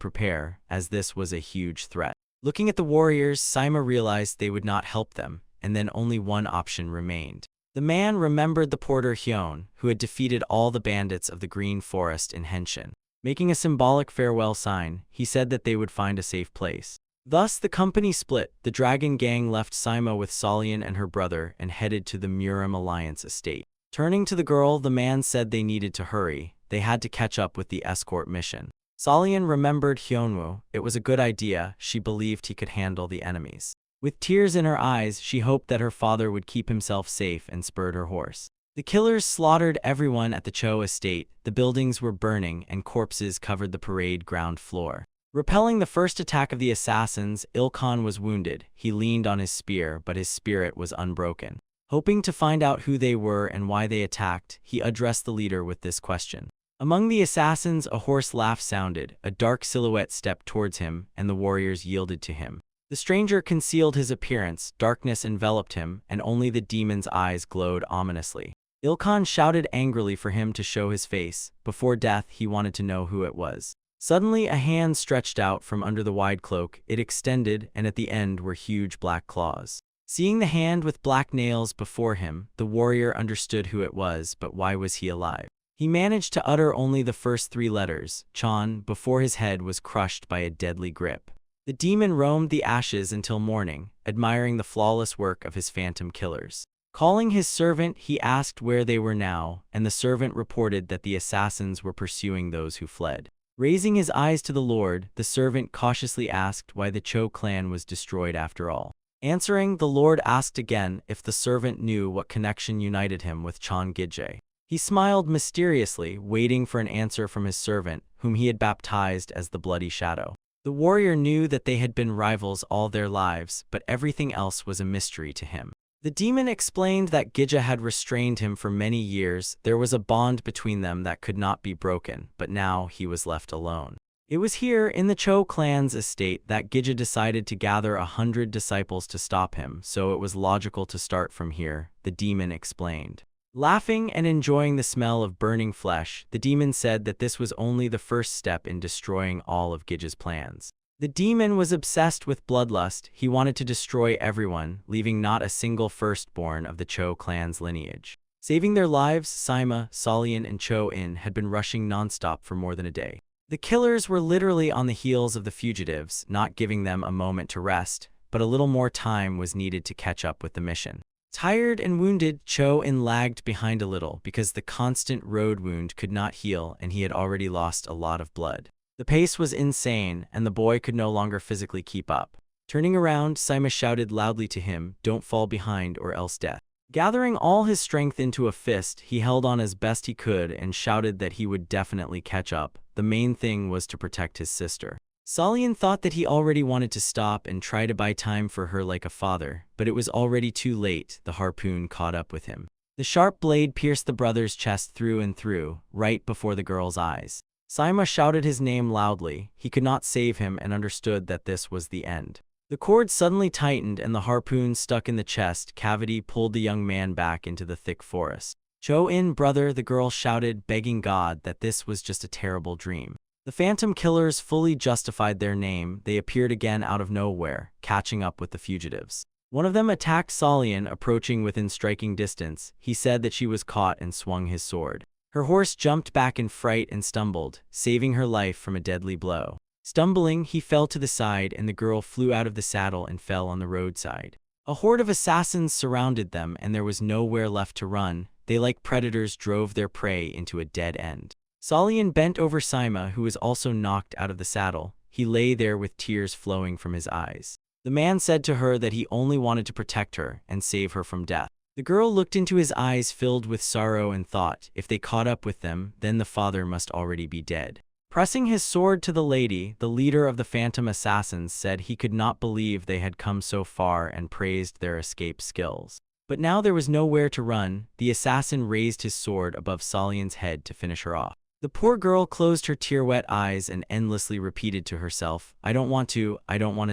prepare, as this was a huge threat. Looking at the warriors, Saima realized they would not help them, and then only one option remained. The man remembered the porter Hyun, who had defeated all the bandits of the Green Forest in Henshin. Making a symbolic farewell sign, he said that they would find a safe place. Thus, the company split. The dragon gang left Saima with Solian and her brother and headed to the Murim Alliance estate. Turning to the girl, the man said they needed to hurry. They had to catch up with the escort mission. Solian remembered Hyunwoo. It was a good idea. She believed he could handle the enemies. With tears in her eyes, she hoped that her father would keep himself safe and spurred her horse. The killers slaughtered everyone at the Cho estate. The buildings were burning and corpses covered the parade ground floor. Repelling the first attack of the assassins, Ilkhan was wounded. He leaned on his spear, but his spirit was unbroken. Hoping to find out who they were and why they attacked, he addressed the leader with this question. Among the assassins, a hoarse laugh sounded. A dark silhouette stepped towards him, and the warriors yielded to him. The stranger concealed his appearance. Darkness enveloped him, and only the demon's eyes glowed ominously. Ilkhan shouted angrily for him to show his face. Before death, he wanted to know who it was. Suddenly, a hand stretched out from under the wide cloak. It extended, and at the end were huge black claws. Seeing the hand with black nails before him, the warrior understood who it was, but why was he alive? He managed to utter only the first 3 letters, Chan, before his head was crushed by a deadly grip. The demon roamed the ashes until morning, admiring the flawless work of his phantom killers. Calling his servant, he asked where they were now, and the servant reported that the assassins were pursuing those who fled. Raising his eyes to the Lord, the servant cautiously asked why the Cho clan was destroyed after all. Answering, the Lord asked again if the servant knew what connection united him with Chan Gije. He smiled mysteriously, waiting for an answer from his servant, whom he had baptized as the Bloody Shadow. The warrior knew that they had been rivals all their lives, but everything else was a mystery to him. The demon explained that Gija had restrained him for many years. There was a bond between them that could not be broken, but now he was left alone. It was here, in the Cho clan's estate, that Gija decided to gather 100 disciples to stop him, so it was logical to start from here, the demon explained. Laughing and enjoying the smell of burning flesh, the demon said that this was only the first step in destroying all of Gija's plans. The demon was obsessed with bloodlust. He wanted to destroy everyone, leaving not a single firstborn of the Cho clan's lineage. Saving their lives, Sima, Solian, and Cho-in had been rushing nonstop for more than a day. The killers were literally on the heels of the fugitives, not giving them a moment to rest, but a little more time was needed to catch up with the mission. Tired and wounded, Cho-in lagged behind a little because the constant road wound could not heal and he had already lost a lot of blood. The pace was insane, and the boy could no longer physically keep up. Turning around, Sima shouted loudly to him, "Don't fall behind or else death." Gathering all his strength into a fist, he held on as best he could and shouted that he would definitely catch up. The main thing was to protect his sister. Solian thought that he already wanted to stop and try to buy time for her like a father, but it was already too late. The harpoon caught up with him. The sharp blade pierced the brother's chest through and through, right before the girl's eyes. Sima shouted his name loudly. He could not save him and understood that this was the end. The cord suddenly tightened and the harpoon stuck in the chest cavity pulled the young man back into the thick forest. Cho-in, brother, the girl shouted, begging God that this was just a terrible dream. The phantom killers fully justified their name. They appeared again out of nowhere, catching up with the fugitives. One of them attacked Solian, approaching within striking distance. He said that she was caught and swung his sword. Her horse jumped back in fright and stumbled, saving her life from a deadly blow. Stumbling, he fell to the side and the girl flew out of the saddle and fell on the roadside. A horde of assassins surrounded them and there was nowhere left to run. They like predators drove their prey into a dead end. Solian bent over Sima, who was also knocked out of the saddle. He lay there with tears flowing from his eyes. The man said to her that he only wanted to protect her and save her from death. The girl looked into his eyes filled with sorrow and thought, if they caught up with them, then the father must already be dead. Pressing his sword to the lady, the leader of the phantom assassins said he could not believe they had come so far and praised their escape skills. But now there was nowhere to run. The assassin raised his sword above Solian's head to finish her off. The poor girl closed her tear-wet eyes and endlessly repeated to herself, I don't want to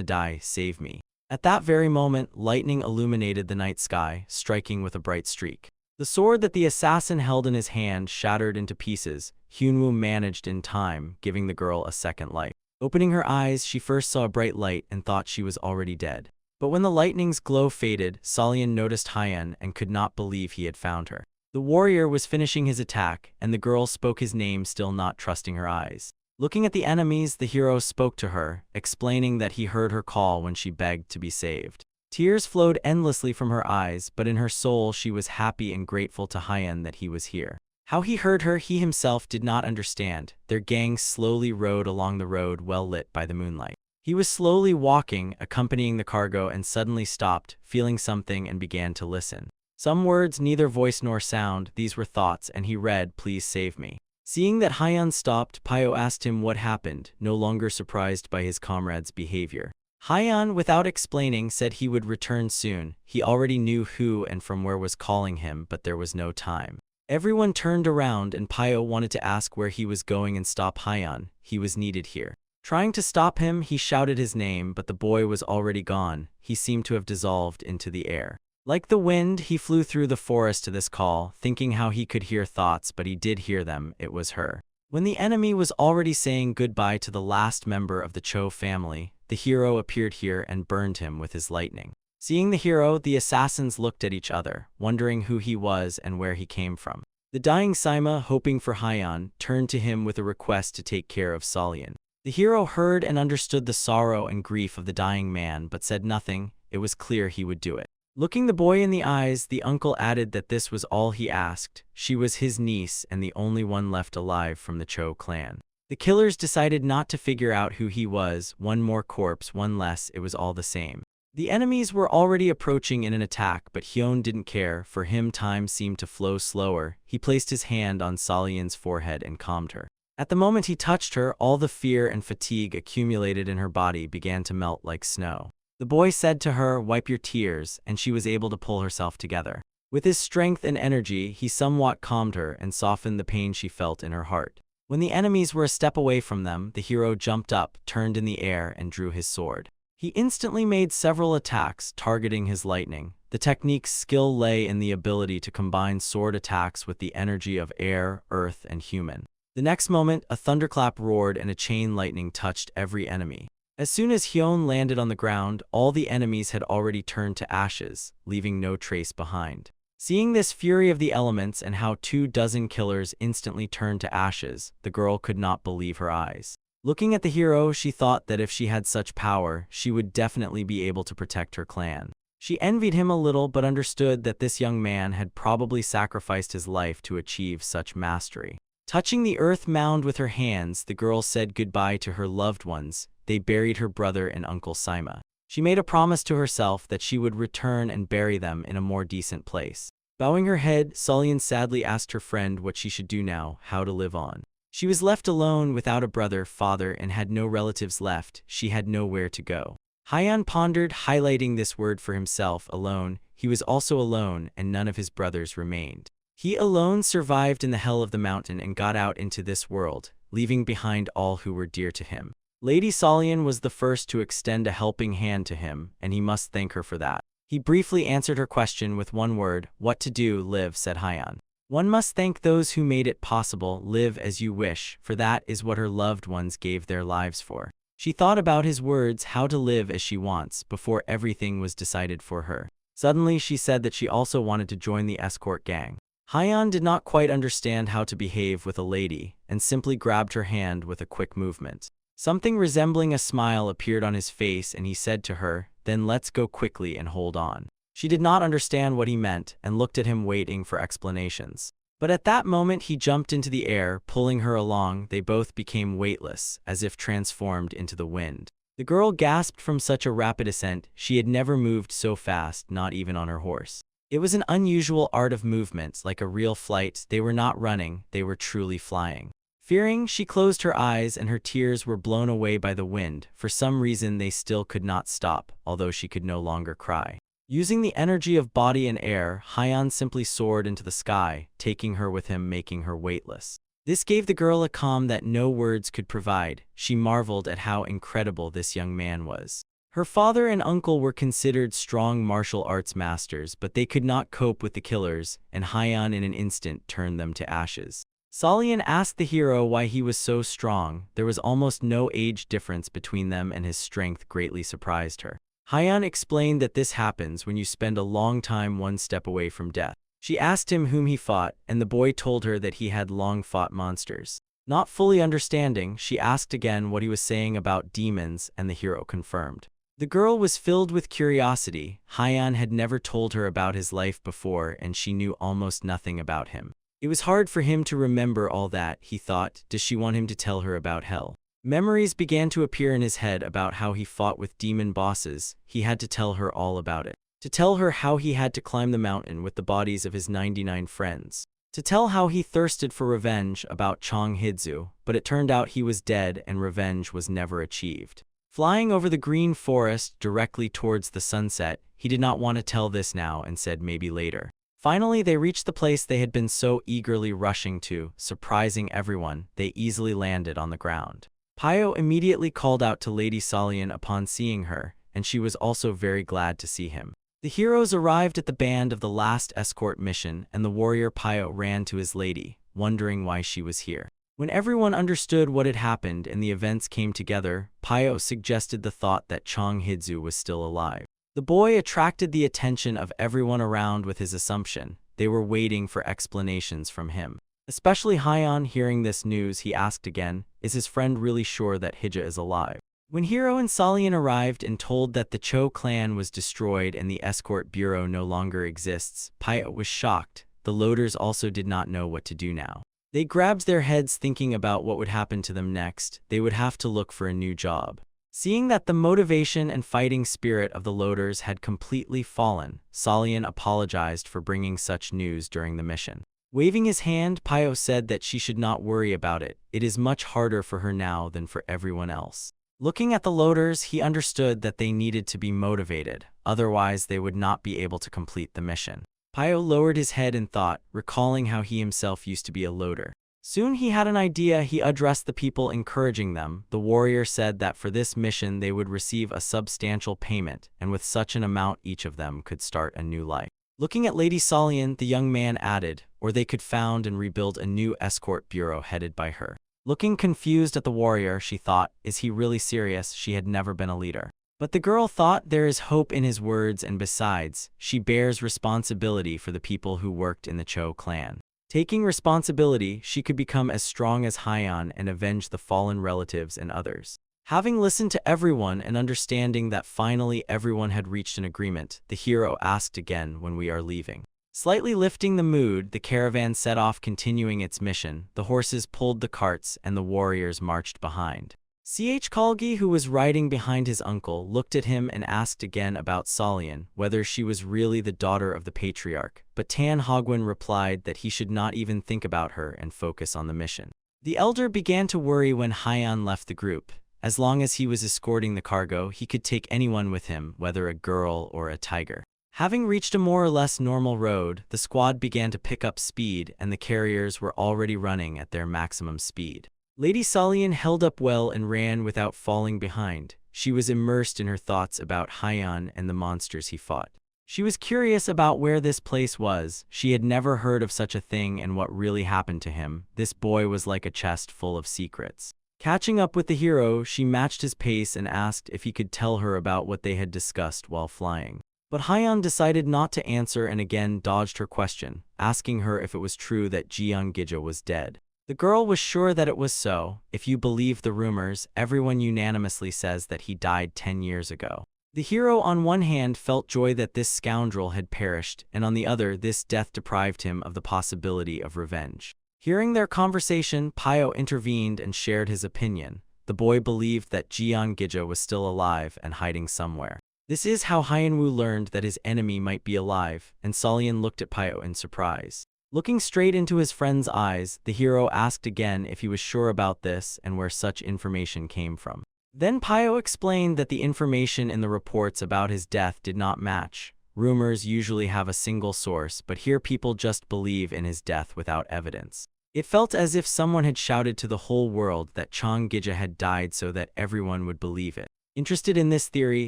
die, save me. At that very moment, lightning illuminated the night sky, striking with a bright streak. The sword that the assassin held in his hand shattered into pieces. Hyunwoo managed in time, giving the girl a second life. Opening her eyes, she first saw a bright light and thought she was already dead. But when the lightning's glow faded, Solian noticed Hyun and could not believe he had found her. The warrior was finishing his attack, and the girl spoke his name, still not trusting her eyes. Looking at the enemies, the hero spoke to her, explaining that he heard her call when she begged to be saved. Tears flowed endlessly from her eyes, but in her soul she was happy and grateful to Hyun that he was here. How he heard her, he himself did not understand. Their gang slowly rode along the road well lit by the moonlight. He was slowly walking, accompanying the cargo, and suddenly stopped, feeling something, and began to listen. Some words, neither voice nor sound, these were thoughts, and he read, "Please save me." Seeing that Hyun stopped, Pyo asked him what happened, no longer surprised by his comrade's behavior. Hyun, without explaining, said he would return soon. He already knew who and from where was calling him, but there was no time. Everyone turned around and Pyo wanted to ask where he was going and stop Hyun. He was needed here. Trying to stop him, he shouted his name, but the boy was already gone. He seemed to have dissolved into the air. Like the wind, he flew through the forest to this call, thinking how he could hear thoughts, but he did hear them. It was her. When the enemy was already saying goodbye to the last member of the Cho family, the hero appeared here and burned him with his lightning. Seeing the hero, the assassins looked at each other, wondering who he was and where he came from. The dying Saima, hoping for Hyan, turned to him with a request to take care of Solian. The hero heard and understood the sorrow and grief of the dying man but said nothing. It was clear he would do it. Looking the boy in the eyes, the uncle added that this was all he asked. She was his niece and the only one left alive from the Cho clan. The killers decided not to figure out who he was. One more corpse, one less, it was all the same. The enemies were already approaching in an attack, but Hyun didn't care. For him, time seemed to flow slower. He placed his hand on Solian's forehead and calmed her. At the moment he touched her, all the fear and fatigue accumulated in her body began to melt like snow. The boy said to her, "Wipe your tears," and she was able to pull herself together. With his strength and energy, he somewhat calmed her and softened the pain she felt in her heart. When the enemies were a step away from them, the hero jumped up, turned in the air, and drew his sword. He instantly made several attacks, targeting his lightning. The technique's skill lay in the ability to combine sword attacks with the energy of air, earth, and human. The next moment, a thunderclap roared and a chain lightning touched every enemy. As soon as Hyun landed on the ground, all the enemies had already turned to ashes, leaving no trace behind. Seeing this fury of the elements and how 24 killers instantly turned to ashes, the girl could not believe her eyes. Looking at the hero, she thought that if she had such power, she would definitely be able to protect her clan. She envied him a little but understood that this young man had probably sacrificed his life to achieve such mastery. Touching the earth mound with her hands, the girl said goodbye to her loved ones. They buried her brother and Uncle Saima. She made a promise to herself that she would return and bury them in a more decent place. Bowing her head, Solian sadly asked her friend what she should do now, how to live on. She was left alone without a brother, father, and had no relatives left. She had nowhere to go. Hyan pondered, highlighting this word for himself, alone. He was also alone, and none of his brothers remained. He alone survived in the hell of the mountain and got out into this world, leaving behind all who were dear to him. Lady Solian was the first to extend a helping hand to him, and he must thank her for that. He briefly answered her question with one word, "What to do, live," said Hyan. One must thank those who made it possible. Live as you wish, for that is what her loved ones gave their lives for. She thought about his words, how to live as she wants, before everything was decided for her. Suddenly she said that she also wanted to join the escort gang. Hyan did not quite understand how to behave with a lady, and simply grabbed her hand with a quick movement. Something resembling a smile appeared on his face and he said to her, "Then let's go quickly and hold on." She did not understand what he meant and looked at him waiting for explanations. But at that moment he jumped into the air, pulling her along. They both became weightless, as if transformed into the wind. The girl gasped from such a rapid ascent. She had never moved so fast, not even on her horse. It was an unusual art of movement, like a real flight. They were not running, they were truly flying. Fearing, she closed her eyes and her tears were blown away by the wind. For some reason they still could not stop, although she could no longer cry. Using the energy of body and air, Hyan simply soared into the sky, taking her with him, making her weightless. This gave the girl a calm that no words could provide. She marveled at how incredible this young man was. Her father and uncle were considered strong martial arts masters, but they could not cope with the killers, and Hyan in an instant turned them to ashes. Solian asked the hero why he was so strong. There was almost no age difference between them and his strength greatly surprised her. Hyan explained that this happens when you spend a long time one step away from death. She asked him whom he fought, and the boy told her that he had long fought monsters. Not fully understanding, she asked again what he was saying about demons, and the hero confirmed. The girl was filled with curiosity. Hyan had never told her about his life before, and she knew almost nothing about him. It was hard for him to remember all that, he thought. Does she want him to tell her about hell? Memories began to appear in his head about how he fought with demon bosses. He had to tell her all about it. To tell her how he had to climb the mountain with the bodies of his 99 friends. To tell how he thirsted for revenge about Chong Hidzu, but it turned out he was dead and revenge was never achieved. Flying over the green forest directly towards the sunset, he did not want to tell this now and said maybe later. Finally, they reached the place they had been so eagerly rushing to. Surprising everyone, they easily landed on the ground. Pio immediately called out to Lady Solian upon seeing her, and she was also very glad to see him. The heroes arrived at the band of the last escort mission, and the warrior Pio ran to his lady, wondering why she was here. When everyone understood what had happened and the events came together, Pio suggested the thought that Chong Hidzu was still alive. The boy attracted the attention of everyone around with his assumption. They were waiting for explanations from him. Especially Hyan, hearing this news, he asked again, is his friend really sure that Hija is alive? When Hiro and Salian arrived and told that the Cho clan was destroyed and the escort bureau no longer exists, Pio was shocked. The loaders also did not know what to do now. They grabbed their heads thinking about what would happen to them next. They would have to look for a new job. Seeing that the motivation and fighting spirit of the loaders had completely fallen, Salian apologized for bringing such news during the mission. Waving his hand, Pio said that she should not worry about it. It is much harder for her now than for everyone else. Looking at the loaders, he understood that they needed to be motivated, otherwise they would not be able to complete the mission. Pio lowered his head in thought, recalling how he himself used to be a loader. Soon he had an idea. He addressed the people, encouraging them. The warrior said that for this mission they would receive a substantial payment, and with such an amount each of them could start a new life. Looking at Lady Salian, the young man added, or they could found and rebuild a new escort bureau headed by her. Looking confused at the warrior, she thought, is he really serious? She had never been a leader. But the girl thought there is hope in his words, and besides, she bears responsibility for the people who worked in the Cho clan. Taking responsibility, she could become as strong as Hyan and avenge the fallen relatives and others. Having listened to everyone and understanding that finally everyone had reached an agreement, the hero asked again, when we are leaving. Slightly lifting the mood, the caravan set off, continuing its mission. The horses pulled the carts and the warriors marched behind. Kalgi, who was riding behind his uncle, looked at him and asked again about Salian, whether she was really the daughter of the patriarch, but Tan Hogwen replied that he should not even think about her and focus on the mission. The elder began to worry when Hyan left the group. As long as he was escorting the cargo, he could take anyone with him, whether a girl or a tiger. Having reached a more or less normal road, the squad began to pick up speed, and the carriers were already running at their maximum speed. Lady Salian held up well and ran without falling behind. She was immersed in her thoughts about Hyan and the monsters he fought. She was curious about where this place was. She had never heard of such a thing and what really happened to him. This boy was like a chest full of secrets. Catching up with the hero, she matched his pace and asked if he could tell her about what they had discussed while flying. But Hyan decided not to answer and again dodged her question, asking her if it was true that Jeong Gija was dead. The girl was sure that it was so. If you believe the rumors, everyone unanimously says that he died 10 years ago. The hero on one hand felt joy that this scoundrel had perished, and on the other this death deprived him of the possibility of revenge. Hearing their conversation, Pio intervened and shared his opinion. The boy believed that Jeong Gija was still alive and hiding somewhere. This is how Hyanwoo learned that his enemy might be alive, and Salian looked at Pio in surprise. Looking straight into his friend's eyes, the hero asked again if he was sure about this and where such information came from. Then Pio explained that the information in the reports about his death did not match. Rumors usually have a single source, but here people just believe in his death without evidence. It felt as if someone had shouted to the whole world that Chong Gija had died so that everyone would believe it. Interested in this theory,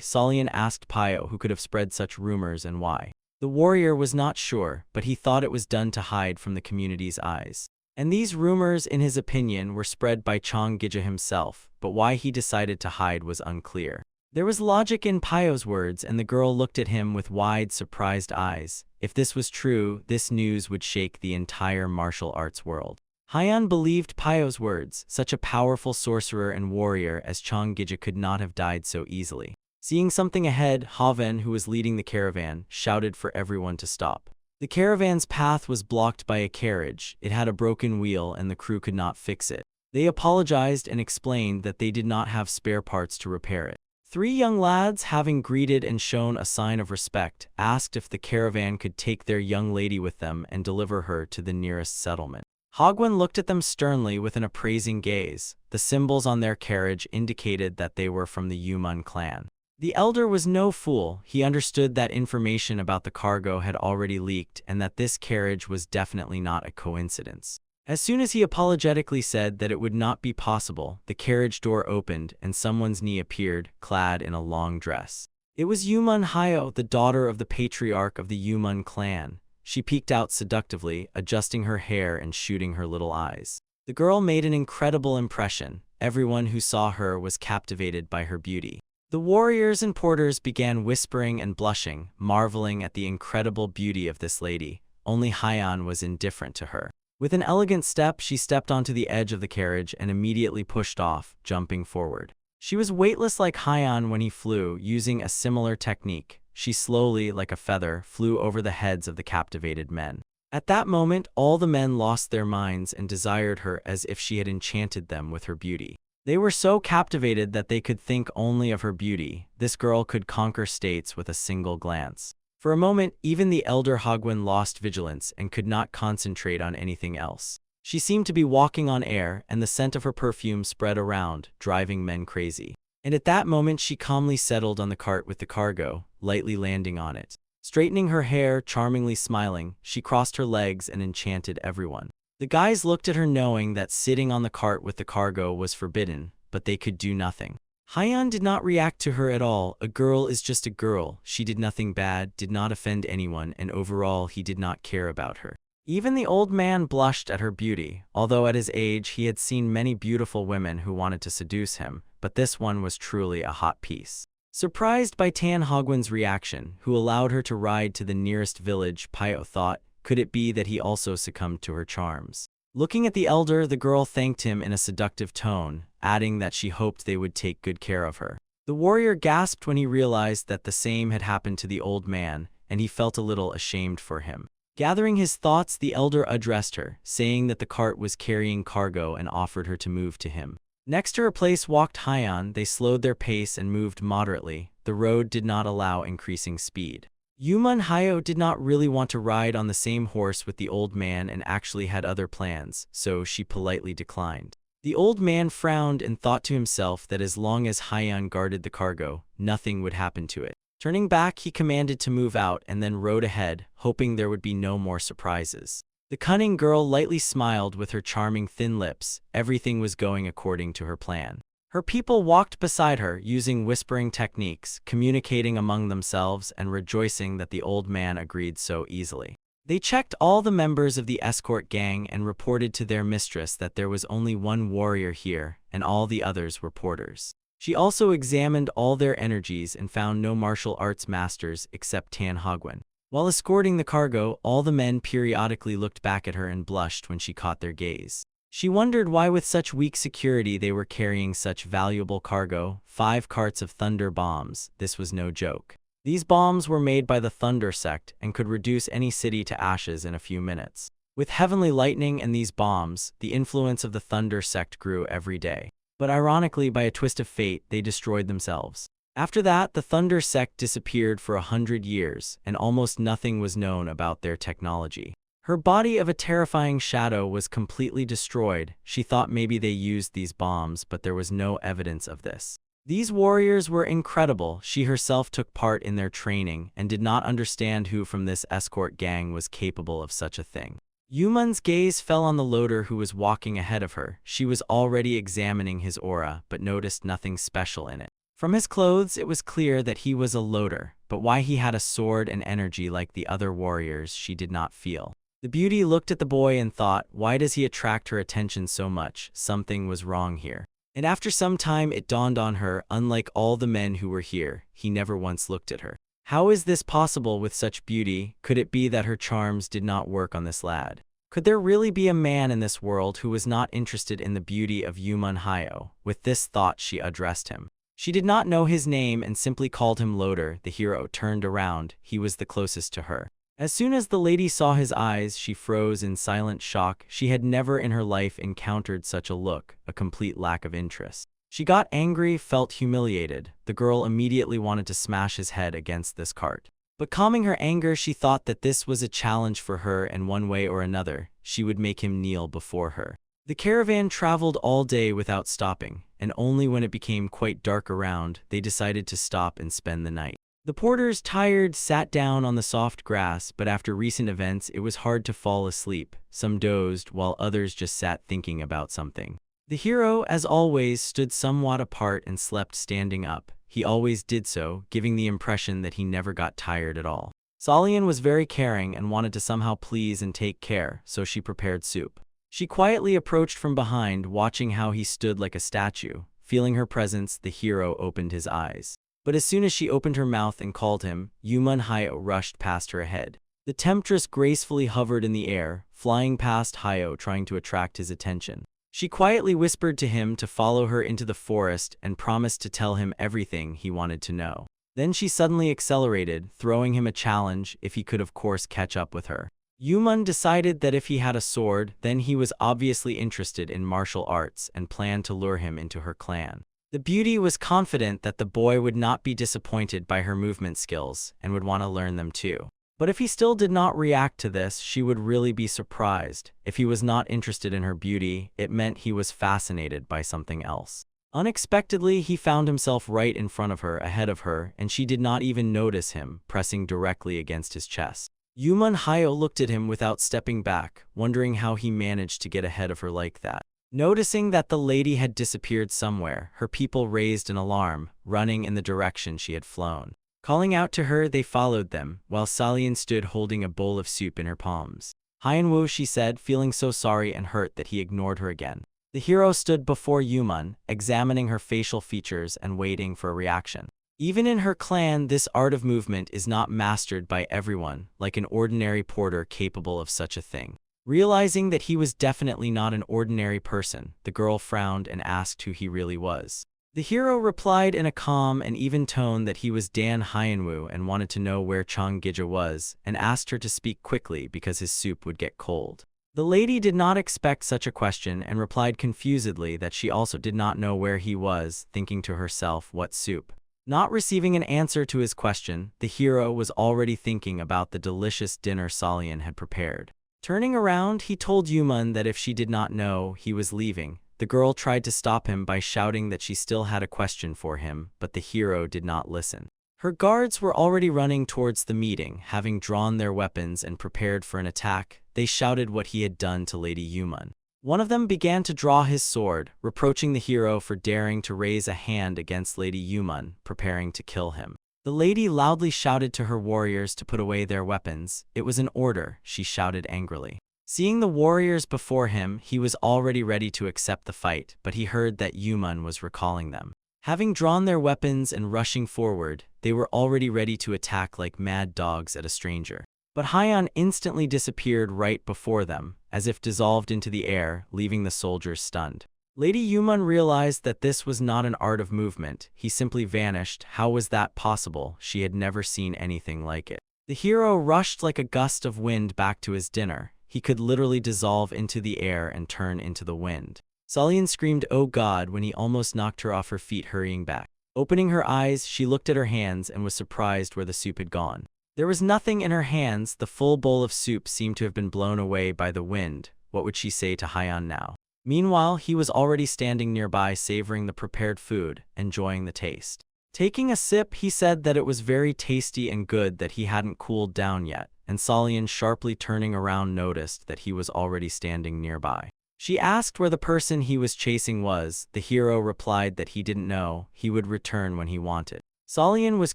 Salian asked Pio who could have spread such rumors and why. The warrior was not sure, but he thought it was done to hide from the community's eyes. And these rumors, in his opinion, were spread by Chong Gija himself, but why he decided to hide was unclear. There was logic in Pio's words, and the girl looked at him with wide, surprised eyes. If this was true, this news would shake the entire martial arts world. Hyan believed Pio's words. Such a powerful sorcerer and warrior as Chong Gija could not have died so easily. Seeing something ahead, Haven, who was leading the caravan, shouted for everyone to stop. The caravan's path was blocked by a carriage. It had a broken wheel and the crew could not fix it. They apologized and explained that they did not have spare parts to repair it. 3 young lads, having greeted and shown a sign of respect, asked if the caravan could take their young lady with them and deliver her to the nearest settlement. Hogwen looked at them sternly with an appraising gaze. The symbols on their carriage indicated that they were from the Yumun clan. The elder was no fool. He understood that information about the cargo had already leaked and that this carriage was definitely not a coincidence. As soon as he apologetically said that it would not be possible, the carriage door opened and someone's knee appeared, clad in a long dress. It was ManHwa, the daughter of the patriarch of the Man clan. She peeked out seductively, adjusting her hair and shooting her little eyes. The girl made an incredible impression. Everyone who saw her was captivated by her beauty. The warriors and porters began whispering and blushing, marveling at the incredible beauty of this lady. Only Hyan was indifferent to her. With an elegant step, she stepped onto the edge of the carriage and immediately pushed off, jumping forward. She was weightless like Hyan when he flew, using a similar technique. She slowly, like a feather, flew over the heads of the captivated men. At that moment, all the men lost their minds and desired her as if she had enchanted them with her beauty. They were so captivated that they could think only of her beauty. This girl could conquer states with a single glance. For a moment, even the elder Hagwon lost vigilance and could not concentrate on anything else. She seemed to be walking on air, and the scent of her perfume spread around, driving men crazy. And at that moment, she calmly settled on the cart with the cargo, lightly landing on it. Straightening her hair, charmingly smiling, she crossed her legs and enchanted everyone. The guys looked at her knowing that sitting on the cart with the cargo was forbidden, but they could do nothing. Hyan did not react to her at all. A girl is just a girl. She did nothing bad, did not offend anyone, and overall he did not care about her. Even the old man blushed at her beauty, although at his age he had seen many beautiful women who wanted to seduce him, but this one was truly a hot piece. Surprised by Tan Hagwon's reaction, who allowed her to ride to the nearest village, Pyo thought, could it be that he also succumbed to her charms? Looking at the elder, the girl thanked him in a seductive tone, adding that she hoped they would take good care of her. The warrior gasped when he realized that the same had happened to the old man, and he felt a little ashamed for him. Gathering his thoughts, the elder addressed her, saying that the cart was carrying cargo and offered her to move to him. Next to her place walked Hyan. They slowed their pace and moved moderately. The road did not allow increasing speed. ManHwa did not really want to ride on the same horse with the old man and actually had other plans, so she politely declined. The old man frowned and thought to himself that as long as Hyan guarded the cargo, nothing would happen to it. Turning back, he commanded to move out and then rode ahead, hoping there would be no more surprises. The cunning girl lightly smiled with her charming thin lips. Everything was going according to her plan. Her people walked beside her, using whispering techniques, communicating among themselves and rejoicing that the old man agreed so easily. They checked all the members of the escort gang and reported to their mistress that there was only one warrior here, and all the others were porters. She also examined all their energies and found no martial arts masters except Tan Hagwon. While escorting the cargo, all the men periodically looked back at her and blushed when she caught their gaze. She wondered why with such weak security they were carrying such valuable cargo. 5 carts of thunder bombs. This was no joke. These bombs were made by the Thunder Sect and could reduce any city to ashes in a few minutes. With heavenly lightning and these bombs, the influence of the Thunder Sect grew every day. But ironically, by a twist of fate, they destroyed themselves. After that, the Thunder Sect disappeared for 100 years, and almost nothing was known about their technology. Her body of a terrifying shadow was completely destroyed. She thought maybe they used these bombs, but there was no evidence of this. These warriors were incredible. She herself took part in their training and did not understand who from this escort gang was capable of such a thing. Yuman's gaze fell on the loader who was walking ahead of her. She was already examining his aura, but noticed nothing special in it. From his clothes, it was clear that he was a loader, but why he had a sword and energy like the other warriors, she did not feel. The beauty looked at the boy and thought, why does he attract her attention so much? Something was wrong here. And after some time it dawned on her, unlike all the men who were here, he never once looked at her. How is this possible with such beauty? Could it be that her charms did not work on this lad? Could there really be a man in this world who was not interested in the beauty of ManHwa? With this thought she addressed him. She did not know his name and simply called him Loader. The hero turned around. He was the closest to her. As soon as the lady saw his eyes, she froze in silent shock. She had never in her life encountered such a look, a complete lack of interest. She got angry, felt humiliated. The girl immediately wanted to smash his head against this cart. But calming her anger, she thought that this was a challenge for her and one way or another, she would make him kneel before her. The caravan traveled all day without stopping, and only when it became quite dark around, they decided to stop and spend the night. The porters, tired, sat down on the soft grass, but after recent events, it was hard to fall asleep. Some dozed, while others just sat thinking about something. The hero, as always, stood somewhat apart and slept standing up. he always did so, giving the impression that he never got tired at all. Salian was very caring and wanted to somehow please and take care, so she prepared soup. She quietly approached from behind, watching how he stood like a statue. Feeling her presence, the hero opened his eyes. But as soon as she opened her mouth and called him, ManHUA rushed past her ahead. The temptress gracefully hovered in the air, flying past Hyo, trying to attract his attention. She quietly whispered to him to follow her into the forest and promised to tell him everything he wanted to know. Then she suddenly accelerated, throwing him a challenge if he could of course catch up with her. Yuman decided that if he had a sword, then he was obviously interested in martial arts and planned to lure him into her clan. The beauty was confident that the boy would not be disappointed by her movement skills and would want to learn them too. But if he still did not react to this, she would really be surprised. If he was not interested in her beauty, it meant he was fascinated by something else. Unexpectedly, he found himself right in front of her, ahead of her, and she did not even notice him, pressing directly against his chest. ManHUA looked at him without stepping back, wondering how he managed to get ahead of her like that. Noticing that the lady had disappeared somewhere, her people raised an alarm, running in the direction she had flown. Calling out to her, they followed them, while Salian stood holding a bowl of soup in her palms. "Hyenwu," she said, feeling so sorry and hurt that he ignored her again. The hero stood before Yuman, examining her facial features and waiting for a reaction. Even in her clan, this art of movement is not mastered by everyone, like an ordinary porter capable of such a thing. Realizing that he was definitely not an ordinary person, the girl frowned and asked who he really was. The hero replied in a calm and even tone that he was Dan Hyenwu and wanted to know where Chonggija was, and asked her to speak quickly because his soup would get cold. The lady did not expect such a question and replied confusedly that she also did not know where he was, thinking to herself, what soup? Not receiving an answer to his question, the hero was already thinking about the delicious dinner Salian had prepared. Turning around, he told Yuman that if she did not know, he was leaving. The girl tried to stop him by shouting that she still had a question for him, but the hero did not listen. Her guards were already running towards the meeting, having drawn their weapons and prepared for an attack. They shouted what he had done to Lady Yuman. One of them began to draw his sword, reproaching the hero for daring to raise a hand against Lady Yuman, preparing to kill him. The lady loudly shouted to her warriors to put away their weapons. It was an order, she shouted angrily. Seeing the warriors before him, he was already ready to accept the fight, but he heard that Yuman was recalling them. Having drawn their weapons and rushing forward, they were already ready to attack like mad dogs at a stranger. But Hyan instantly disappeared right before them, as if dissolved into the air, leaving the soldiers stunned. Lady Yuman realized that this was not an art of movement. He simply vanished. How was that possible? She had never seen anything like it. The hero rushed like a gust of wind back to his dinner. He could literally dissolve into the air and turn into the wind. Salian screamed, "Oh God," when he almost knocked her off her feet, hurrying back. Opening her eyes, she looked at her hands and was surprised where the soup had gone. There was nothing in her hands. The full bowl of soup seemed to have been blown away by the wind. What would she say to Hyan now? Meanwhile, he was already standing nearby, savoring the prepared food, enjoying the taste. Taking a sip, he said that it was very tasty and good, that he hadn't cooled down yet, and Salian, sharply turning around, noticed that he was already standing nearby. She asked where the person he was chasing was. The hero replied that he didn't know, he would return when he wanted. Salian was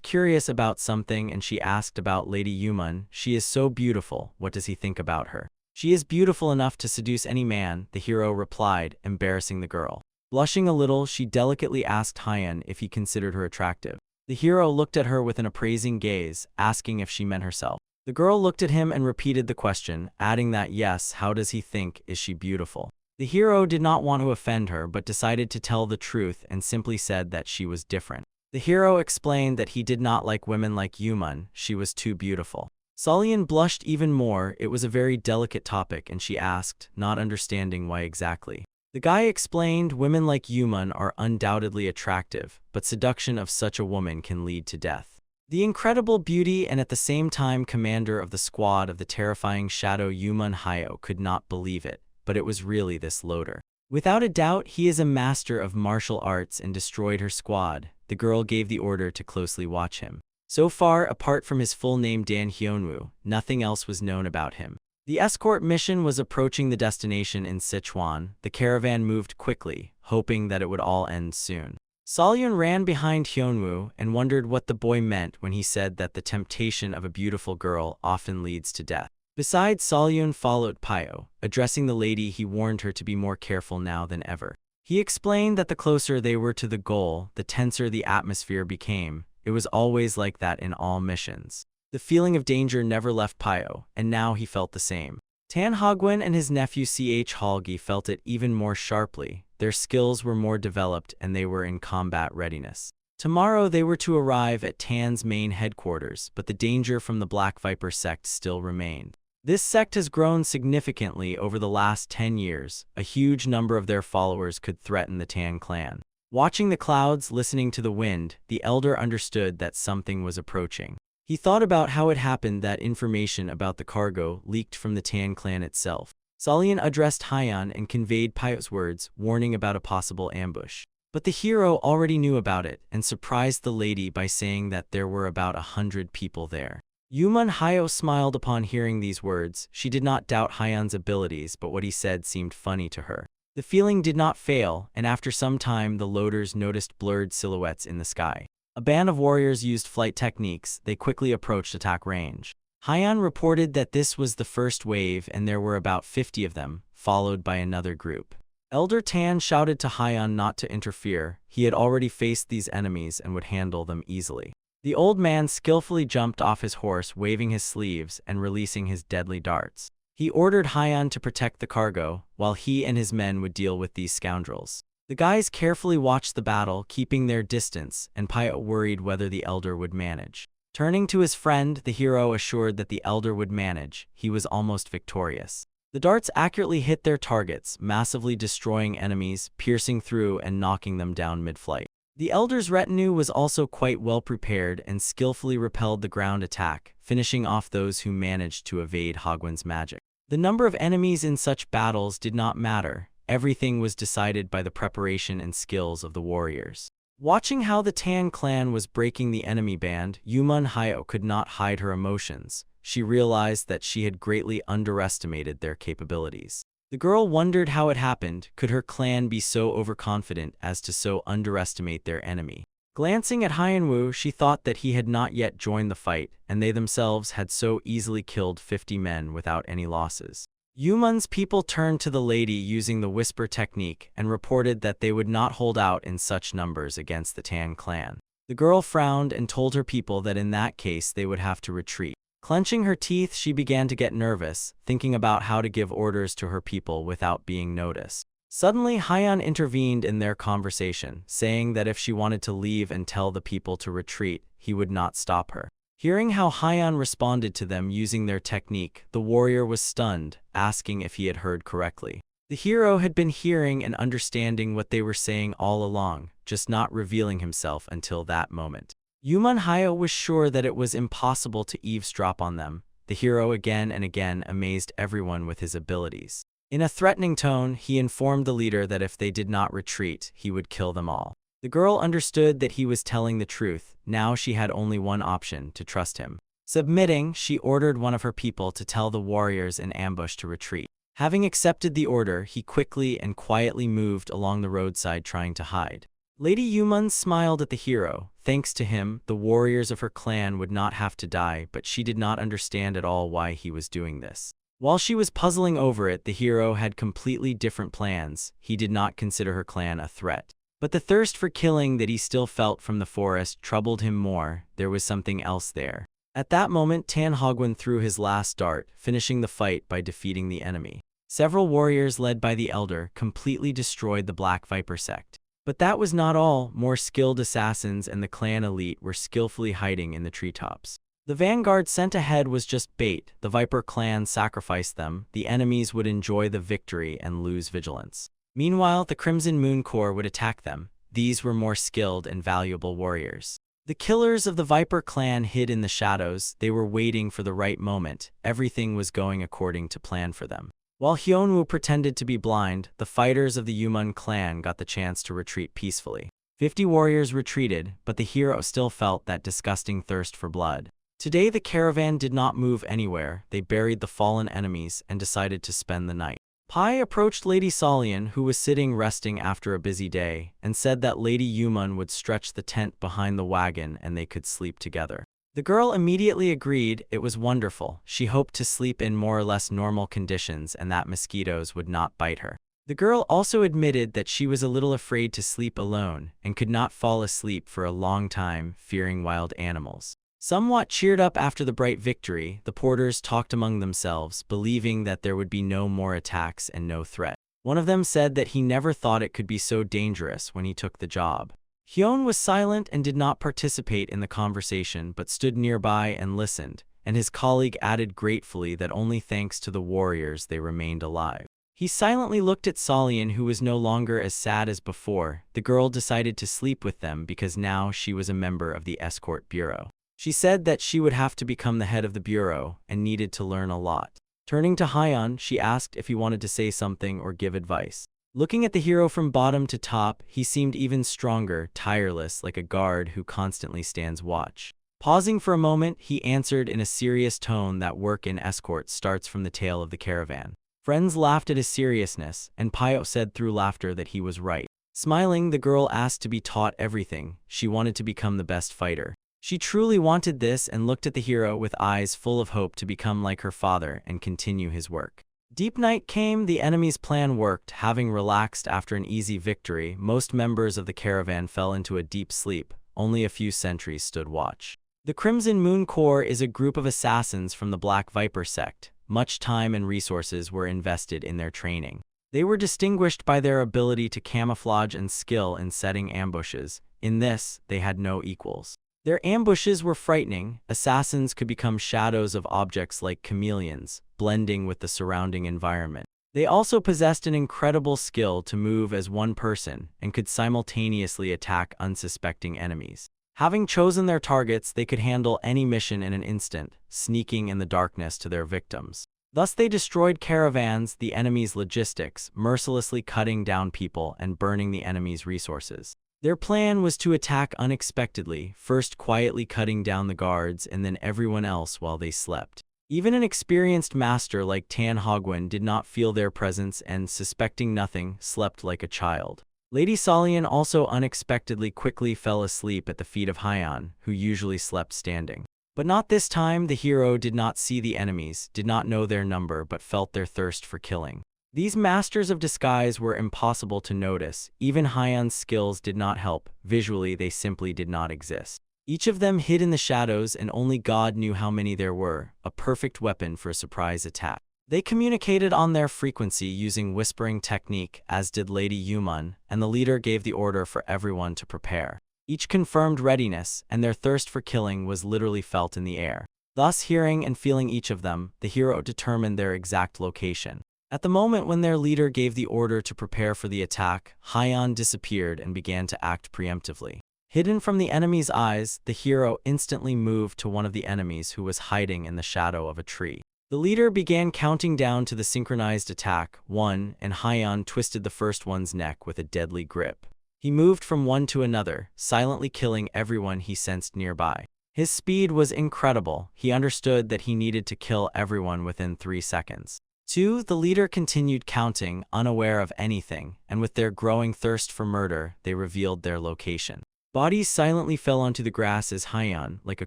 curious about something and she asked about Lady Yuman. She is so beautiful, what does he think about her? She is beautiful enough to seduce any man, the hero replied, embarrassing the girl. Blushing a little, she delicately asked Hyan if he considered her attractive. The hero looked at her with an appraising gaze, asking if she meant herself. The girl looked at him and repeated the question, adding that yes, how does he think, is she beautiful? The hero did not want to offend her but decided to tell the truth and simply said that she was different. The hero explained that he did not like women like Yuman, she was too beautiful. Salian blushed even more. It was a very delicate topic and she asked, not understanding why exactly. The guy explained women like Yuman are undoubtedly attractive, but seduction of such a woman can lead to death. The incredible beauty and at the same time commander of the squad of the terrifying shadow ManHUA could not believe it, but it was really this loader. Without a doubt, he is a master of martial arts and destroyed her squad. The girl gave the order to closely watch him. So far, apart from his full name Dan Hyunwoo, nothing else was known about him. The escort mission was approaching the destination in Sichuan. The caravan moved quickly, hoping that it would all end soon. Solyun ran behind Hyunwoo and wondered what the boy meant when he said that the temptation of a beautiful girl often leads to death. Besides, Solyun followed Pyo. Addressing the lady, he warned her to be more careful now than ever. He explained that the closer they were to the goal, the tenser the atmosphere became. It was always like that in all missions. The feeling of danger never left Pyo, and now he felt the same. Tan Hagwon and his nephew Halgi felt it even more sharply. Their skills were more developed and they were in combat readiness. Tomorrow they were to arrive at Tan's main headquarters, but the danger from the Black Viper sect still remained. This sect has grown significantly over the last 10 years. A huge number of their followers could threaten the Tan clan. Watching the clouds, listening to the wind, the elder understood that something was approaching. He thought about how it happened that information about the cargo leaked from the Tan clan itself. Solyun addressed Hyan and conveyed Pyo's words, warning about a possible ambush. But the hero already knew about it and surprised the lady by saying that there were about 100 people there. Manhwa smiled upon hearing these words. She did not doubt Hyan's abilities, but what he said seemed funny to her. The feeling did not fail, and after some time the loaders noticed blurred silhouettes in the sky. A band of warriors used flight techniques. They quickly approached attack range. Hyan reported that this was the first wave and there were about 50 of them, followed by another group. Elder Tan shouted to Hyan not to interfere. He had already faced these enemies and would handle them easily. The old man skillfully jumped off his horse, waving his sleeves and releasing his deadly darts. He ordered Hyan to protect the cargo, while he and his men would deal with these scoundrels. The guys carefully watched the battle, keeping their distance, and Pyo worried whether the elder would manage. Turning to his friend, the hero assured that the elder would manage. He was almost victorious. The darts accurately hit their targets, massively destroying enemies, piercing through and knocking them down mid-flight. The elder's retinue was also quite well prepared and skillfully repelled the ground attack, finishing off those who managed to evade Hagwon's magic. The number of enemies in such battles did not matter. Everything was decided by the preparation and skills of the warriors. Watching how the Tan clan was breaking the enemy band, Manhwa could not hide her emotions. She realized that she had greatly underestimated their capabilities. The girl wondered how it happened. Could her clan be so overconfident as to so underestimate their enemy? Glancing at Hyunwoo, she thought that he had not yet joined the fight, and they themselves had so easily killed 50 men without any losses. Yumun's people turned to the lady using the whisper technique and reported that they would not hold out in such numbers against the Tan clan. The girl frowned and told her people that in that case they would have to retreat. Clenching her teeth, she began to get nervous, thinking about how to give orders to her people without being noticed. Suddenly, Hyan intervened in their conversation, saying that if she wanted to leave and tell the people to retreat, he would not stop her. Hearing how Hyan responded to them using their technique, the warrior was stunned, asking if he had heard correctly. The hero had been hearing and understanding what they were saying all along, just not revealing himself until that moment. Manhwa was sure that it was impossible to eavesdrop on them. The hero again and again amazed everyone with his abilities. In a threatening tone, he informed the leader that if they did not retreat, he would kill them all. The girl understood that he was telling the truth. Now she had only one option: to trust him. Submitting, she ordered one of her people to tell the warriors in ambush to retreat. Having accepted the order, he quickly and quietly moved along the roadside trying to hide. Lady Yumun smiled at the hero. Thanks to him, the warriors of her clan would not have to die, but she did not understand at all why he was doing this. While she was puzzling over it, the hero had completely different plans. He did not consider her clan a threat. But the thirst for killing that he still felt from the forest troubled him more. There was something else there. At that moment, Tan Hagwon threw his last dart, finishing the fight by defeating the enemy. Several warriors led by the elder completely destroyed the Black Viper sect. But that was not all. More skilled assassins and the clan elite were skillfully hiding in the treetops. The vanguard sent ahead was just bait. The Viper clan sacrificed them. The enemies would enjoy the victory and lose vigilance. Meanwhile, the Crimson Moon Corps would attack them. These were more skilled and valuable warriors. The killers of the Viper clan hid in the shadows. They were waiting for the right moment. Everything was going according to plan for them. While Hyunwoo pretended to be blind, the fighters of the Yumun clan got the chance to retreat peacefully. 50 warriors retreated, but the hero still felt that disgusting thirst for blood. Today the caravan did not move anywhere. They buried the fallen enemies and decided to spend the night. Pai approached Lady Solian, who was sitting resting after a busy day, and said that Lady Yumun would stretch the tent behind the wagon and they could sleep together. The girl immediately agreed. It was wonderful. She hoped to sleep in more or less normal conditions and that mosquitoes would not bite her. The girl also admitted that she was a little afraid to sleep alone and could not fall asleep for a long time, fearing wild animals. Somewhat cheered up after the bright victory, the porters talked among themselves, believing that there would be no more attacks and no threat. One of them said that he never thought it could be so dangerous when he took the job. Hyun was silent and did not participate in the conversation but stood nearby and listened, and his colleague added gratefully that only thanks to the warriors they remained alive. He silently looked at Solian, who was no longer as sad as before. The girl decided to sleep with them because now she was a member of the escort bureau. She said that she would have to become the head of the bureau and needed to learn a lot. Turning to Hyun, she asked if he wanted to say something or give advice. Looking at the hero from bottom to top, he seemed even stronger, tireless, like a guard who constantly stands watch. Pausing for a moment, he answered in a serious tone that work in escort starts from the tail of the caravan. Friends laughed at his seriousness, and Pio said through laughter that he was right. Smiling, the girl asked to be taught everything. She wanted to become the best fighter. She truly wanted this and looked at the hero with eyes full of hope to become like her father and continue his work. Deep night came. The enemy's plan worked. Having relaxed after an easy victory, most members of the caravan fell into a deep sleep. Only a few sentries stood watch. The Crimson Moon Corps is a group of assassins from the Black Viper sect. Much time and resources were invested in their training. They were distinguished by their ability to camouflage and skill in setting ambushes. In this, they had no equals. Their ambushes were frightening. Assassins could become shadows of objects like chameleons, blending with the surrounding environment. They also possessed an incredible skill to move as one person and could simultaneously attack unsuspecting enemies. Having chosen their targets, they could handle any mission in an instant, sneaking in the darkness to their victims. Thus they destroyed caravans, the enemy's logistics, mercilessly cutting down people and burning the enemy's resources. Their plan was to attack unexpectedly, first quietly cutting down the guards and then everyone else while they slept. Even an experienced master like Tan Hogwen did not feel their presence and, suspecting nothing, slept like a child. Lady Solian also unexpectedly quickly fell asleep at the feet of Hyun, who usually slept standing. But not this time. The hero did not see the enemies, did not know their number, but felt their thirst for killing. These masters of disguise were impossible to notice. Even Hyun's skills did not help. Visually, they simply did not exist. Each of them hid in the shadows, and only God knew how many there were, a perfect weapon for a surprise attack. They communicated on their frequency using whispering technique, as did Lady Yumun, and the leader gave the order for everyone to prepare. Each confirmed readiness, and their thirst for killing was literally felt in the air. Thus, hearing and feeling each of them, the hero determined their exact location. At the moment when their leader gave the order to prepare for the attack, Hyun disappeared and began to act preemptively. Hidden from the enemy's eyes, the hero instantly moved to one of the enemies who was hiding in the shadow of a tree. The leader began counting down to the synchronized attack, 1, and Hyun twisted the first one's neck with a deadly grip. He moved from one to another, silently killing everyone he sensed nearby. His speed was incredible. He understood that he needed to kill everyone within 3 seconds. 2. The leader continued counting, unaware of anything, and with their growing thirst for murder, they revealed their location. Bodies silently fell onto the grass as Hyun, like a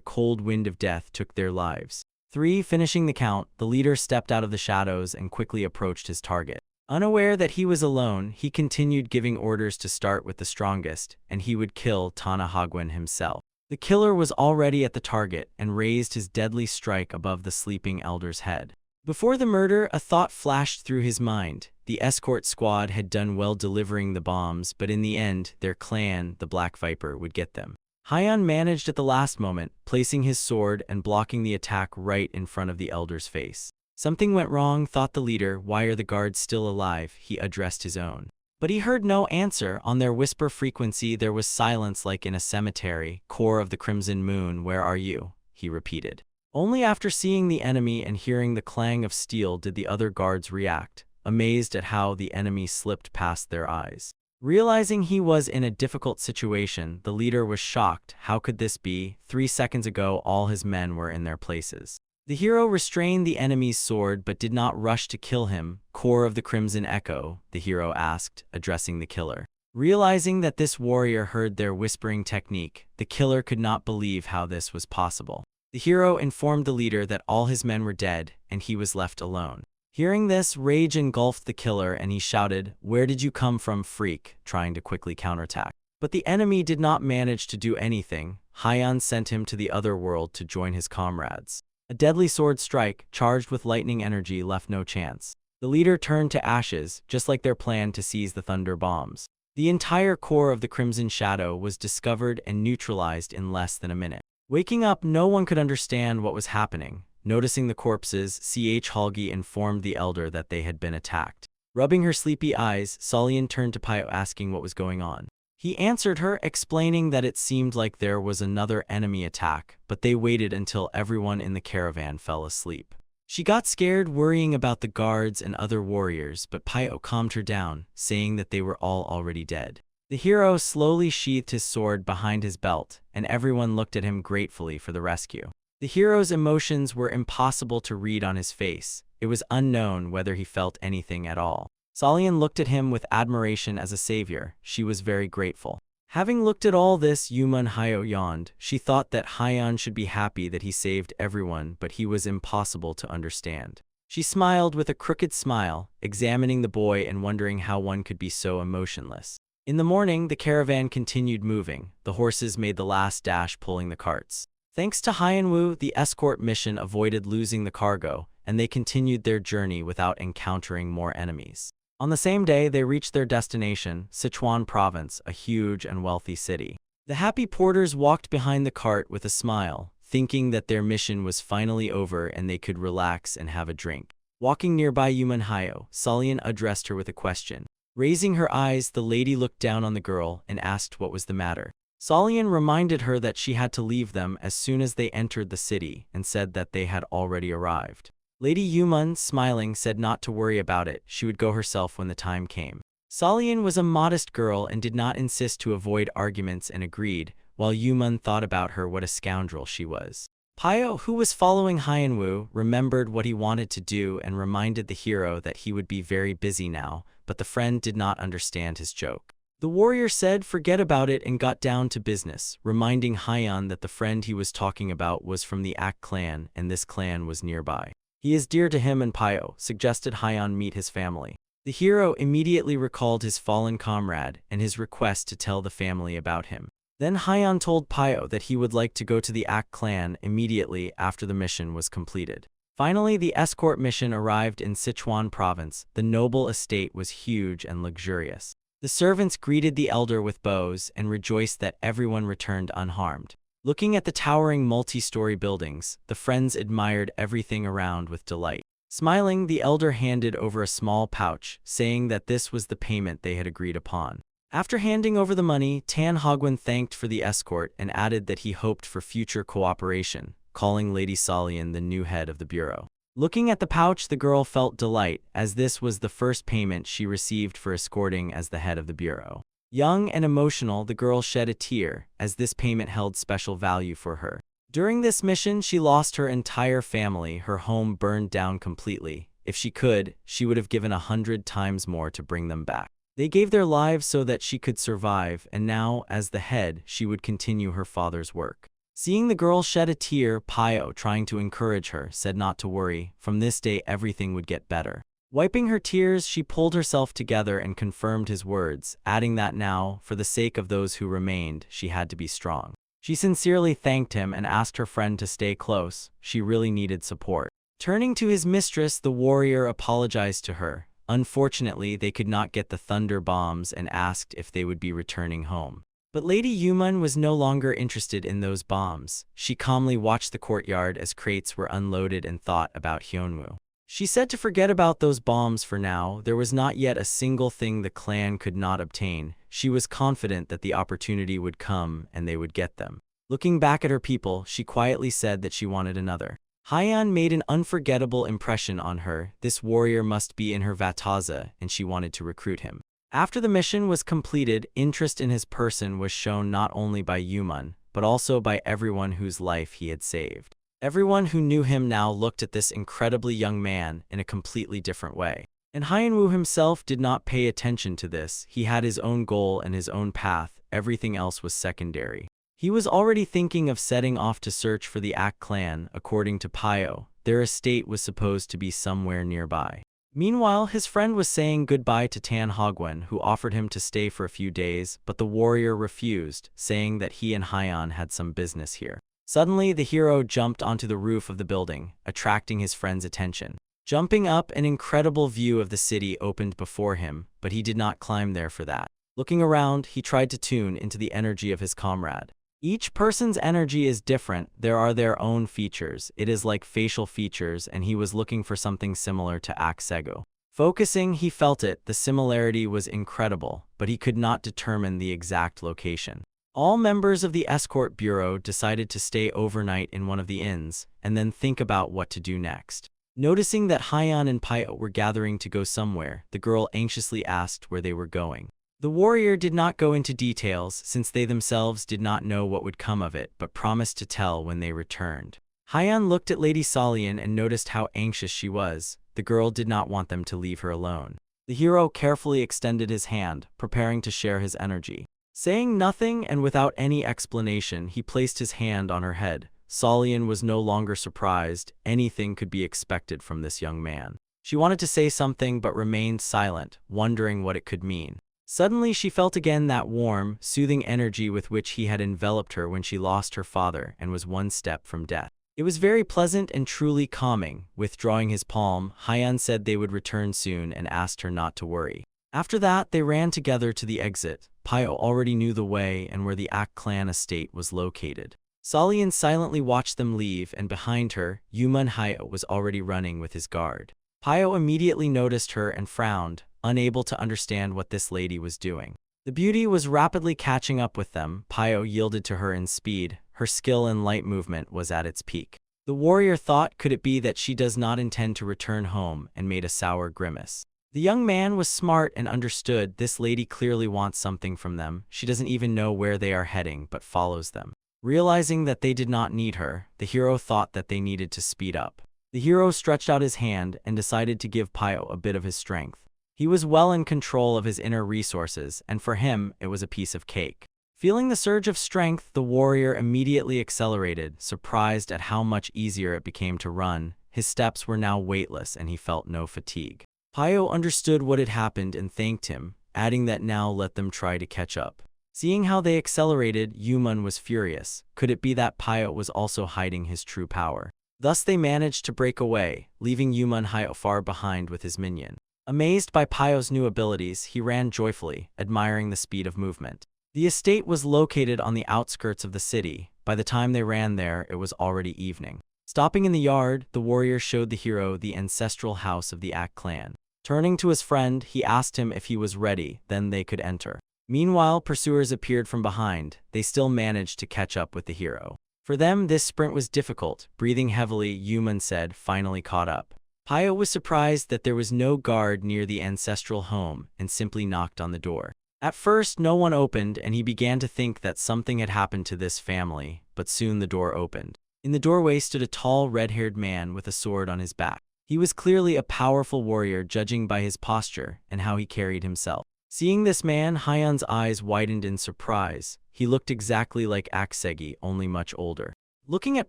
cold wind of death, took their lives. 3. Finishing the count, the leader stepped out of the shadows and quickly approached his target. Unaware that he was alone, he continued giving orders to start with the strongest, and he would kill Tana Hogwen himself. The killer was already at the target and raised his deadly strike above the sleeping elder's head. Before the murder, a thought flashed through his mind. The escort squad had done well delivering the bombs, but in the end, their clan, the Black Viper, would get them. Hyun managed at the last moment, placing his sword and blocking the attack right in front of the elder's face. Something went wrong, thought the leader. Why are the guards still alive? He addressed his own. But he heard no answer. On their whisper frequency, there was silence like in a cemetery. Core of the Crimson Moon, where are you? He repeated. Only after seeing the enemy and hearing the clang of steel did the other guards react, amazed at how the enemy slipped past their eyes. Realizing he was in a difficult situation, the leader was shocked. How could this be? 3 seconds ago, all his men were in their places. The hero restrained the enemy's sword but did not rush to kill him. "Core of the Crimson Echo?" the hero asked, addressing the killer. Realizing that this warrior heard their whispering technique, the killer could not believe how this was possible. The hero informed the leader that all his men were dead, and he was left alone. Hearing this, rage engulfed the killer and he shouted, "Where did you come from, freak?" trying to quickly counterattack. But the enemy did not manage to do anything. Hyan sent him to the other world to join his comrades. A deadly sword strike, charged with lightning energy, left no chance. The leader turned to ashes, just like their plan to seize the thunder bombs. The entire core of the Crimson Shadow was discovered and neutralized in less than a minute. Waking up, no one could understand what was happening. Noticing the corpses, Halgi informed the elder that they had been attacked. Rubbing her sleepy eyes, Solian turned to Pio asking what was going on. He answered her, explaining that it seemed like there was another enemy attack, but they waited until everyone in the caravan fell asleep. She got scared, worrying about the guards and other warriors, but Pio calmed her down, saying that they were all already dead. The hero slowly sheathed his sword behind his belt, and everyone looked at him gratefully for the rescue. The hero's emotions were impossible to read on his face. It was unknown whether he felt anything at all. Solian looked at him with admiration as a savior. She was very grateful. Having looked at all this, Manhwa yawned. She thought that Hyan should be happy that he saved everyone, but he was impossible to understand. She smiled with a crooked smile, examining the boy and wondering how one could be so emotionless. In the morning, the caravan continued moving. The horses made the last dash, pulling the carts. Thanks to Hyanwu, the escort mission avoided losing the cargo, and they continued their journey without encountering more enemies. On the same day, they reached their destination, Sichuan Province, a huge and wealthy city. The happy porters walked behind the cart with a smile, thinking that their mission was finally over and they could relax and have a drink. Walking nearby Manhwa, Solian addressed her with a question. Raising her eyes, the lady looked down on the girl and asked what was the matter. Solian reminded her that she had to leave them as soon as they entered the city and said that they had already arrived. Lady Yuman, smiling, said not to worry about it, she would go herself when the time came. Solian was a modest girl and did not insist to avoid arguments and agreed, while Yuman thought about her what a scoundrel she was. Pio, who was following Hyanwu, remembered what he wanted to do and reminded the hero that he would be very busy now, but the friend did not understand his joke. The warrior said forget about it and got down to business, reminding Hyan that the friend he was talking about was from the Ak clan and this clan was nearby. He is dear to him, and Pio suggested Hyan meet his family. The hero immediately recalled his fallen comrade and his request to tell the family about him. Then Hyan told Pio that he would like to go to the Ak clan immediately after the mission was completed. Finally, the escort mission arrived in Sichuan Province. The noble estate was huge and luxurious. The servants greeted the elder with bows and rejoiced that everyone returned unharmed. Looking at the towering multi-story buildings, the friends admired everything around with delight. Smiling, the elder handed over a small pouch, saying that this was the payment they had agreed upon. After handing over the money, Tan Hogwen thanked for the escort and added that he hoped for future cooperation, calling Lady Solian the new head of the bureau. Looking at the pouch, the girl felt delight, as this was the first payment she received for escorting as the head of the bureau. Young and emotional, the girl shed a tear, as this payment held special value for her. During this mission, she lost her entire family. Her home burned down completely. If she could, she would have given 100 times more to bring them back. They gave their lives so that she could survive, and now, as the head, she would continue her father's work. Seeing the girl shed a tear, Pio, trying to encourage her, said not to worry. From this day, everything would get better. Wiping her tears, she pulled herself together and confirmed his words, adding that now, for the sake of those who remained, she had to be strong. She sincerely thanked him and asked her friend to stay close. She really needed support. Turning to his mistress, the warrior apologized to her. Unfortunately, they could not get the thunder bombs and asked if they would be returning home. But Lady Yuman was no longer interested in those bombs. She calmly watched the courtyard as crates were unloaded and thought about Hyunwoo. She said to forget about those bombs for now. There was not yet a single thing the clan could not obtain. She was confident that the opportunity would come and they would get them. Looking back at her people, she quietly said that she wanted another. Hyan made an unforgettable impression on her. This warrior must be in her Vataza, and she wanted to recruit him. After the mission was completed, interest in his person was shown not only by Yuman, but also by everyone whose life he had saved. Everyone who knew him now looked at this incredibly young man in a completely different way. And Hyenwoo himself did not pay attention to this. He had his own goal and his own path. Everything else was secondary. He was already thinking of setting off to search for the Ak clan. According to Pyo, their estate was supposed to be somewhere nearby. Meanwhile, his friend was saying goodbye to Tan Hogwen, who offered him to stay for a few days, but the warrior refused, saying that he and Hyan had some business here. Suddenly, the hero jumped onto the roof of the building, attracting his friend's attention. Jumping up, an incredible view of the city opened before him, but he did not climb there for that. Looking around, he tried to tune into the energy of his comrade. Each person's energy is different. There are their own features. It is like facial features, and he was looking for something similar to Aksego. Focusing, he felt it. The similarity was incredible, but he could not determine the exact location. All members of the escort bureau decided to stay overnight in one of the inns, and then think about what to do next. Noticing that Hyan and Pyo were gathering to go somewhere, the girl anxiously asked where they were going. The warrior did not go into details, since they themselves did not know what would come of it, but promised to tell when they returned. Hyan looked at Lady Solian and noticed how anxious she was. The girl did not want them to leave her alone. The hero carefully extended his hand, preparing to share his energy. Saying nothing and without any explanation, he placed his hand on her head. Solian was no longer surprised. Anything could be expected from this young man. She wanted to say something but remained silent, wondering what it could mean. Suddenly, she felt again that warm, soothing energy with which he had enveloped her when she lost her father and was one step from death. It was very pleasant and truly calming. Withdrawing his palm, Hyan said they would return soon and asked her not to worry. After that, they ran together to the exit. Pyo already knew the way and where the Ak clan estate was located. Solian silently watched them leave, and behind her, Yumun Hyo was already running with his guard. Pyo immediately noticed her and frowned, unable to understand what this lady was doing. The beauty was rapidly catching up with them. Pyo yielded to her in speed. Her skill in light movement was at its peak. The warrior thought, could it be that she does not intend to return home, and made a sour grimace. The young man was smart and understood this lady clearly wants something from them. She doesn't even know where they are heading, but follows them. Realizing that they did not need her, the hero thought that they needed to speed up. The hero stretched out his hand and decided to give Pyo a bit of his strength. He was well in control of his inner resources, and for him, it was a piece of cake. Feeling the surge of strength, the warrior immediately accelerated, surprised at how much easier it became to run. His steps were now weightless and he felt no fatigue. Pyo understood what had happened and thanked him, adding that now let them try to catch up. Seeing how they accelerated, Yumun was furious. Could it be that Pyo was also hiding his true power? Thus they managed to break away, leaving Yumun Hyo far behind with his minion. Amazed by Pyo's new abilities, he ran joyfully, admiring the speed of movement. The estate was located on the outskirts of the city. By the time they ran there, it was already evening. Stopping in the yard, the warrior showed the hero the ancestral house of the Ak clan. Turning to his friend, he asked him if he was ready, then they could enter. Meanwhile, pursuers appeared from behind. They still managed to catch up with the hero. For them, this sprint was difficult. Breathing heavily, Yumun said, finally caught up. Pyo was surprised that there was no guard near the ancestral home and simply knocked on the door. At first, no one opened, and he began to think that something had happened to this family, but soon the door opened. In the doorway stood a tall, red-haired man with a sword on his back. He was clearly a powerful warrior, judging by his posture and how he carried himself. Seeing this man, Hyan's eyes widened in surprise. He looked exactly like Aksegi, only much older. Looking at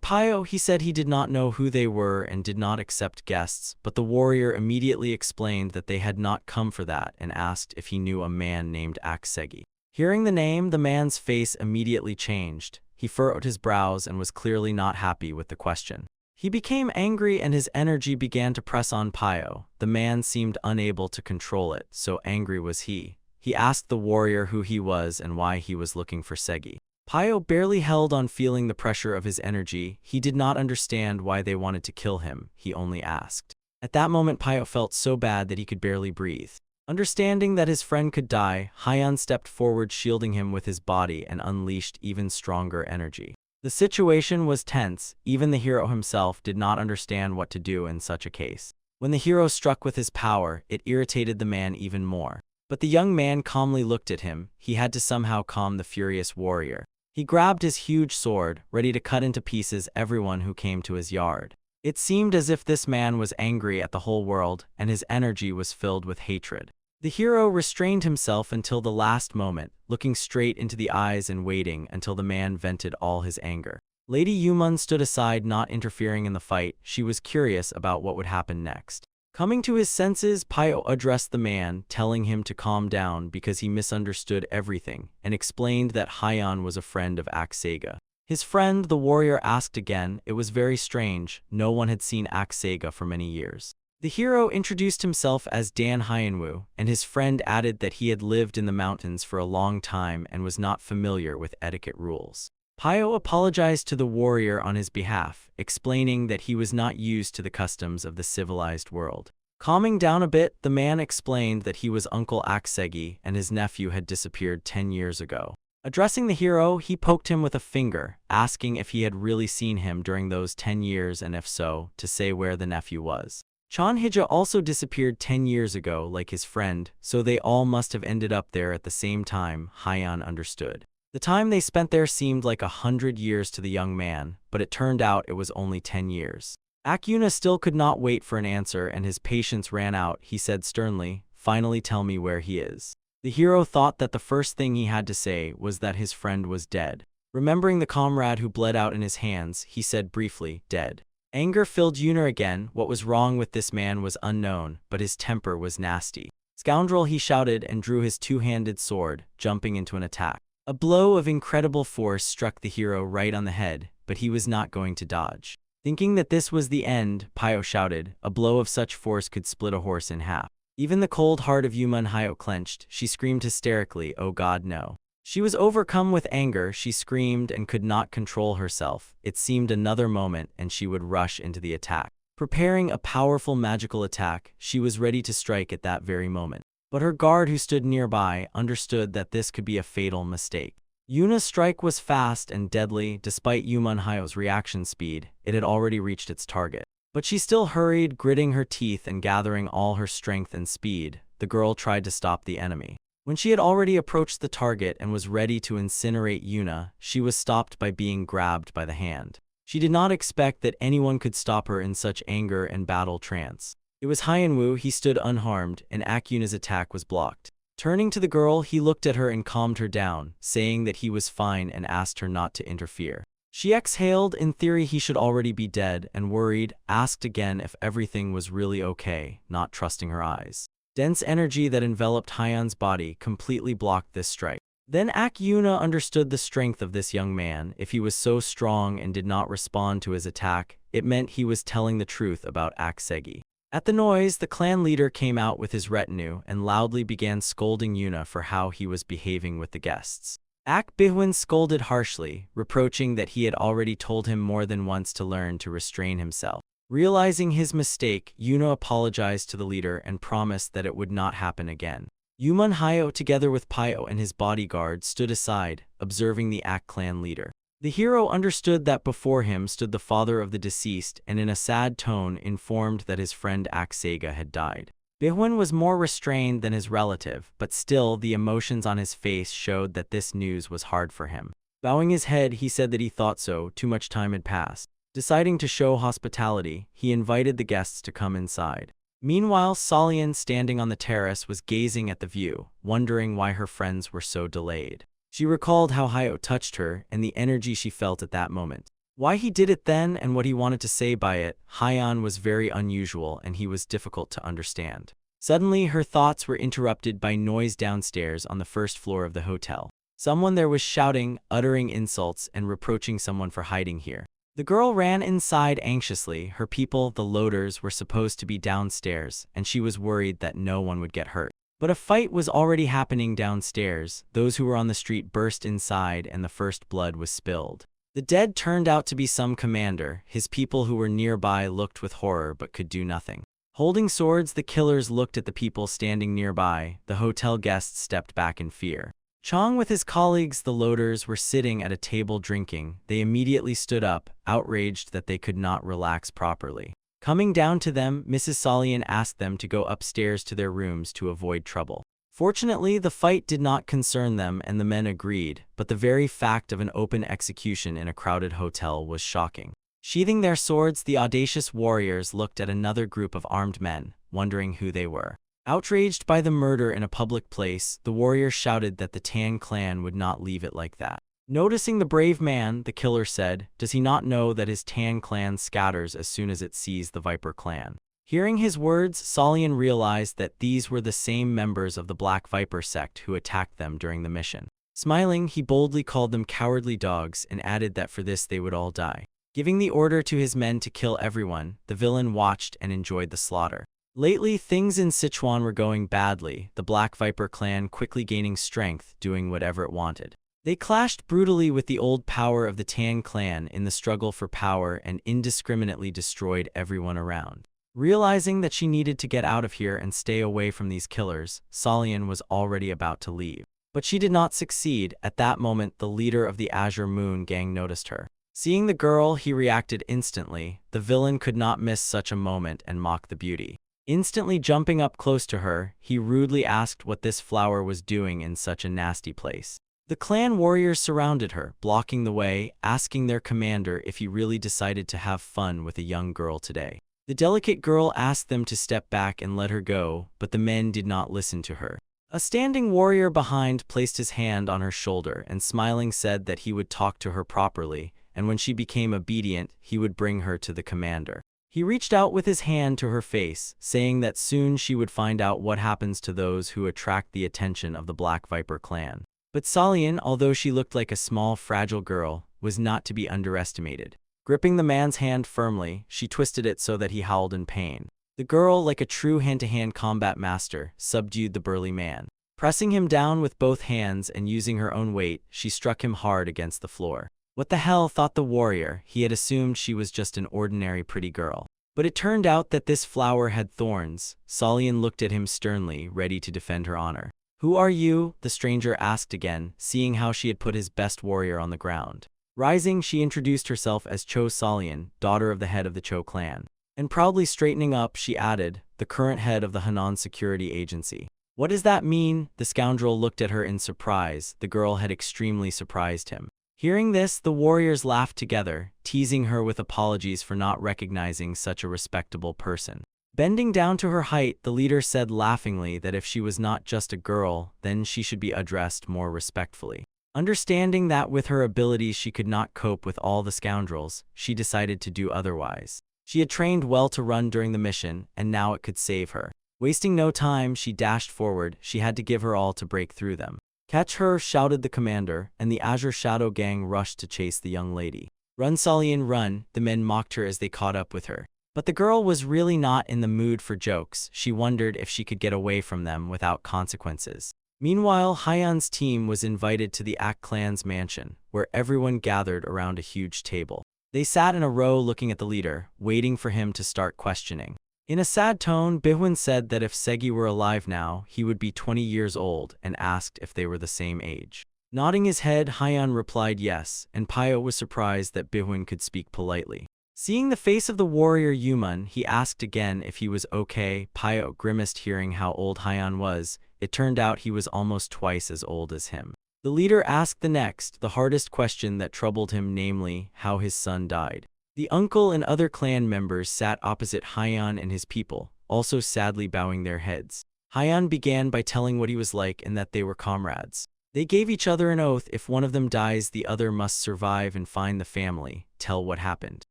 Pyo, he said he did not know who they were and did not accept guests, but the warrior immediately explained that they had not come for that and asked if he knew a man named Aksegi. Hearing the name, the man's face immediately changed. He furrowed his brows and was clearly not happy with the question. He became angry and his energy began to press on Pyo. The man seemed unable to control it, so angry was he. He asked the warrior who he was and why he was looking for Segi. Pyo barely held on, feeling the pressure of his energy. He did not understand why they wanted to kill him. He only asked. At that moment, Pyo felt so bad that he could barely breathe. Understanding that his friend could die, Hyan stepped forward, shielding him with his body, and unleashed even stronger energy. The situation was tense. Even the hero himself did not understand what to do in such a case. When the hero struck with his power, it irritated the man even more. But the young man calmly looked at him. He had to somehow calm the furious warrior. He grabbed his huge sword, ready to cut into pieces everyone who came to his yard. It seemed as if this man was angry at the whole world, and his energy was filled with hatred. The hero restrained himself until the last moment, looking straight into the eyes and waiting until the man vented all his anger. Lady Yumun stood aside, not interfering in the fight. She was curious about what would happen next. Coming to his senses, Pio addressed the man, telling him to calm down because he misunderstood everything, and explained that Hyan was a friend of Aksega. His friend, the warrior, asked again. It was very strange. No one had seen Aksega for many years. The hero introduced himself as Dan Hyanwoo, and his friend added that he had lived in the mountains for a long time and was not familiar with etiquette rules. Pio apologized to the warrior on his behalf, explaining that he was not used to the customs of the civilized world. Calming down a bit, the man explained that he was Uncle Aksegi and his nephew had disappeared 10 years ago. Addressing the hero, he poked him with a finger, asking if he had really seen him during those 10 years and if so, to say where the nephew was. Chanhija also disappeared 10 years ago like his friend, so they all must have ended up there at the same time. Hyan understood. The time they spent there seemed like 100 years to the young man, but it turned out it was only 10 years. Akyuna still could not wait for an answer and his patience ran out. He said sternly, "Finally tell me where he is." The hero thought that the first thing he had to say was that his friend was dead. Remembering the comrade who bled out in his hands, he said briefly, "Dead." Anger filled Yuna again. What was wrong with this man was unknown, but his temper was nasty. "Scoundrel," he shouted and drew his two-handed sword, jumping into an attack. A blow of incredible force struck the hero right on the head, but he was not going to dodge. Thinking that this was the end, Pio shouted, "A blow of such force could split a horse in half." Even the cold heart of Yumun Hyo clenched. She screamed hysterically, "Oh God, no." She was overcome with anger. She screamed and could not control herself. It seemed another moment and she would rush into the attack. Preparing a powerful magical attack, she was ready to strike at that very moment. But her guard who stood nearby understood that this could be a fatal mistake. Yuna's strike was fast and deadly. Despite Yumun Hyo's reaction speed, it had already reached its target. But she still hurried, gritting her teeth and gathering all her strength and speed. The girl tried to stop the enemy. When she had already approached the target and was ready to incinerate Yuna, she was stopped by being grabbed by the hand. She did not expect that anyone could stop her in such anger and battle trance. It was Hyanwoo. He stood unharmed, and Akyuna's attack was blocked. Turning to the girl, he looked at her and calmed her down, saying that he was fine and asked her not to interfere. She exhaled. In theory, he should already be dead, and worried, asked again if everything was really okay, not trusting her eyes. Dense energy that enveloped Hyan's body completely blocked this strike. Then Akyuna understood the strength of this young man. If he was so strong and did not respond to his attack, it meant he was telling the truth about Aksegi. At the noise, the clan leader came out with his retinue and loudly began scolding Yuna for how he was behaving with the guests. Ak Bihwin scolded harshly, reproaching that he had already told him more than once to learn to restrain himself. Realizing his mistake, Yuna apologized to the leader and promised that it would not happen again. Yumun Hyo, together with Pio and his bodyguard, stood aside, observing the Ak clan leader. The hero understood that before him stood the father of the deceased and in a sad tone informed that his friend Aksega had died. Bihwin was more restrained than his relative, but still the emotions on his face showed that this news was hard for him. Bowing his head, he said that he thought so. Too much time had passed. Deciding to show hospitality, he invited the guests to come inside. Meanwhile, Solian, standing on the terrace, was gazing at the view, wondering why her friends were so delayed. She recalled how Hyo touched her and the energy she felt at that moment. Why he did it then and what he wanted to say by it, Hyan was very unusual and he was difficult to understand. Suddenly, her thoughts were interrupted by noise downstairs on the first floor of the hotel. Someone there was shouting, uttering insults, and reproaching someone for hiding here. The girl ran inside anxiously. Her people, the loaders, were supposed to be downstairs, and she was worried that no one would get hurt. But a fight was already happening downstairs. Those who were on the street burst inside and the first blood was spilled. The dead turned out to be some commander. His people who were nearby looked with horror but could do nothing. Holding swords, the killers looked at the people standing nearby. The hotel guests stepped back in fear. Chong with his colleagues, the loaders, were sitting at a table drinking. They immediately stood up, outraged that they could not relax properly. Coming down to them, Mrs. Solian asked them to go upstairs to their rooms to avoid trouble. Fortunately, the fight did not concern them and the men agreed, but the very fact of an open execution in a crowded hotel was shocking. Sheathing their swords, the audacious warriors looked at another group of armed men, wondering who they were. Outraged by the murder in a public place, the warriors shouted that the Tan clan would not leave it like that. Noticing the brave man, the killer said, "Does he not know that his Tan clan scatters as soon as it sees the Viper clan?" Hearing his words, Solian realized that these were the same members of the Black Viper sect who attacked them during the mission. Smiling, he boldly called them cowardly dogs and added that for this they would all die. Giving the order to his men to kill everyone, the villain watched and enjoyed the slaughter. Lately, things in Sichuan were going badly, the Black Viper clan quickly gaining strength, doing whatever it wanted. They clashed brutally with the old power of the Tan clan in the struggle for power and indiscriminately destroyed everyone around. Realizing that she needed to get out of here and stay away from these killers, Solian was already about to leave. But she did not succeed. At that moment, the leader of the Azure Moon gang noticed her. Seeing the girl, he reacted instantly. The villain could not miss such a moment and mock the beauty. Instantly jumping up close to her, he rudely asked what this flower was doing in such a nasty place. The clan warriors surrounded her, blocking the way, asking their commander if he really decided to have fun with a young girl today. The delicate girl asked them to step back and let her go, but the men did not listen to her. A standing warrior behind placed his hand on her shoulder and smiling said that he would talk to her properly, and when she became obedient, he would bring her to the commander. He reached out with his hand to her face, saying that soon she would find out what happens to those who attract the attention of the Black Viper clan. But Solian, although she looked like a small, fragile girl, was not to be underestimated. Gripping the man's hand firmly, she twisted it so that he howled in pain. The girl, like a true hand-to-hand combat master, subdued the burly man. Pressing him down with both hands and using her own weight, she struck him hard against the floor. What the hell, thought the warrior. He had assumed she was just an ordinary pretty girl. But it turned out that this flower had thorns. Solian looked at him sternly, ready to defend her honor. "Who are you?" the stranger asked again, seeing how she had put his best warrior on the ground. Rising, she introduced herself as Cho Solian, daughter of the head of the Cho clan. And proudly straightening up, she added, "The current head of the Henan Security Agency." "What does that mean?" The scoundrel looked at her in surprise. The girl had extremely surprised him. Hearing this, the warriors laughed together, teasing her with apologies for not recognizing such a respectable person. Bending down to her height, the leader said laughingly that if she was not just a girl, then she should be addressed more respectfully. Understanding that with her abilities she could not cope with all the scoundrels, she decided to do otherwise. She had trained well to run during the mission, and now it could save her. Wasting no time, she dashed forward. She had to give her all to break through them. "Catch her!" shouted the commander, and the Azure Shadow gang rushed to chase the young lady. "Run, Solian, run!" The men mocked her as they caught up with her. But the girl was really not in the mood for jokes. She wondered if she could get away from them without consequences. Meanwhile, Haiyan's team was invited to the Ak clan's mansion, where everyone gathered around a huge table. They sat in a row looking at the leader, waiting for him to start questioning. In a sad tone, Bihun said that if Segi were alive now, he would be 20 years old, and asked if they were the same age. Nodding his head, Haiyan replied yes, and Pyo was surprised that Bihun could speak politely. Seeing the face of the warrior Yumun, he asked again if he was okay. Pyo grimaced hearing how old Haiyan was. It turned out he was almost twice as old as him. The leader asked the next, the hardest question that troubled him, namely, how his son died. The uncle and other clan members sat opposite Haiyan and his people, also sadly bowing their heads. Haiyan began by telling what he was like and that they were comrades. They gave each other an oath: if one of them dies, the other must survive and find the family, tell what happened.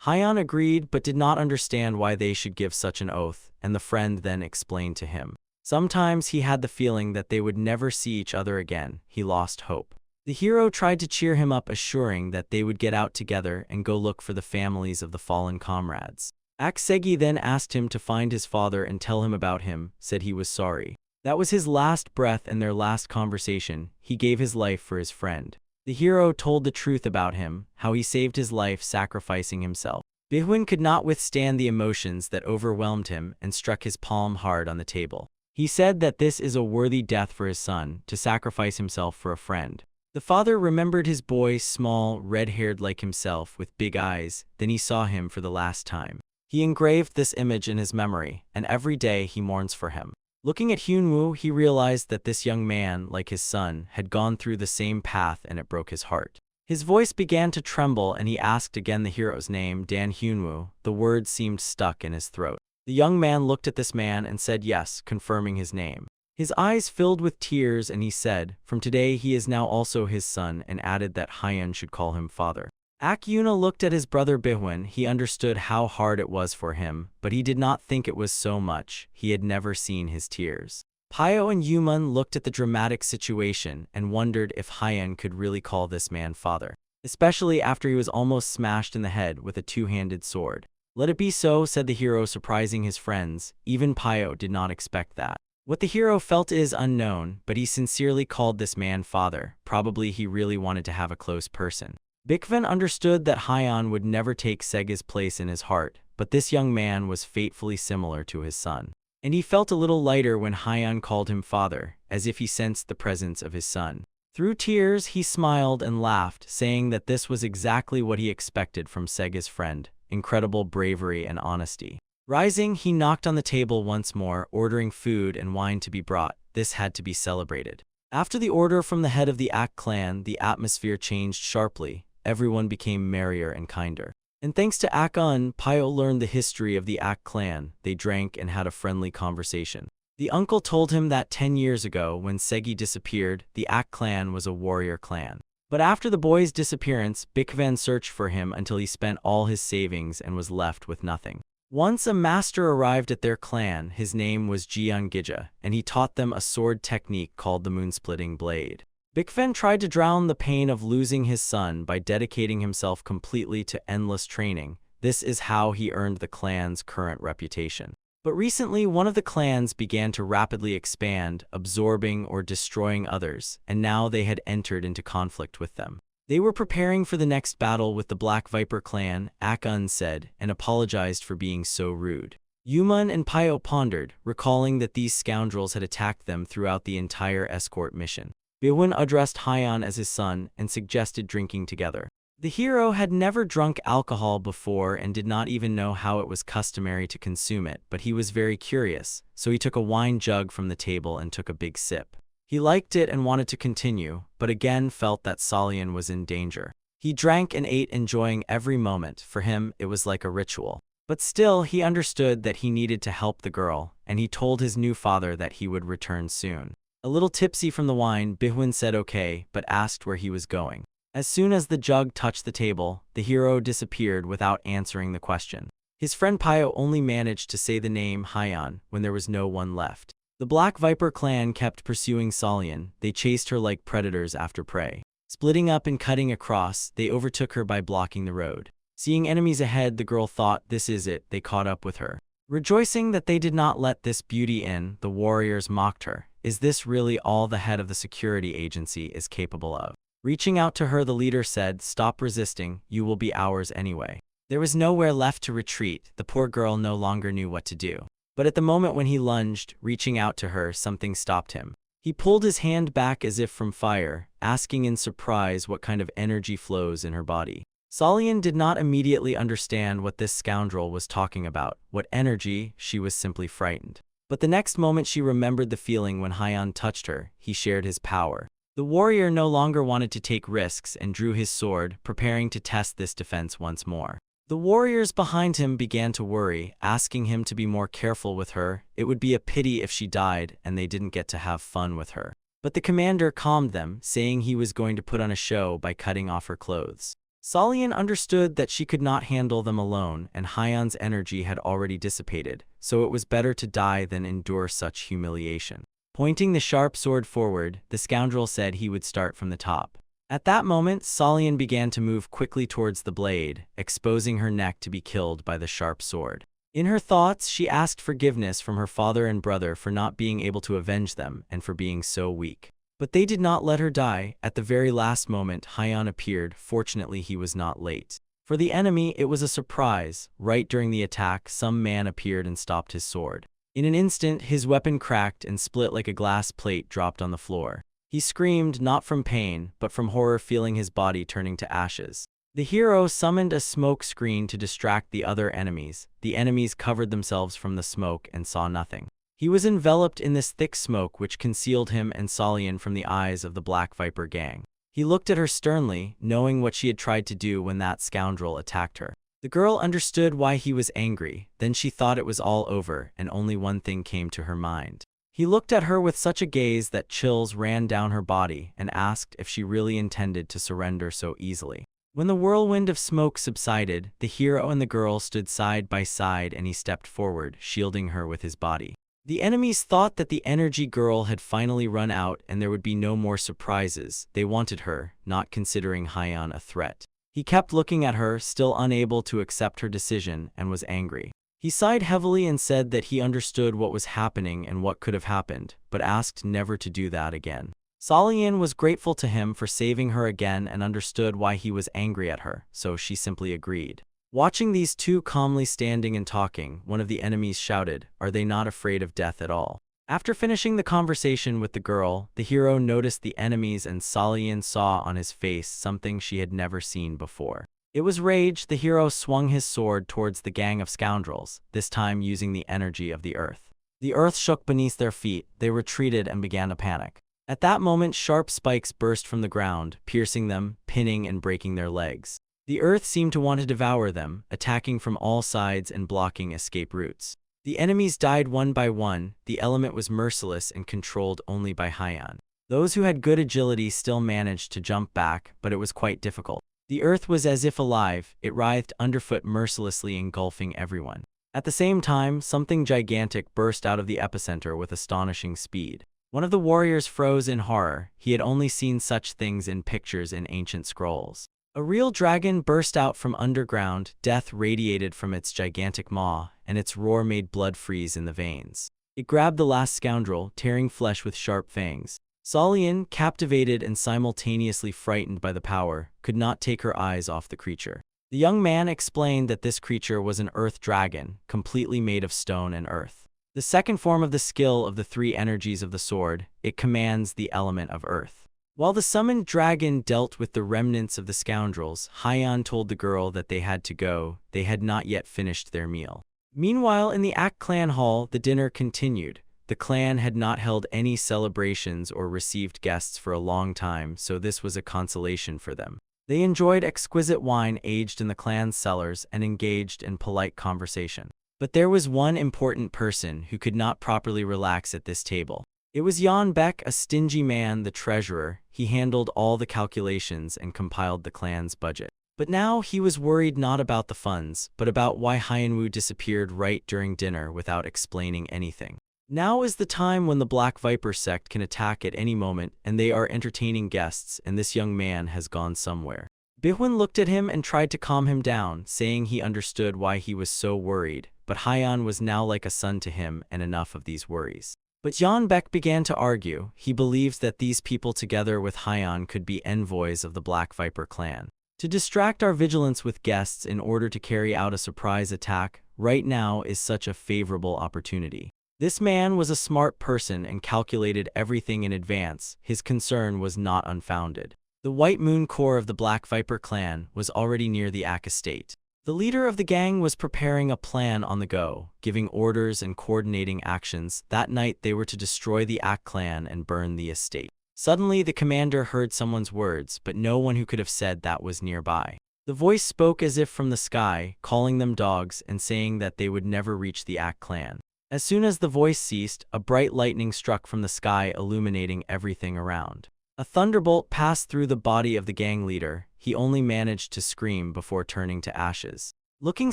Haiyan agreed but did not understand why they should give such an oath, and the friend then explained to him. Sometimes he had the feeling that they would never see each other again. He lost hope. The hero tried to cheer him up, assuring that they would get out together and go look for the families of the fallen comrades. Aksegi then asked him to find his father and tell him about him, said he was sorry. That was his last breath and their last conversation. He gave his life for his friend. The hero told the truth about him, how he saved his life sacrificing himself. Bihun could not withstand the emotions that overwhelmed him and struck his palm hard on the table. He said that this is a worthy death for his son, to sacrifice himself for a friend. The father remembered his boy, small, red-haired like himself, with big eyes. Then he saw him for the last time. He engraved this image in his memory, and every day he mourns for him. Looking at Hyunwoo, he realized that this young man, like his son, had gone through the same path, and it broke his heart. His voice began to tremble and he asked again the hero's name, Dan Hyunwoo. The words seemed stuck in his throat. The young man looked at this man and said yes, confirming his name. His eyes filled with tears and he said, from today he is now also his son, and added that Hyun should call him father. Yuna looked at his brother Bihwan. He understood how hard it was for him, but he did not think it was so much. He had never seen his tears. Pyo and Yumun looked at the dramatic situation and wondered if Hyun could really call this man father, especially after he was almost smashed in the head with a two-handed sword. Let it be so, said the hero, surprising his friends. Even Pyo did not expect that. What the hero felt is unknown, but he sincerely called this man father. Probably he really wanted to have a close person. Bikvan understood that Hyun would never take Sega's place in his heart, but this young man was fatefully similar to his son. And he felt a little lighter when Hyun called him father, as if he sensed the presence of his son. Through tears, he smiled and laughed, saying that this was exactly what he expected from Sega's friend: incredible bravery and honesty. Rising, he knocked on the table once more, ordering food and wine to be brought. This had to be celebrated. After the order from the head of the Ak clan, the atmosphere changed sharply. Everyone became merrier and kinder. And thanks to Ak-un, Pyo learned the history of the Ak clan. They drank and had a friendly conversation. The uncle told him that 10 years ago, when Segi disappeared, the Ak clan was a warrior clan. But after the boy's disappearance, Bikvan searched for him until he spent all his savings and was left with nothing. Once a master arrived at their clan. His name was Jeon Gija, and he taught them a sword technique called the moon-splitting blade. Bikvan tried to drown the pain of losing his son by dedicating himself completely to endless training. This is how he earned the clan's current reputation. But recently, one of the clans began to rapidly expand, absorbing or destroying others, and now they had entered into conflict with them. They were preparing for the next battle with the Black Viper clan, Ak-un said, and apologized for being so rude. Yumun and Pyo pondered, recalling that these scoundrels had attacked them throughout the entire escort mission. Bihwan addressed Hyun as his son and suggested drinking together. The hero had never drunk alcohol before and did not even know how it was customary to consume it, but he was very curious, so he took a wine jug from the table and took a big sip. He liked it and wanted to continue, but again felt that Solian was in danger. He drank and ate, enjoying every moment. For him, it was like a ritual. But still, he understood that he needed to help the girl, and he told his new father that he would return soon. A little tipsy from the wine, Bihwan said okay, but asked where he was going. As soon as the jug touched the table, the hero disappeared without answering the question. His friend Pyo only managed to say the name Hyun when there was no one left. The Black Viper clan kept pursuing Solian. They chased her like predators after prey. Splitting up and cutting across, they overtook her by blocking the road. Seeing enemies ahead, the girl thought, this is it. They caught up with her. Rejoicing that they did not let this beauty in, the warriors mocked her. Is this really all the head of the security agency is capable of? Reaching out to her, the leader said, stop resisting, you will be ours anyway. There was nowhere left to retreat. The poor girl no longer knew what to do. But at the moment when he lunged, reaching out to her, something stopped him. He pulled his hand back as if from fire, asking in surprise what kind of energy flows in her body. Solian did not immediately understand what this scoundrel was talking about. What energy? She was simply frightened. But the next moment she remembered the feeling when Hyun touched her. He shared his power. The warrior no longer wanted to take risks and drew his sword, preparing to test this defense once more. The warriors behind him began to worry, asking him to be more careful with her. It would be a pity if she died and they didn't get to have fun with her. But the commander calmed them, saying he was going to put on a show by cutting off her clothes. Solian understood that she could not handle them alone, and Hyun's energy had already dissipated, so it was better to die than endure such humiliation. Pointing the sharp sword forward, the scoundrel said he would start from the top. At that moment, Solian began to move quickly towards the blade, exposing her neck to be killed by the sharp sword. In her thoughts, she asked forgiveness from her father and brother for not being able to avenge them and for being so weak. But they did not let her die. At the very last moment, Hyun appeared. Fortunately, he was not late. For the enemy, it was a surprise. Right during the attack, some man appeared and stopped his sword. In an instant, his weapon cracked and split like a glass plate dropped on the floor. He screamed, not from pain, but from horror, feeling his body turning to ashes. The hero summoned a smoke screen to distract the other enemies. The enemies covered themselves from the smoke and saw nothing. He was enveloped in this thick smoke which concealed him and Solian from the eyes of the Black Viper gang. He looked at her sternly, knowing what she had tried to do when that scoundrel attacked her. The girl understood why he was angry, then she thought it was all over, and only one thing came to her mind. He looked at her with such a gaze that chills ran down her body and asked if she really intended to surrender so easily. When the whirlwind of smoke subsided, the hero and the girl stood side by side and he stepped forward, shielding her with his body. The enemies thought that the energy girl had finally run out and there would be no more surprises. They wanted her, not considering Hyan a threat. He kept looking at her, still unable to accept her decision, and was angry. He sighed heavily and said that he understood what was happening and what could have happened, but asked never to do that again. Solian was grateful to him for saving her again and understood why he was angry at her, so she simply agreed. Watching these two calmly standing and talking, one of the enemies shouted, "Are they not afraid of death at all?" After finishing the conversation with the girl, the hero noticed the enemies and Solian saw on his face something she had never seen before. It was rage. The hero swung his sword towards the gang of scoundrels, this time using the energy of the earth. The earth shook beneath their feet, they retreated and began to panic. At that moment, sharp spikes burst from the ground, piercing them, pinning and breaking their legs. The earth seemed to want to devour them, attacking from all sides and blocking escape routes. The enemies died one by one. The element was merciless and controlled only by Hyan. Those who had good agility still managed to jump back, but it was quite difficult. The earth was as if alive, it writhed underfoot mercilessly engulfing everyone. At the same time, something gigantic burst out of the epicenter with astonishing speed. One of the warriors froze in horror. He had only seen such things in pictures in ancient scrolls. A real dragon burst out from underground, death radiated from its gigantic maw, and its roar made blood freeze in the veins. It grabbed the last scoundrel, tearing flesh with sharp fangs. Solian, captivated and simultaneously frightened by the power, could not take her eyes off the creature. The young man explained that this creature was an earth dragon, completely made of stone and earth. The second form of the skill of the three energies of the sword, it commands the element of earth. While the summoned dragon dealt with the remnants of the scoundrels, Hyan told the girl that they had to go. They had not yet finished their meal. Meanwhile, in the Act clan hall, the dinner continued. The clan had not held any celebrations or received guests for a long time, so this was a consolation for them. They enjoyed exquisite wine aged in the clan's cellars and engaged in polite conversation. But there was one important person who could not properly relax at this table. It was Jan Beck, a stingy man, the treasurer. He handled all the calculations and compiled the clan's budget. But now he was worried not about the funds, but about why Hyanwu disappeared right during dinner without explaining anything. Now is the time when the Black Viper sect can attack at any moment, and they are entertaining guests, and this young man has gone somewhere. Bihun looked at him and tried to calm him down, saying he understood why he was so worried, but Hyan was now like a son to him and enough of these worries. But Jan Beck began to argue. He believes that these people together with Hyan could be envoys of the Black Viper clan. To distract our vigilance with guests in order to carry out a surprise attack, right now is such a favorable opportunity. This man was a smart person and calculated everything in advance. His concern was not unfounded. The White Moon Corps of the Black Viper clan was already near the Ak estate. The leader of the gang was preparing a plan on the go, giving orders and coordinating actions. That night they were to destroy the Ak clan and burn the estate. Suddenly the commander heard someone's words, but no one who could have said that was nearby. The voice spoke as if from the sky, calling them dogs and saying that they would never reach the Ak clan. As soon as the voice ceased, a bright lightning struck from the sky, illuminating everything around. A thunderbolt passed through the body of the gang leader. He only managed to scream before turning to ashes. Looking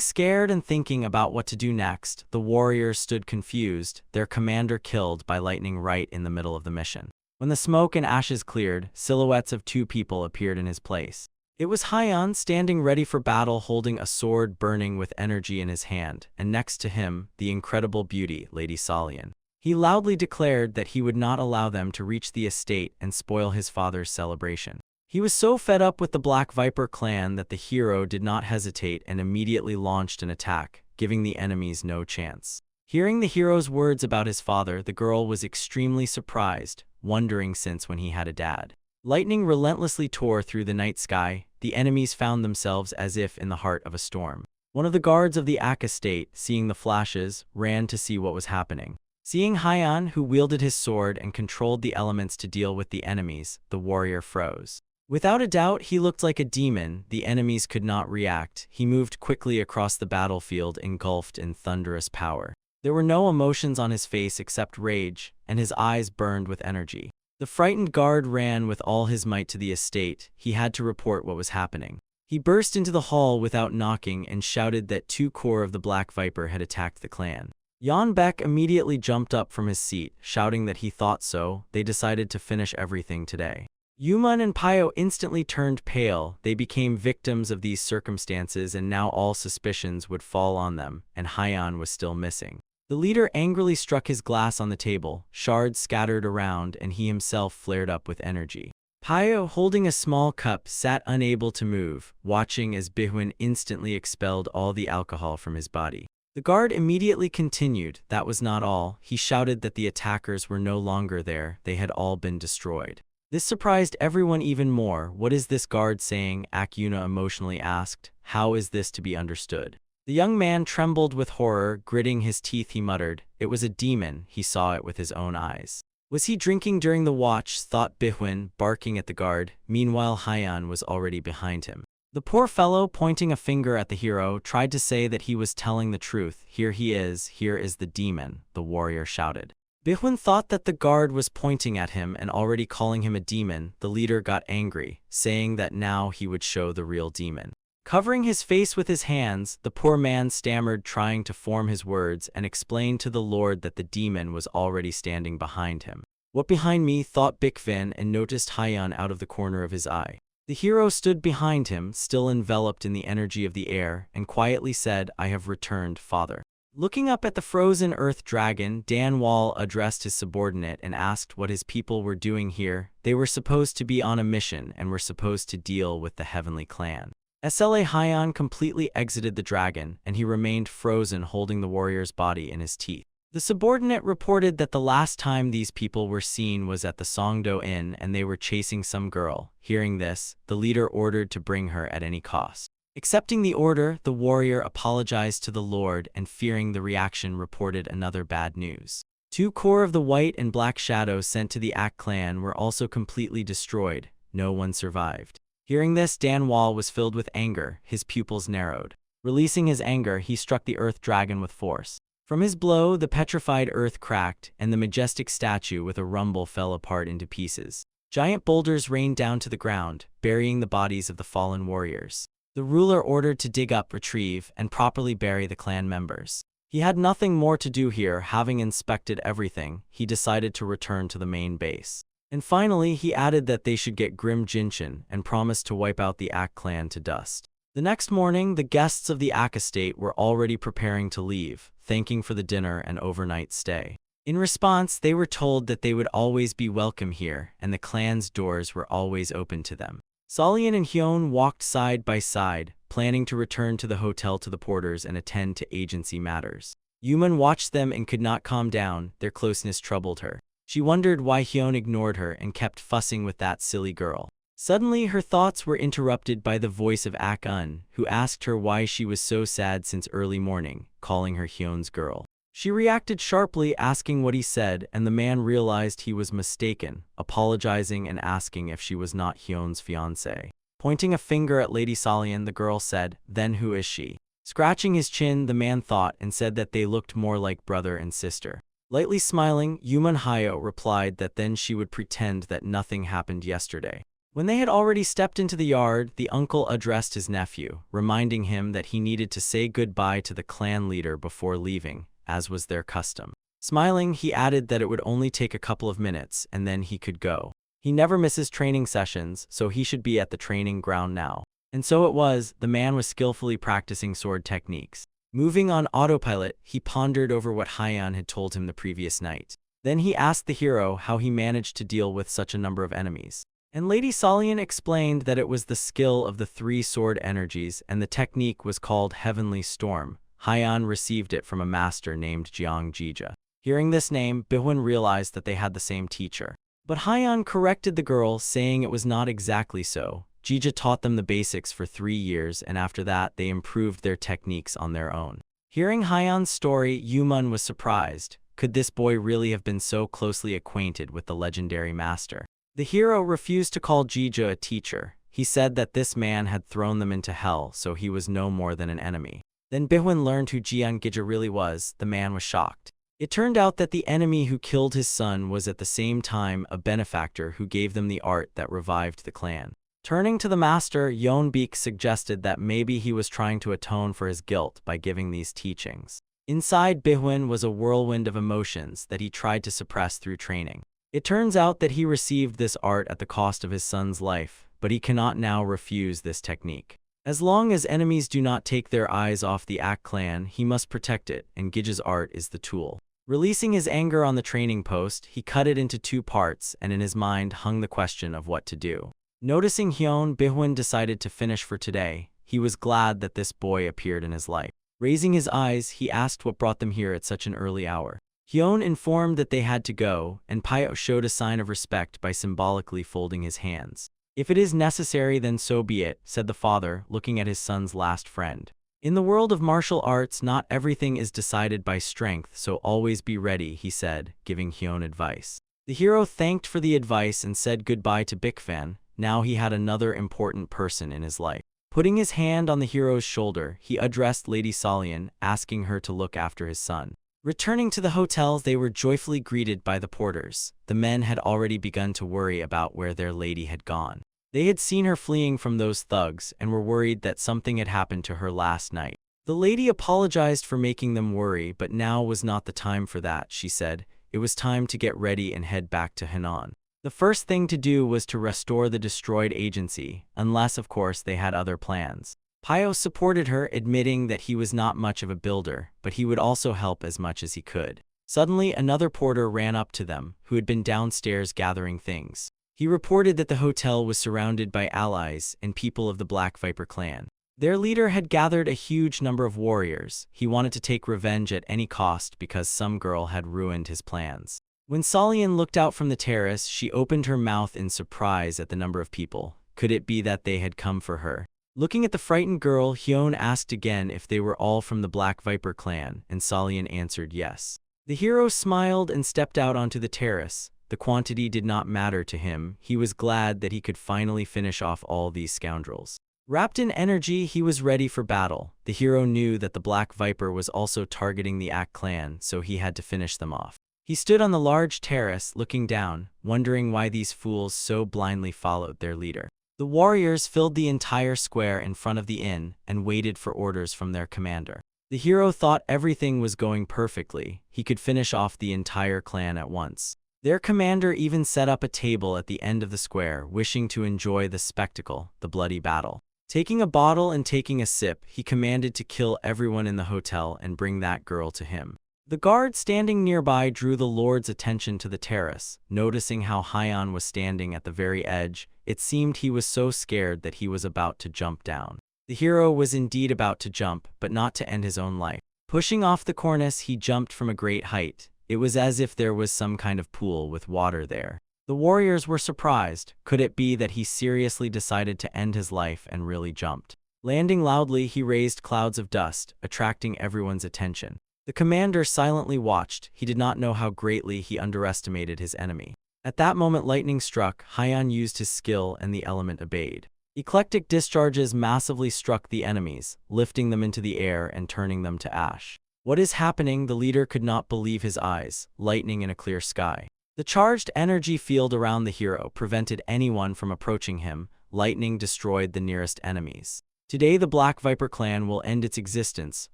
scared and thinking about what to do next, the warriors stood confused, their commander killed by lightning right in the middle of the mission. When the smoke and ashes cleared, silhouettes of two people appeared in his place. It was Hyan, standing ready for battle, holding a sword burning with energy in his hand, and next to him, the incredible beauty, Lady Solian. He loudly declared that he would not allow them to reach the estate and spoil his father's celebration. He was so fed up with the Black Viper clan that the hero did not hesitate and immediately launched an attack, giving the enemies no chance. Hearing the hero's words about his father, the girl was extremely surprised, wondering since when he had a dad. Lightning relentlessly tore through the night sky. The enemies found themselves as if in the heart of a storm. One of the guards of the Ak estate, seeing the flashes, ran to see what was happening. Seeing Haiyan, who wielded his sword and controlled the elements to deal with the enemies, the warrior froze. Without a doubt, he looked like a demon. The enemies could not react. He moved quickly across the battlefield, engulfed in thunderous power. There were no emotions on his face except rage, and his eyes burned with energy. The frightened guard ran with all his might to the estate. He had to report what was happening. He burst into the hall without knocking and shouted that 2 core of the Black Viper had attacked the clan. Yan Beck immediately jumped up from his seat, shouting that he thought so. They decided to finish everything today. Yuman and Pio instantly turned pale. They became victims of these circumstances, and now all suspicions would fall on them, and Haiyan was still missing. The leader angrily struck his glass on the table. Shards scattered around, and he himself flared up with energy. Pio, holding a small cup, sat unable to move, watching as Bihun instantly expelled all the alcohol from his body. The guard immediately continued. That was not all. He shouted that the attackers were no longer there. They had all been destroyed. This surprised everyone even more. What is this guard saying? Akyuna emotionally asked. How is this to be understood? The young man trembled with horror. Gritting his teeth, he muttered, "It was a demon." He saw it with his own eyes. Was he drinking during the watch? Thought Bihun, barking at the guard. Meanwhile, Haiyan was already behind him. The poor fellow, pointing a finger at the hero, tried to say that he was telling the truth. Here he is, here is the demon, the warrior shouted. Bihun thought that the guard was pointing at him and already calling him a demon. The leader got angry, saying that now he would show the real demon. Covering his face with his hands, the poor man stammered, trying to form his words, and explained to the lord that the demon was already standing behind him. What behind me? Thought Bikvin, and noticed Haiyan out of the corner of his eye. The hero stood behind him, still enveloped in the energy of the air, and quietly said, "I have returned, father." Looking up at the frozen earth dragon, Dan Wall addressed his subordinate and asked what his people were doing here. They were supposed to be on a mission and were supposed to deal with the heavenly clan. Sla Haiyan completely exited the dragon, and he remained frozen, holding the warrior's body in his teeth. The subordinate reported that the last time these people were seen was at the Songdo Inn, and they were chasing some girl. Hearing this, the leader ordered to bring her at any cost. Accepting the order, the warrior apologized to the lord, and fearing the reaction, reported another bad news. 2 core of the White and Black Shadows sent to the Ak clan were also completely destroyed. No one survived. Hearing this, Dan Wall was filled with anger. His pupils narrowed. Releasing his anger, he struck the earth dragon with force. From his blow, the petrified earth cracked, and the majestic statue with a rumble fell apart into pieces. Giant boulders rained down to the ground, burying the bodies of the fallen warriors. The ruler ordered to dig up, retrieve, and properly bury the clan members. He had nothing more to do here. Having inspected everything, he decided to return to the main base. And finally, he added that they should get Grim Jinshin and promised to wipe out the Ak clan to dust. The next morning, the guests of the Ak estate were already preparing to leave, thanking for the dinner and overnight stay. In response, they were told that they would always be welcome here, and the clan's doors were always open to them. Solian and Hyun walked side by side, planning to return to the hotel to the porters and attend to agency matters. Yuman watched them and could not calm down. Their closeness troubled her. She wondered why Hyun ignored her and kept fussing with that silly girl. Suddenly, her thoughts were interrupted by the voice of Ak-un, who asked her why she was so sad since early morning, calling her Hyun's girl. She reacted sharply, asking what he said, and the man realized he was mistaken, apologizing and asking if she was not Hyun's fiancée. Pointing a finger at Lady Solian, the girl said, "Then who is she?" Scratching his chin, the man thought and said that they looked more like brother and sister. Lightly smiling, Yuman Hayo replied that then she would pretend that nothing happened yesterday. When they had already stepped into the yard, the uncle addressed his nephew, reminding him that he needed to say goodbye to the clan leader before leaving, as was their custom. Smiling, he added that it would only take a couple of minutes, and then he could go. He never misses training sessions, so he should be at the training ground now. And so it was. The man was skillfully practicing sword techniques. Moving on autopilot, he pondered over what Haiyan had told him the previous night. Then he asked the hero how he managed to deal with such a number of enemies. And Lady Solian explained that it was the skill of the 3 sword energies, and the technique was called Heavenly Storm. Haiyan received it from a master named Jiang Jija. Hearing this name, Bihun realized that they had the same teacher. But Haiyan corrected the girl, saying it was not exactly so. Jija taught them the basics for 3 years, and after that they improved their techniques on their own. Hearing Haiyan's story, Yuman was surprised. Could this boy really have been so closely acquainted with the legendary master? The hero refused to call Jija a teacher. He said that this man had thrown them into hell, so he was no more than an enemy. Then Bihun learned who Jiangija really was. The man was shocked. It turned out that the enemy who killed his son was at the same time a benefactor who gave them the art that revived the clan. Turning to the master, Yeonbeek suggested that maybe he was trying to atone for his guilt by giving these teachings. Inside Bihun was a whirlwind of emotions that he tried to suppress through training. It turns out that he received this art at the cost of his son's life, but he cannot now refuse this technique. As long as enemies do not take their eyes off the Ak clan, he must protect it, and Gija's art is the tool. Releasing his anger on the training post, he cut it into 2 parts and in his mind hung the question of what to do. Noticing Hyun, Bihun decided to finish for today. He was glad that this boy appeared in his life. Raising his eyes, he asked what brought them here at such an early hour. Hyun informed that they had to go, and Pyo showed a sign of respect by symbolically folding his hands. If it is necessary, then so be it, said the father, looking at his son's last friend. In the world of martial arts, not everything is decided by strength, so always be ready, he said, giving Hyun advice. The hero thanked for the advice and said goodbye to Bikfan. Now he had another important person in his life. Putting his hand on the hero's shoulder, he addressed Lady Solian, asking her to look after his son. Returning to the hotel, they were joyfully greeted by the porters. The men had already begun to worry about where their lady had gone. They had seen her fleeing from those thugs and were worried that something had happened to her last night. The lady apologized for making them worry, but now was not the time for that, she said. It was time to get ready and head back to Henan. The first thing to do was to restore the destroyed agency, unless of course they had other plans. Pyo supported her, admitting that he was not much of a builder, but he would also help as much as he could. Suddenly, another porter ran up to them, who had been downstairs gathering things. He reported that the hotel was surrounded by allies and people of the Black Viper clan. Their leader had gathered a huge number of warriors. He wanted to take revenge at any cost because some girl had ruined his plans. When Solian looked out from the terrace, she opened her mouth in surprise at the number of people. Could it be that they had come for her? Looking at the frightened girl, Hyun asked again if they were all from the Black Viper clan, and Solian answered yes. The hero smiled and stepped out onto the terrace. The quantity did not matter to him. He was glad that he could finally finish off all these scoundrels. Wrapped in energy, he was ready for battle. The hero knew that the Black Viper was also targeting the Ak clan, so he had to finish them off. He stood on the large terrace, looking down, wondering why these fools so blindly followed their leader. The warriors filled the entire square in front of the inn and waited for orders from their commander. The hero thought everything was going perfectly. He could finish off the entire clan at once. Their commander even set up a table at the end of the square, wishing to enjoy the spectacle, the bloody battle. Taking a bottle and taking a sip, he commanded to kill everyone in the hotel and bring that girl to him. The guard standing nearby drew the lord's attention to the terrace. Noticing how Hyan was standing at the very edge, it seemed he was so scared that he was about to jump down. The hero was indeed about to jump, but not to end his own life. Pushing off the cornice, he jumped from a great height. It was as if there was some kind of pool with water there. The warriors were surprised. Could it be that he seriously decided to end his life and really jumped? Landing loudly, he raised clouds of dust, attracting everyone's attention. The commander silently watched. He did not know how greatly he underestimated his enemy. At that moment, lightning struck. Hyan used his skill and the element obeyed. Eclectic discharges massively struck the enemies, lifting them into the air and turning them to ash. What is happening? The leader could not believe his eyes. Lightning in a clear sky. The charged energy field around the hero prevented anyone from approaching him. Lightning destroyed the nearest enemies. Today the Black Viper clan will end its existence,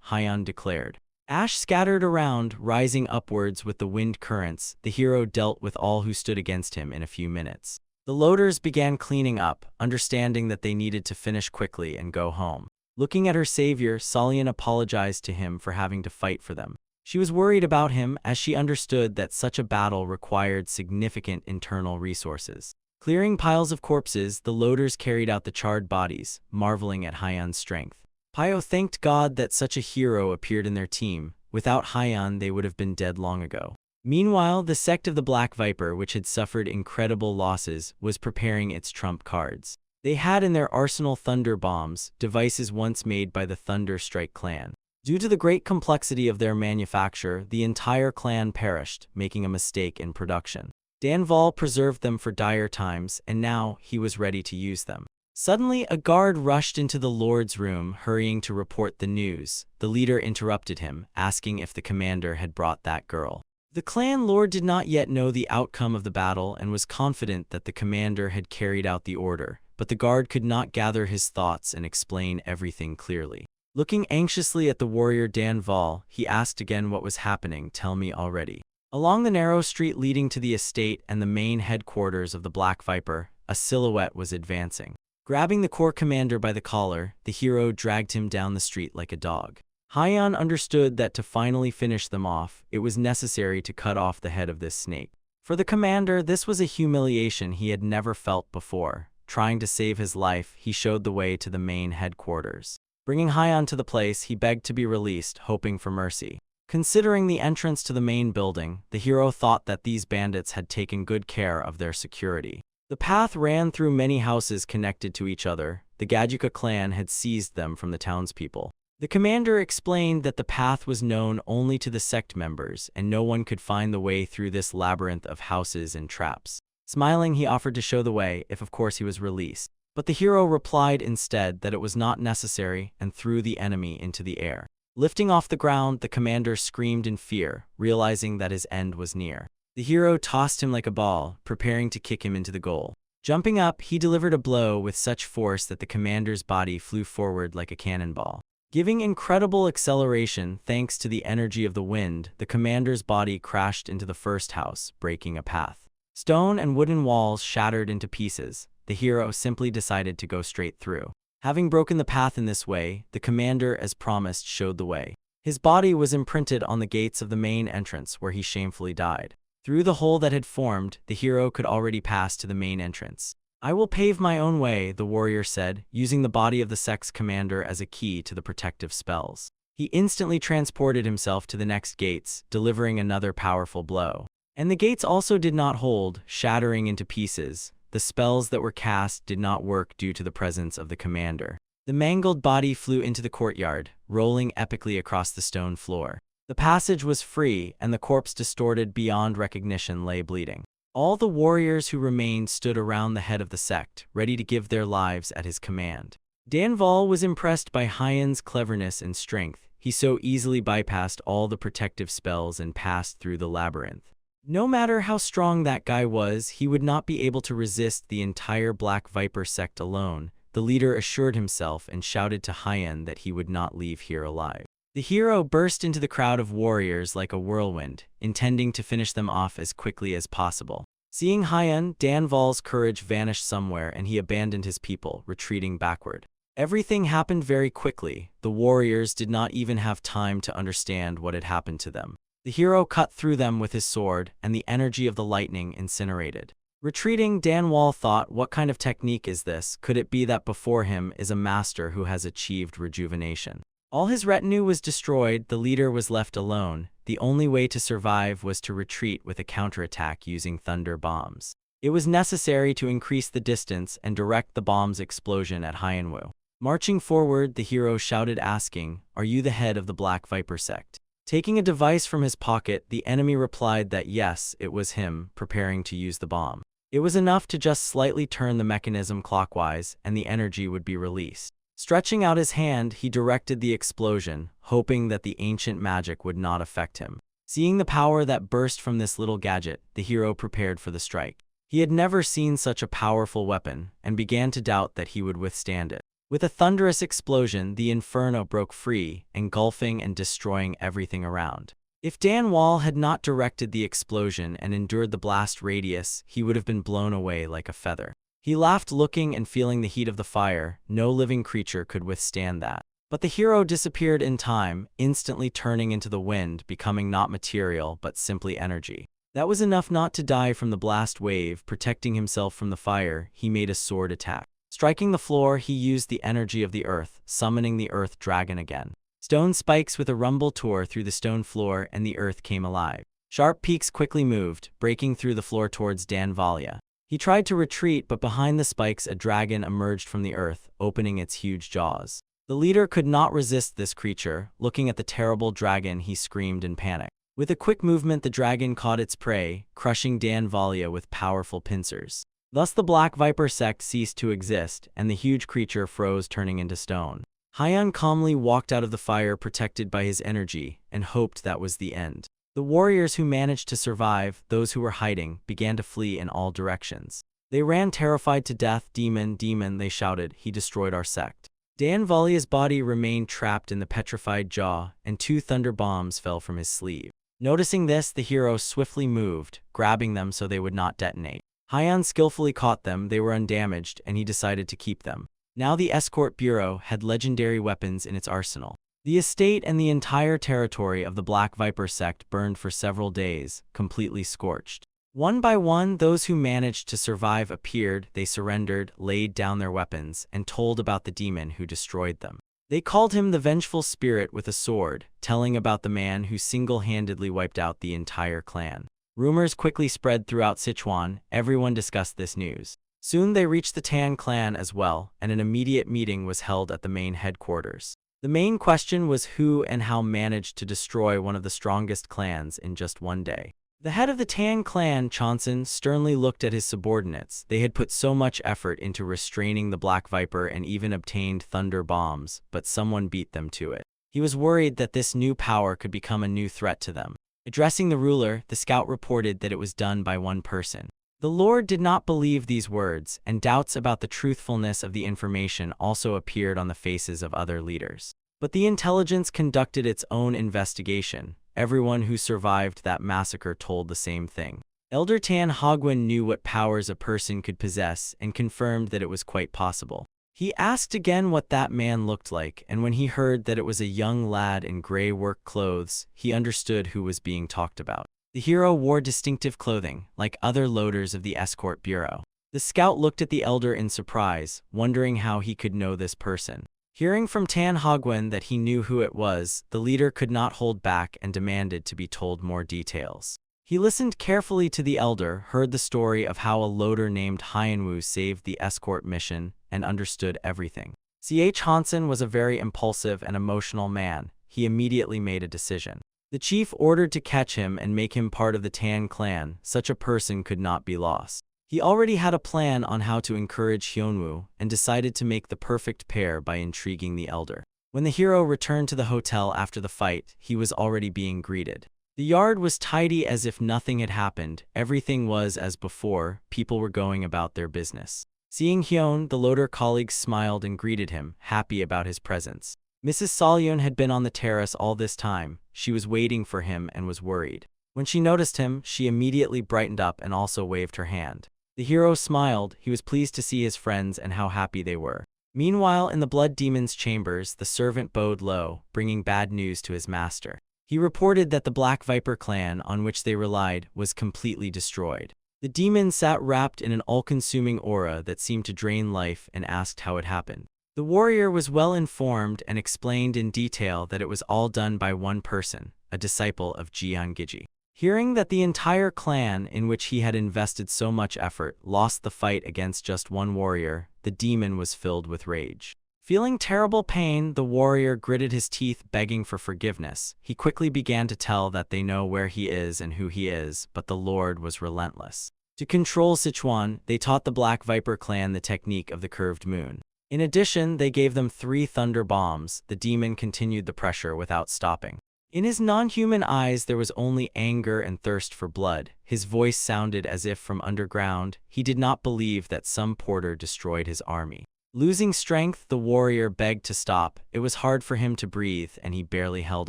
Hyan declared. Ash scattered around, rising upwards with the wind currents. The hero dealt with all who stood against him in a few minutes. The loaders began cleaning up, understanding that they needed to finish quickly and go home. Looking at her savior, Solian apologized to him for having to fight for them. She was worried about him as she understood that such a battle required significant internal resources. Clearing piles of corpses, the loaders carried out the charred bodies, marveling at Hyan's strength. Pyo thanked God that such a hero appeared in their team. Without Hyan, they would have been dead long ago. Meanwhile, the Sect of the Black Viper, which had suffered incredible losses, was preparing its trump cards. They had in their arsenal thunder bombs, devices once made by the Thunder Strike clan. Due to the great complexity of their manufacture, the entire clan perished, making a mistake in production. Danval preserved them for dire times, and now he was ready to use them. Suddenly, a guard rushed into the Lord's room, hurrying to report the news. The leader interrupted him, asking if the commander had brought that girl. The clan lord did not yet know the outcome of the battle and was confident that the commander had carried out the order, but the guard could not gather his thoughts and explain everything clearly. Looking anxiously at the warrior Danval, he asked again what was happening. Tell me already. Along the narrow street leading to the estate and the main headquarters of the Black Viper, a silhouette was advancing. Grabbing the corps commander by the collar, the hero dragged him down the street like a dog. Hyan understood that to finally finish them off, it was necessary to cut off the head of this snake. For the commander, this was a humiliation he had never felt before. Trying to save his life, he showed the way to the main headquarters. Bringing Hyan to the place, he begged to be released, hoping for mercy. Considering the entrance to the main building, the hero thought that these bandits had taken good care of their security. The path ran through many houses connected to each other. The Gajuka clan had seized them from the townspeople. The commander explained that the path was known only to the sect members, and no one could find the way through this labyrinth of houses and traps. Smiling, he offered to show the way, if of course he was released. But the hero replied instead that it was not necessary and threw the enemy into the air. Lifting off the ground, the commander screamed in fear, realizing that his end was near. The hero tossed him like a ball, preparing to kick him into the goal. Jumping up, he delivered a blow with such force that the commander's body flew forward like a cannonball. Giving incredible acceleration thanks to the energy of the wind, the commander's body crashed into the first house, breaking a path. Stone and wooden walls shattered into pieces. The hero simply decided to go straight through. Having broken the path in this way, the commander, as promised, showed the way. His body was imprinted on the gates of the main entrance, where he shamefully died. Through the hole that had formed, the hero could already pass to the main entrance. I will pave my own way, the warrior said, using the body of the sect's commander as a key to the protective spells. He instantly transported himself to the next gates, delivering another powerful blow. And the gates also did not hold, shattering into pieces. The spells that were cast did not work due to the presence of the commander. The mangled body flew into the courtyard, rolling epically across the stone floor. The passage was free, and the corpse, distorted beyond recognition, lay bleeding. All the warriors who remained stood around the head of the sect, ready to give their lives at his command. Danval was impressed by Hyan's cleverness and strength. He so easily bypassed all the protective spells and passed through the labyrinth. No matter how strong that guy was, he would not be able to resist the entire Black Viper sect alone. The leader assured himself and shouted to Hyan that he would not leave here alive. The hero burst into the crowd of warriors like a whirlwind, intending to finish them off as quickly as possible. Seeing Hyan, Danval's courage vanished somewhere and he abandoned his people, retreating backward. Everything happened very quickly. The warriors did not even have time to understand what had happened to them. The hero cut through them with his sword, and the energy of the lightning incinerated. Retreating, Danval thought, what kind of technique is this? Could it be that before him is a master who has achieved rejuvenation? All his retinue was destroyed, the leader was left alone. The only way to survive was to retreat with a counterattack using thunder bombs. It was necessary to increase the distance and direct the bomb's explosion at Hyanwu. Marching forward, the hero shouted, asking, "Are you the head of the Black Viper sect?" Taking a device from his pocket, the enemy replied that yes, it was him, preparing to use the bomb. It was enough to just slightly turn the mechanism clockwise, and the energy would be released. Stretching out his hand, he directed the explosion, hoping that the ancient magic would not affect him. Seeing the power that burst from this little gadget, the hero prepared for the strike. He had never seen such a powerful weapon, and began to doubt that he would withstand it. With a thunderous explosion, the inferno broke free, engulfing and destroying everything around. If Danval had not directed the explosion and endured the blast radius, he would have been blown away like a feather. He laughed, looking and feeling the heat of the fire. No living creature could withstand that. But the hero disappeared in time, instantly turning into the wind, becoming not material but simply energy. That was enough not to die from the blast wave. Protecting himself from the fire, he made a sword attack. Striking the floor, he used the energy of the earth, summoning the earth dragon again. Stone spikes with a rumble tore through the stone floor and the earth came alive. Sharp peaks quickly moved, breaking through the floor towards Danvalia. He tried to retreat, but behind the spikes a dragon emerged from the earth, opening its huge jaws. The leader could not resist this creature. Looking at the terrible dragon, he screamed in panic. With a quick movement, the dragon caught its prey, crushing Dan Valia with powerful pincers. Thus the Black Viper sect ceased to exist, and the huge creature froze, turning into stone. Hyun calmly walked out of the fire, protected by his energy, and hoped that was the end. The warriors who managed to survive, those who were hiding, began to flee in all directions. They ran terrified to death. Demon, demon, they shouted, he destroyed our sect. Dan Valia's body remained trapped in the petrified jaw, and 2 thunder bombs fell from his sleeve. Noticing this, the hero swiftly moved, grabbing them so they would not detonate. Hyun skillfully caught them. They were undamaged, and he decided to keep them. Now the escort bureau had legendary weapons in its arsenal. The estate and the entire territory of the Black Viper sect burned for several days, completely scorched. One by one, those who managed to survive appeared. They surrendered, laid down their weapons, and told about the demon who destroyed them. They called him the vengeful spirit with a sword, telling about the man who single-handedly wiped out the entire clan. Rumors quickly spread throughout Sichuan. Everyone discussed this news. Soon they reached the Tan clan as well, and an immediate meeting was held at the main headquarters. The main question was who and how managed to destroy one of the strongest clans in just one day. The head of the Tan clan, Chonson, sternly looked at his subordinates. They had put so much effort into restraining the Black Viper and even obtained thunder bombs, but someone beat them to it. He was worried that this new power could become a new threat to them. Addressing the ruler, the scout reported that it was done by one person. The Lord did not believe these words, and doubts about the truthfulness of the information also appeared on the faces of other leaders. But the intelligence conducted its own investigation. Everyone who survived that massacre told the same thing. Elder Tan Hogwen knew what powers a person could possess and confirmed that it was quite possible. He asked again what that man looked like, and when he heard that it was a young lad in gray work clothes, he understood who was being talked about. The hero wore distinctive clothing, like other loaders of the escort bureau. The scout looked at the elder in surprise, wondering how he could know this person. Hearing from Tan Hogwen that he knew who it was, the leader could not hold back and demanded to be told more details. He listened carefully to the elder, heard the story of how a loader named Hyunwoo saved the escort mission, and understood everything. Ch. Hansen was a very impulsive and emotional man. He immediately made a decision. The chief ordered to catch him and make him part of the Tan clan. Such a person could not be lost. He already had a plan on how to encourage Hyunwoo, and decided to make the perfect pair by intriguing the elder. When the hero returned to the hotel after the fight, he was already being greeted. The yard was tidy as if nothing had happened. Everything was as before. People were going about their business. Seeing Hyun, the loader colleagues smiled and greeted him, happy about his presence. Mrs. Salyun had been on the terrace all this time. She was waiting for him and was worried. When she noticed him, she immediately brightened up and also waved her hand. The hero smiled. He was pleased to see his friends and how happy they were. Meanwhile, in the Blood Demon's chambers, the servant bowed low, bringing bad news to his master. He reported that the Black Viper clan, on which they relied, was completely destroyed. The demon sat wrapped in an all-consuming aura that seemed to drain life and asked how it happened. The warrior was well informed and explained in detail that it was all done by one person, a disciple of Jiangiji. Hearing that the entire clan in which he had invested so much effort lost the fight against just one warrior, the demon was filled with rage. Feeling terrible pain, the warrior gritted his teeth, begging for forgiveness. He quickly began to tell that they know where he is and who he is, but the Lord was relentless. To control Sichuan, they taught the Black Viper clan the technique of the curved moon. In addition, they gave them 3 thunder bombs. The demon continued the pressure without stopping. In his non-human eyes there was only anger and thirst for blood. His voice sounded as if from underground. He did not believe that some porter destroyed his army. Losing strength, the warrior begged to stop. It was hard for him to breathe, and he barely held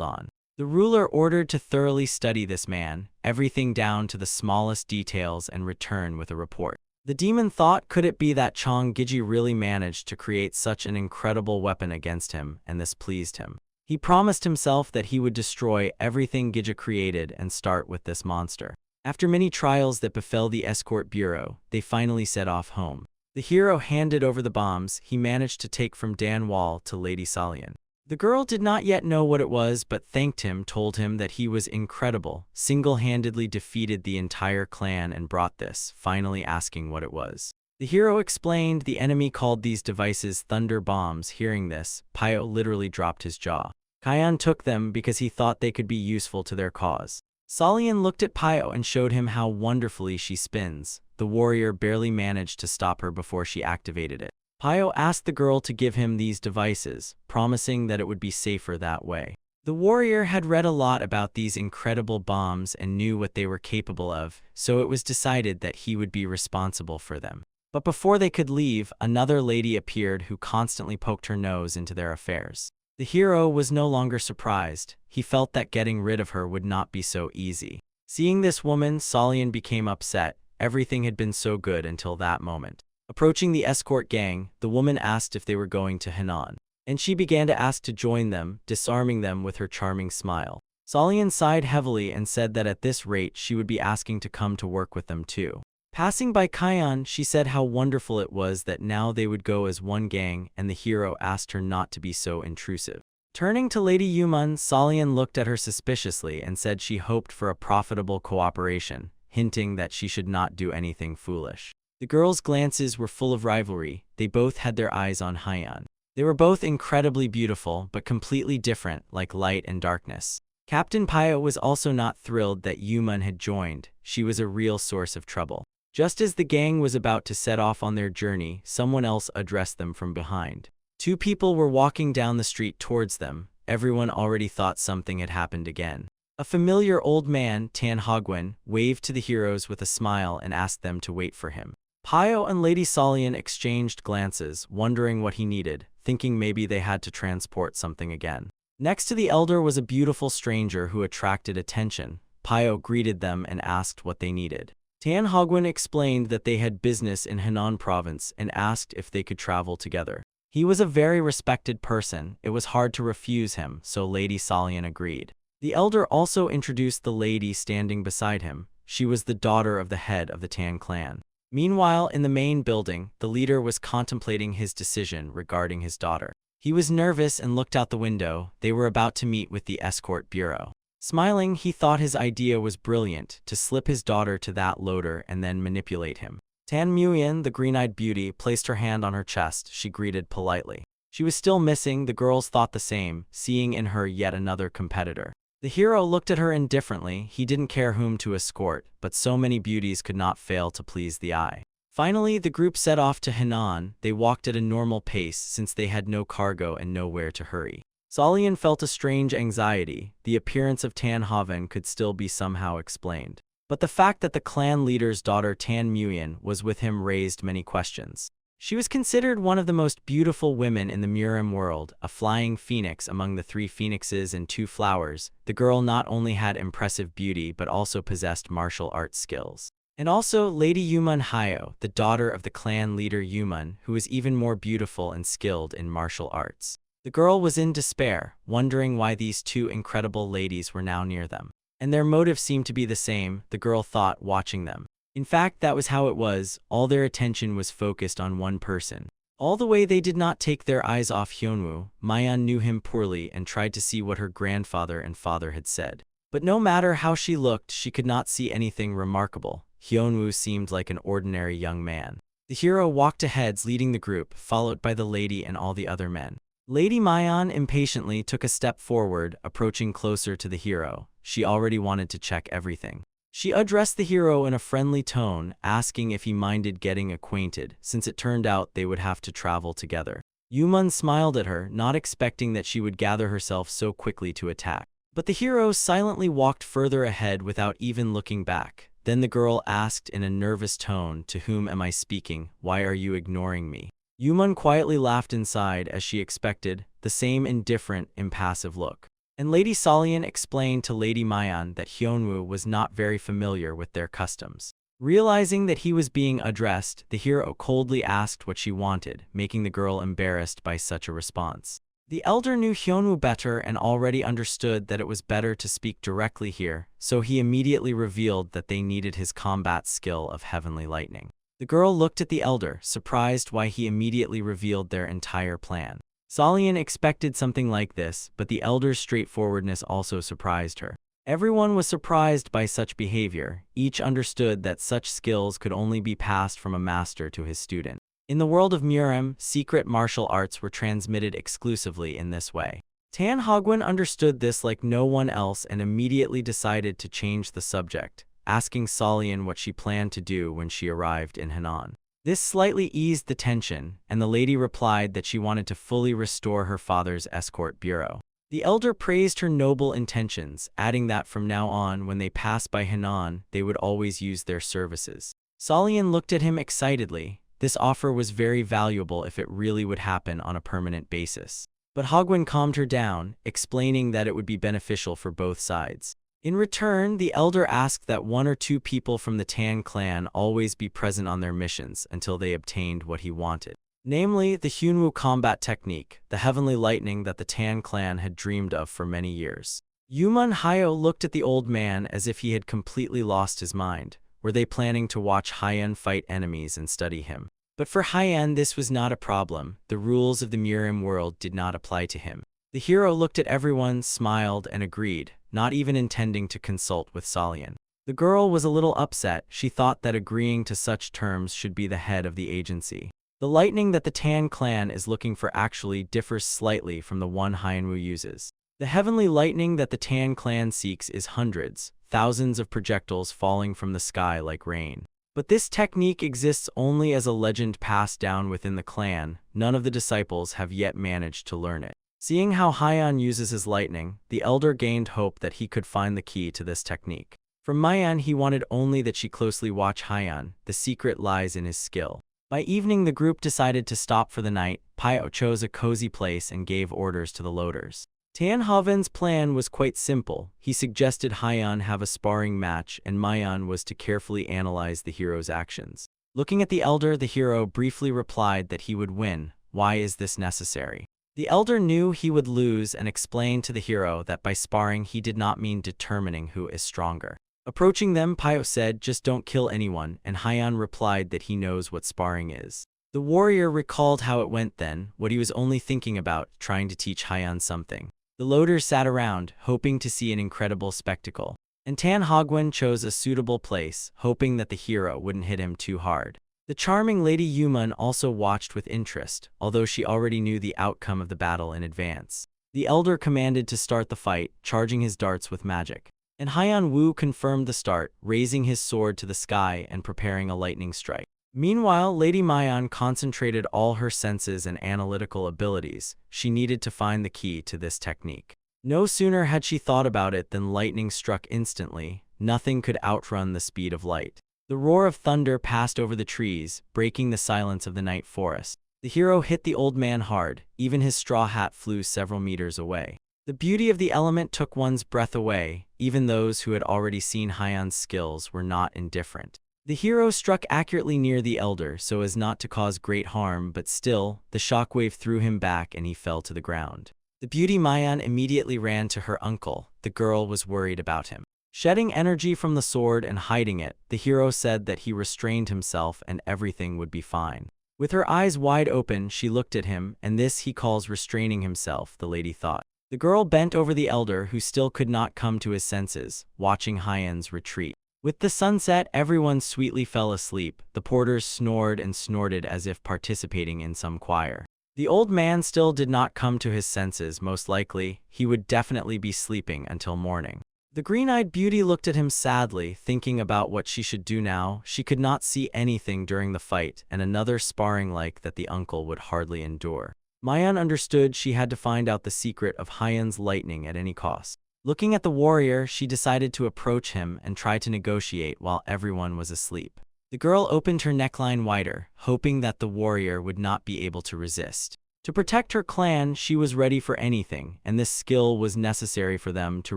on. The ruler ordered to thoroughly study this man, everything down to the smallest details, and return with a report. The demon thought, could it be that Chong Giji really managed to create such an incredible weapon against him, and this pleased him. He promised himself that he would destroy everything Gija created and start with this monster. After many trials that befell the escort bureau, they finally set off home. The hero handed over the bombs he managed to take from Dan Wall to Lady Salyun. The girl did not yet know what it was, but thanked him, told him that he was incredible, single-handedly defeated the entire clan and brought this, finally asking what it was. The hero explained the enemy called these devices thunder bombs. Hearing this, Pio literally dropped his jaw. Kion took them because he thought they could be useful to their cause. Solian looked at Pio and showed him how wonderfully she spins. The warrior barely managed to stop her before she activated it. Pio asked the girl to give him these devices, promising that it would be safer that way. The warrior had read a lot about these incredible bombs and knew what they were capable of, so it was decided that he would be responsible for them. But before they could leave, another lady appeared who constantly poked her nose into their affairs. The hero was no longer surprised. He felt that getting rid of her would not be so easy. Seeing this woman, Solian became upset. Everything had been so good until that moment. Approaching the escort gang, the woman asked if they were going to Henan, and she began to ask to join them, disarming them with her charming smile. Solian sighed heavily and said that at this rate she would be asking to come to work with them too. Passing by Kion, she said how wonderful it was that now they would go as one gang, and the hero asked her not to be so intrusive. Turning to Lady Yuman, Solian looked at her suspiciously and said she hoped for a profitable cooperation, hinting that she should not do anything foolish. The girls' glances were full of rivalry. They both had their eyes on Hyan. They were both incredibly beautiful, but completely different, like light and darkness. Captain Pio was also not thrilled that Yuman had joined. She was a real source of trouble. Just as the gang was about to set off on their journey, someone else addressed them from behind. Two people were walking down the street towards them. Everyone already thought something had happened again. A familiar old man, Tan Hogwen, waved to the heroes with a smile and asked them to wait for him. Pio and Lady Solian exchanged glances, wondering what he needed, thinking maybe they had to transport something again. Next to the elder was a beautiful stranger who attracted attention. Pio greeted them and asked what they needed. Tan Hogwen explained that they had business in Henan province and asked if they could travel together. He was a very respected person. It was hard to refuse him, so Lady Solian agreed. The elder also introduced the lady standing beside him. She was the daughter of the head of the Tan clan. Meanwhile, in the main building, the leader was contemplating his decision regarding his daughter. He was nervous and looked out the window. They were about to meet with the escort bureau. Smiling, he thought his idea was brilliant, to slip his daughter to that loader and then manipulate him. Tan Muyen, the green-eyed beauty, placed her hand on her chest. She greeted politely. She was still missing. The girls thought the same, seeing in her yet another competitor. The hero looked at her indifferently. He didn't care whom to escort, but so many beauties could not fail to please the eye. Finally, the group set off to Henan. They walked at a normal pace since they had no cargo and nowhere to hurry. Solian felt a strange anxiety. The appearance of Tan Haven could still be somehow explained. But the fact that the clan leader's daughter Tan Muyen was with him raised many questions. She was considered one of the most beautiful women in the Murim world, a flying phoenix among the 3 phoenixes and 2 flowers. The girl not only had impressive beauty but also possessed martial arts skills. And also Lady Yuman Hyo, the daughter of the clan leader Yuman, who was even more beautiful and skilled in martial arts. The girl was in despair, wondering why these 2 incredible ladies were now near them. And their motive seemed to be the same, the girl thought, watching them. In fact, that was how it was. All their attention was focused on one person. All the way they did not take their eyes off Hyunwoo. Mayan knew him poorly and tried to see what her grandfather and father had said. But no matter how she looked, she could not see anything remarkable. Hyunwoo seemed like an ordinary young man. The hero walked ahead, leading the group, followed by the lady and all the other men. Lady Mayan impatiently took a step forward, approaching closer to the hero. She already wanted to check everything. She addressed the hero in a friendly tone, asking if he minded getting acquainted, since it turned out they would have to travel together. Yuman smiled at her, not expecting that she would gather herself so quickly to attack. But the hero silently walked further ahead without even looking back. Then the girl asked in a nervous tone, "To whom am I speaking? Why are you ignoring me?" Yuman quietly laughed inside, as she expected, the same indifferent, impassive look. And Lady Solian explained to Lady Mayan that Hyunwoo was not very familiar with their customs. Realizing that he was being addressed, the hero coldly asked what she wanted, making the girl embarrassed by such a response. The elder knew Hyunwoo better and already understood that it was better to speak directly here, so he immediately revealed that they needed his combat skill of heavenly lightning. The girl looked at the elder, surprised why he immediately revealed their entire plan. Solian expected something like this, but the elder's straightforwardness also surprised her. Everyone was surprised by such behavior. Each understood that such skills could only be passed from a master to his student. In the world of Murim, secret martial arts were transmitted exclusively in this way. Tan Hogwen understood this like no one else and immediately decided to change the subject, asking Solian what she planned to do when she arrived in Henan. This slightly eased the tension, and the lady replied that she wanted to fully restore her father's escort bureau. The elder praised her noble intentions, adding that from now on, when they passed by Henan, they would always use their services. Solian looked at him excitedly. This offer was very valuable if it really would happen on a permanent basis. But Hogwen calmed her down, explaining that it would be beneficial for both sides. In return, the elder asked that 1 or 2 people from the Tan clan always be present on their missions until they obtained what he wanted. Namely, the Hyunwoo combat technique, the heavenly lightning that the Tan clan had dreamed of for many years. Yumun Hyo looked at the old man as if he had completely lost his mind. Were they planning to watch Hyen fight enemies and study him? But for Hyen, this was not a problem. The rules of the Murim world did not apply to him. The hero looked at everyone, smiled, and agreed, not even intending to consult with Solian. The girl was a little upset. She thought that agreeing to such terms should be the head of the agency. The lightning that the Tan clan is looking for actually differs slightly from the one Hyenwoo uses. The heavenly lightning that the Tan clan seeks is hundreds, thousands of projectiles falling from the sky like rain. But this technique exists only as a legend passed down within the clan. None of the disciples have yet managed to learn it. Seeing how Hyan uses his lightning, the elder gained hope that he could find the key to this technique. From Mayan, he wanted only that she closely watch Hyan. The secret lies in his skill. By evening, the group decided to stop for the night. Pyo chose a cozy place and gave orders to the loaders. Tan Haven's plan was quite simple. He suggested Hyan have a sparring match, and Mayan was to carefully analyze the hero's actions. Looking at the elder, the hero briefly replied that he would win. Why is this necessary? The elder knew he would lose and explained to the hero that by sparring he did not mean determining who is stronger. Approaching them, Pyo said, "Just don't kill anyone," and Hyan replied that he knows what sparring is. The warrior recalled how it went then, what he was only thinking about, trying to teach Hyan something. The loaders sat around, hoping to see an incredible spectacle. And Tan Hogwen chose a suitable place, hoping that the hero wouldn't hit him too hard. The charming Lady Yumun also watched with interest, although she already knew the outcome of the battle in advance. The elder commanded to start the fight, charging his darts with magic. And Hyan Woo confirmed the start, raising his sword to the sky and preparing a lightning strike. Meanwhile, Lady Mayan concentrated all her senses and analytical abilities. She needed to find the key to this technique. No sooner had she thought about it than lightning struck instantly. Nothing could outrun the speed of light. The roar of thunder passed over the trees, breaking the silence of the night forest. The hero hit the old man hard. Even his straw hat flew several meters away. The beauty of the element took one's breath away. Even those who had already seen Hyan's skills were not indifferent. The hero struck accurately near the elder so as not to cause great harm, but still, the shockwave threw him back and he fell to the ground. The beauty Mayan immediately ran to her uncle. The girl was worried about him. Shedding energy from the sword and hiding it, the hero said that he restrained himself and everything would be fine. With her eyes wide open, she looked at him, and this he calls restraining himself, the lady thought. The girl bent over the elder, who still could not come to his senses, watching Hyan's retreat. With the sunset, everyone sweetly fell asleep. The porters snored and snorted as if participating in some choir. The old man still did not come to his senses. Most likely, he would definitely be sleeping until morning. The green-eyed beauty looked at him sadly, thinking about what she should do now. She could not see anything during the fight, and another sparring like that the uncle would hardly endure. Mayan understood she had to find out the secret of Hyan's lightning at any cost. Looking at the warrior, she decided to approach him and try to negotiate while everyone was asleep. The girl opened her neckline wider, hoping that the warrior would not be able to resist. To protect her clan, she was ready for anything, and this skill was necessary for them to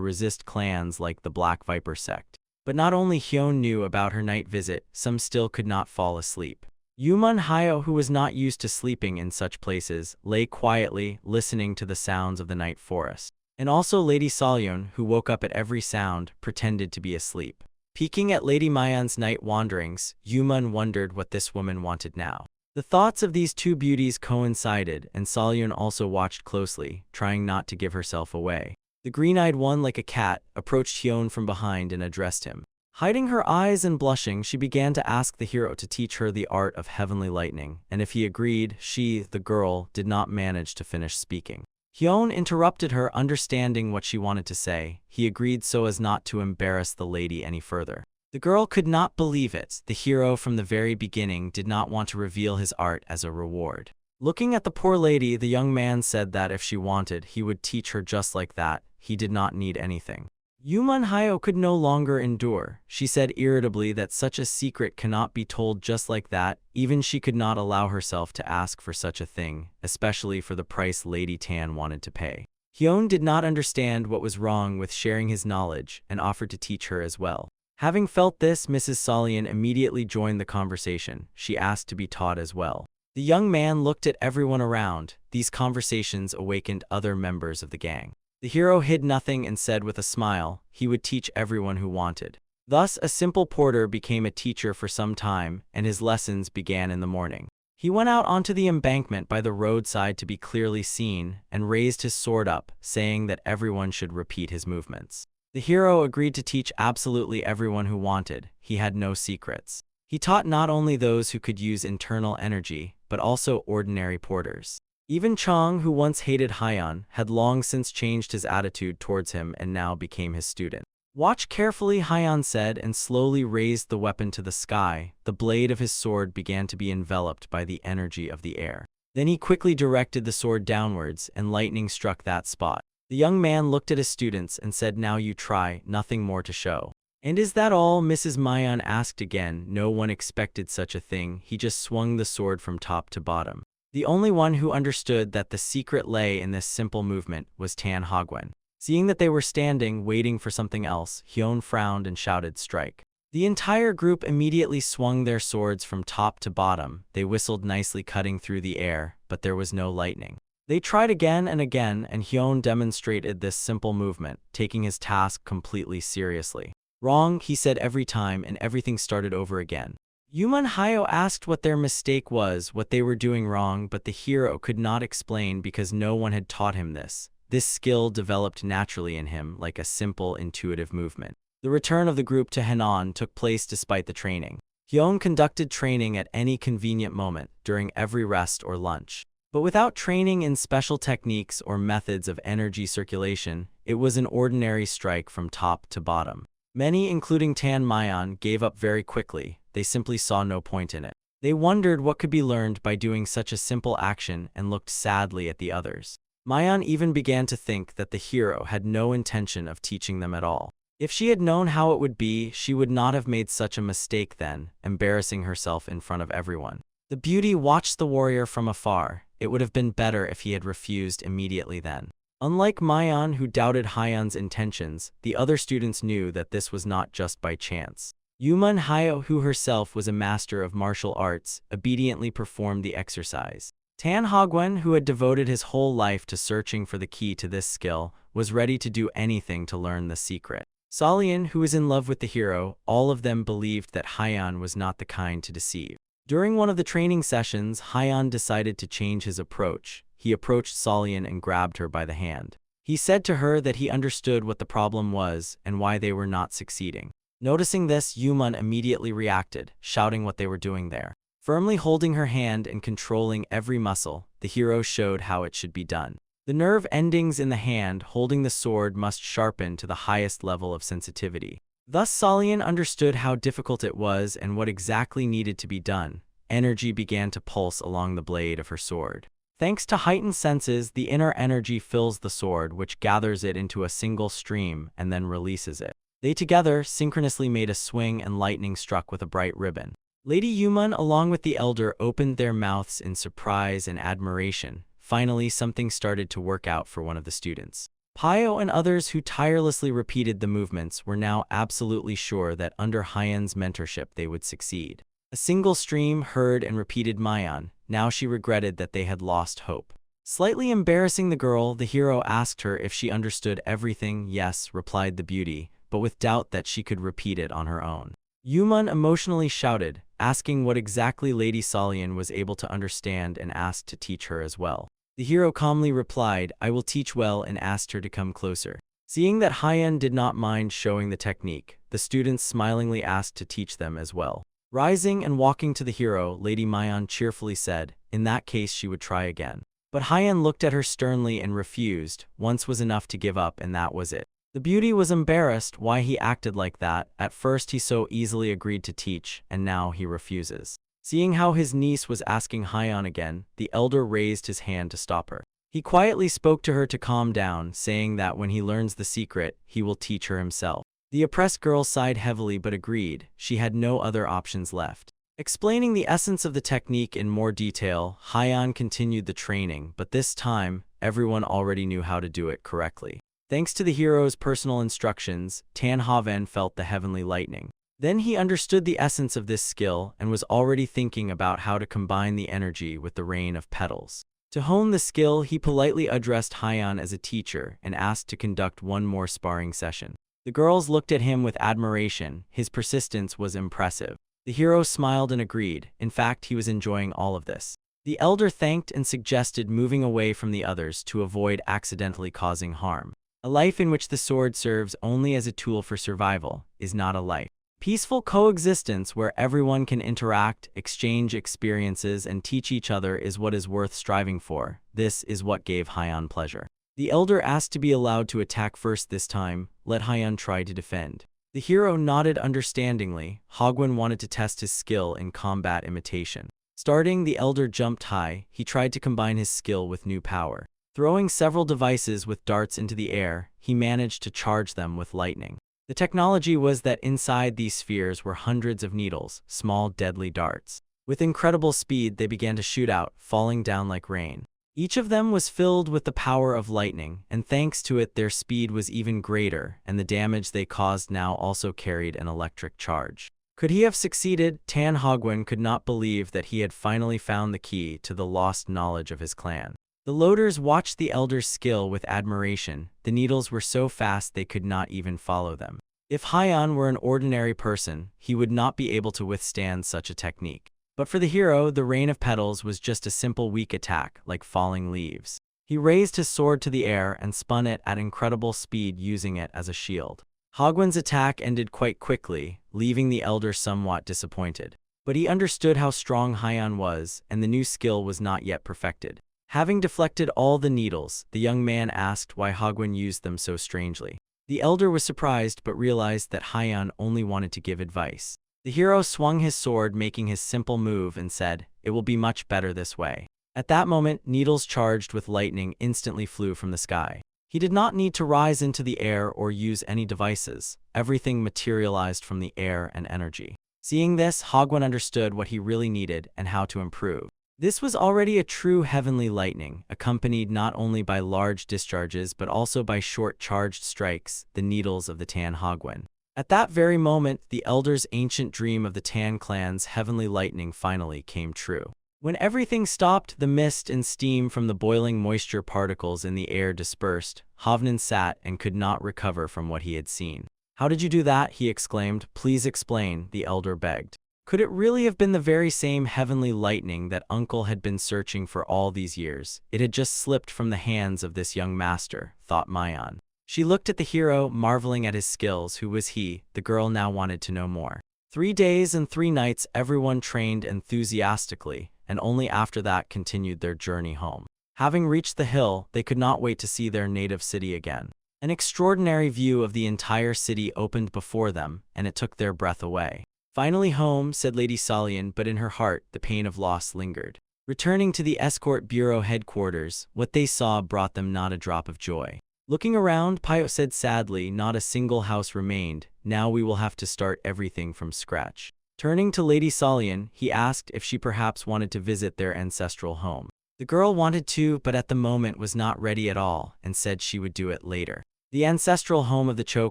resist clans like the Black Viper Sect. But not only Hyun knew about her night visit, some still could not fall asleep. Yumun Hyo, who was not used to sleeping in such places, lay quietly, listening to the sounds of the night forest. And also Lady Solyun, who woke up at every sound, pretended to be asleep. Peeking at Lady Mayan's night wanderings, Yumun wondered what this woman wanted now. The thoughts of these two beauties coincided, and Solyun also watched closely, trying not to give herself away. The green-eyed one, like a cat, approached Hyun from behind and addressed him. Hiding her eyes and blushing, she began to ask the hero to teach her the art of heavenly lightning, and if he agreed, she, the girl, did not manage to finish speaking. Hyun interrupted her, understanding what she wanted to say. He agreed so as not to embarrass the lady any further. The girl could not believe it. The hero from the very beginning did not want to reveal his art as a reward. Looking at the poor lady, the young man said that if she wanted, he would teach her just like that. He did not need anything. Manhwa could no longer endure. She said irritably that such a secret cannot be told just like that. Even she could not allow herself to ask for such a thing, especially for the price Lady Tan wanted to pay. Hyun did not understand what was wrong with sharing his knowledge and offered to teach her as well. Having felt this, Mrs. Solian immediately joined the conversation. She asked to be taught as well. The young man looked at everyone around. These conversations awakened other members of the gang. The hero hid nothing and said with a smile, he would teach everyone who wanted. Thus, a simple porter became a teacher for some time, and his lessons began in the morning. He went out onto the embankment by the roadside to be clearly seen, and raised his sword up, saying that everyone should repeat his movements. The hero agreed to teach absolutely everyone who wanted. He had no secrets. He taught not only those who could use internal energy, but also ordinary porters. Even Chong, who once hated Hyun, had long since changed his attitude towards him and now became his student. "Watch carefully," Hyun said, and slowly raised the weapon to the sky. The blade of his sword began to be enveloped by the energy of the air. Then he quickly directed the sword downwards, and lightning struck that spot. The young man looked at his students and said, "Now you try, nothing more to show." "And is that all?" Mrs. Mayan asked again. No one expected such a thing. He just swung the sword from top to bottom. The only one who understood that the secret lay in this simple movement was Tan Hagwen. Seeing that they were standing, waiting for something else, Hyun frowned and shouted, "Strike." The entire group immediately swung their swords from top to bottom. They whistled nicely, cutting through the air, but there was no lightning. They tried again, and Hyun demonstrated this simple movement, taking his task completely seriously. "Wrong," he said every time, and everything started over again. Manhwa asked what their mistake was, what they were doing wrong, but the hero could not explain because no one had taught him this. This skill developed naturally in him, like a simple, intuitive movement. The return of the group to Henan took place despite the training. Hyun conducted training at any convenient moment, during every rest or lunch. But without training in special techniques or methods of energy circulation, it was an ordinary strike from top to bottom. Many, including Tan Mayan, gave up very quickly. They simply saw no point in it. They wondered what could be learned by doing such a simple action and looked sadly at the others. Mayan even began to think that the hero had no intention of teaching them at all. If she had known how it would be, she would not have made such a mistake then, embarrassing herself in front of everyone. The beauty watched the warrior from afar. It would have been better if he had refused immediately then. Unlike Mayan, who doubted Hyun's intentions, the other students knew that this was not just by chance. Manhwa, who herself was a master of martial arts, obediently performed the exercise. Tan Hagwen, who had devoted his whole life to searching for the key to this skill, was ready to do anything to learn the secret. Solian, who was in love with the hero, all of them believed that Hyun was not the kind to deceive. During one of the training sessions, Hyun decided to change his approach. He approached Solian and grabbed her by the hand. He said to her that he understood what the problem was and why they were not succeeding. Noticing this, Yuman immediately reacted, shouting what they were doing there. Firmly holding her hand and controlling every muscle, the hero showed how it should be done. The nerve endings in the hand holding the sword must sharpen to the highest level of sensitivity. Thus Solian understood how difficult it was and what exactly needed to be done. Energy began to pulse along the blade of her sword. Thanks to heightened senses, the inner energy fills the sword, which gathers it into a single stream and then releases it. They together synchronously made a swing, and lightning struck with a bright ribbon. Lady Yuman, along with the elder, opened their mouths in surprise and admiration. Finally, something started to work out for one of the students. Pio and others who tirelessly repeated the movements were now absolutely sure that under Hyun's mentorship they would succeed. A single stream heard and repeated Mayan. Now she regretted that they had lost hope. Slightly embarrassing the girl, the hero asked her if she understood everything. "Yes," replied the beauty, but with doubt that she could repeat it on her own. Yuman emotionally shouted, asking what exactly Lady Solian was able to understand, and asked to teach her as well. The hero calmly replied, "I will teach well," and asked her to come closer. Seeing that Haiyan did not mind showing the technique, the students smilingly asked to teach them as well. Rising and walking to the hero, Lady Mayan cheerfully said, in that case she would try again. But Haiyan looked at her sternly and refused. Once was enough to give up, and that was it. The beauty was embarrassed why he acted like that. At first he so easily agreed to teach, and now he refuses. Seeing how his niece was asking Haiyan again, the elder raised his hand to stop her. He quietly spoke to her to calm down, saying that when he learns the secret, he will teach her himself. The oppressed girl sighed heavily but agreed. She had no other options left. Explaining the essence of the technique in more detail, Haiyan continued the training, but this time, everyone already knew how to do it correctly. Thanks to the hero's personal instructions, Tan Haven felt the heavenly lightning. Then he understood the essence of this skill and was already thinking about how to combine the energy with the rain of petals. To hone the skill, he politely addressed Haiyan as a teacher and asked to conduct one more sparring session. The girls looked at him with admiration. His persistence was impressive. The hero smiled and agreed. In fact, he was enjoying all of this. The elder thanked and suggested moving away from the others to avoid accidentally causing harm. A life in which the sword serves only as a tool for survival is not a life. Peaceful coexistence where everyone can interact, exchange experiences, and teach each other is what is worth striving for. This is what gave Haiyan pleasure. The elder asked to be allowed to attack first this time. Let Haiyan try to defend. The hero nodded understandingly. Hagwon wanted to test his skill in combat imitation. Starting, the elder jumped high. He tried to combine his skill with new power. Throwing several devices with darts into the air, he managed to charge them with lightning. The technology was that inside these spheres were hundreds of needles, small deadly darts. With incredible speed, they began to shoot out, falling down like rain. Each of them was filled with the power of lightning, and thanks to it their speed was even greater, and the damage they caused now also carried an electric charge. Could he have succeeded? Tan Hagwon could not believe that he had finally found the key to the lost knowledge of his clan. The loaders watched the elder's skill with admiration. The needles were so fast they could not even follow them. If Haiyan were an ordinary person, he would not be able to withstand such a technique. But for the hero, the rain of petals was just a simple weak attack, like falling leaves. He raised his sword to the air and spun it at incredible speed, using it as a shield. Hagwon's attack ended quite quickly, leaving the elder somewhat disappointed. But he understood how strong Haiyan was, and the new skill was not yet perfected. Having deflected all the needles, the young man asked why Hagwon used them so strangely. The elder was surprised but realized that Haiyan only wanted to give advice. The hero swung his sword, making his simple move, and said, "It will be much better this way." At that moment, needles charged with lightning instantly flew from the sky. He did not need to rise into the air or use any devices. Everything materialized from the air and energy. Seeing this, Hagwon understood what he really needed and how to improve. This was already a true heavenly lightning, accompanied not only by large discharges but also by short charged strikes, the needles of the Tan Hagwon. At that very moment, the elder's ancient dream of the Tan clan's heavenly lightning finally came true. When everything stopped, the mist and steam from the boiling moisture particles in the air dispersed. Havnan sat and could not recover from what he had seen. "How did you do that?" he exclaimed. "Please explain," the elder begged. Could it really have been the very same heavenly lightning that Uncle had been searching for all these years? It had just slipped from the hands of this young master, thought Mayan. She looked at the hero, marveling at his skills. Who was he? The girl now wanted to know more. 3 days and 3 nights everyone trained enthusiastically, and only after that continued their journey home. Having reached the hill, they could not wait to see their native city again. An extraordinary view of the entire city opened before them, and it took their breath away. "Finally home," said Lady Solian, but in her heart, the pain of loss lingered. Returning to the escort bureau headquarters, what they saw brought them not a drop of joy. Looking around, Pyo said sadly, "Not a single house remained. Now we will have to start everything from scratch." Turning to Lady Solian, he asked if she perhaps wanted to visit their ancestral home. The girl wanted to, but at the moment was not ready at all, and said she would do it later. The ancestral home of the Cho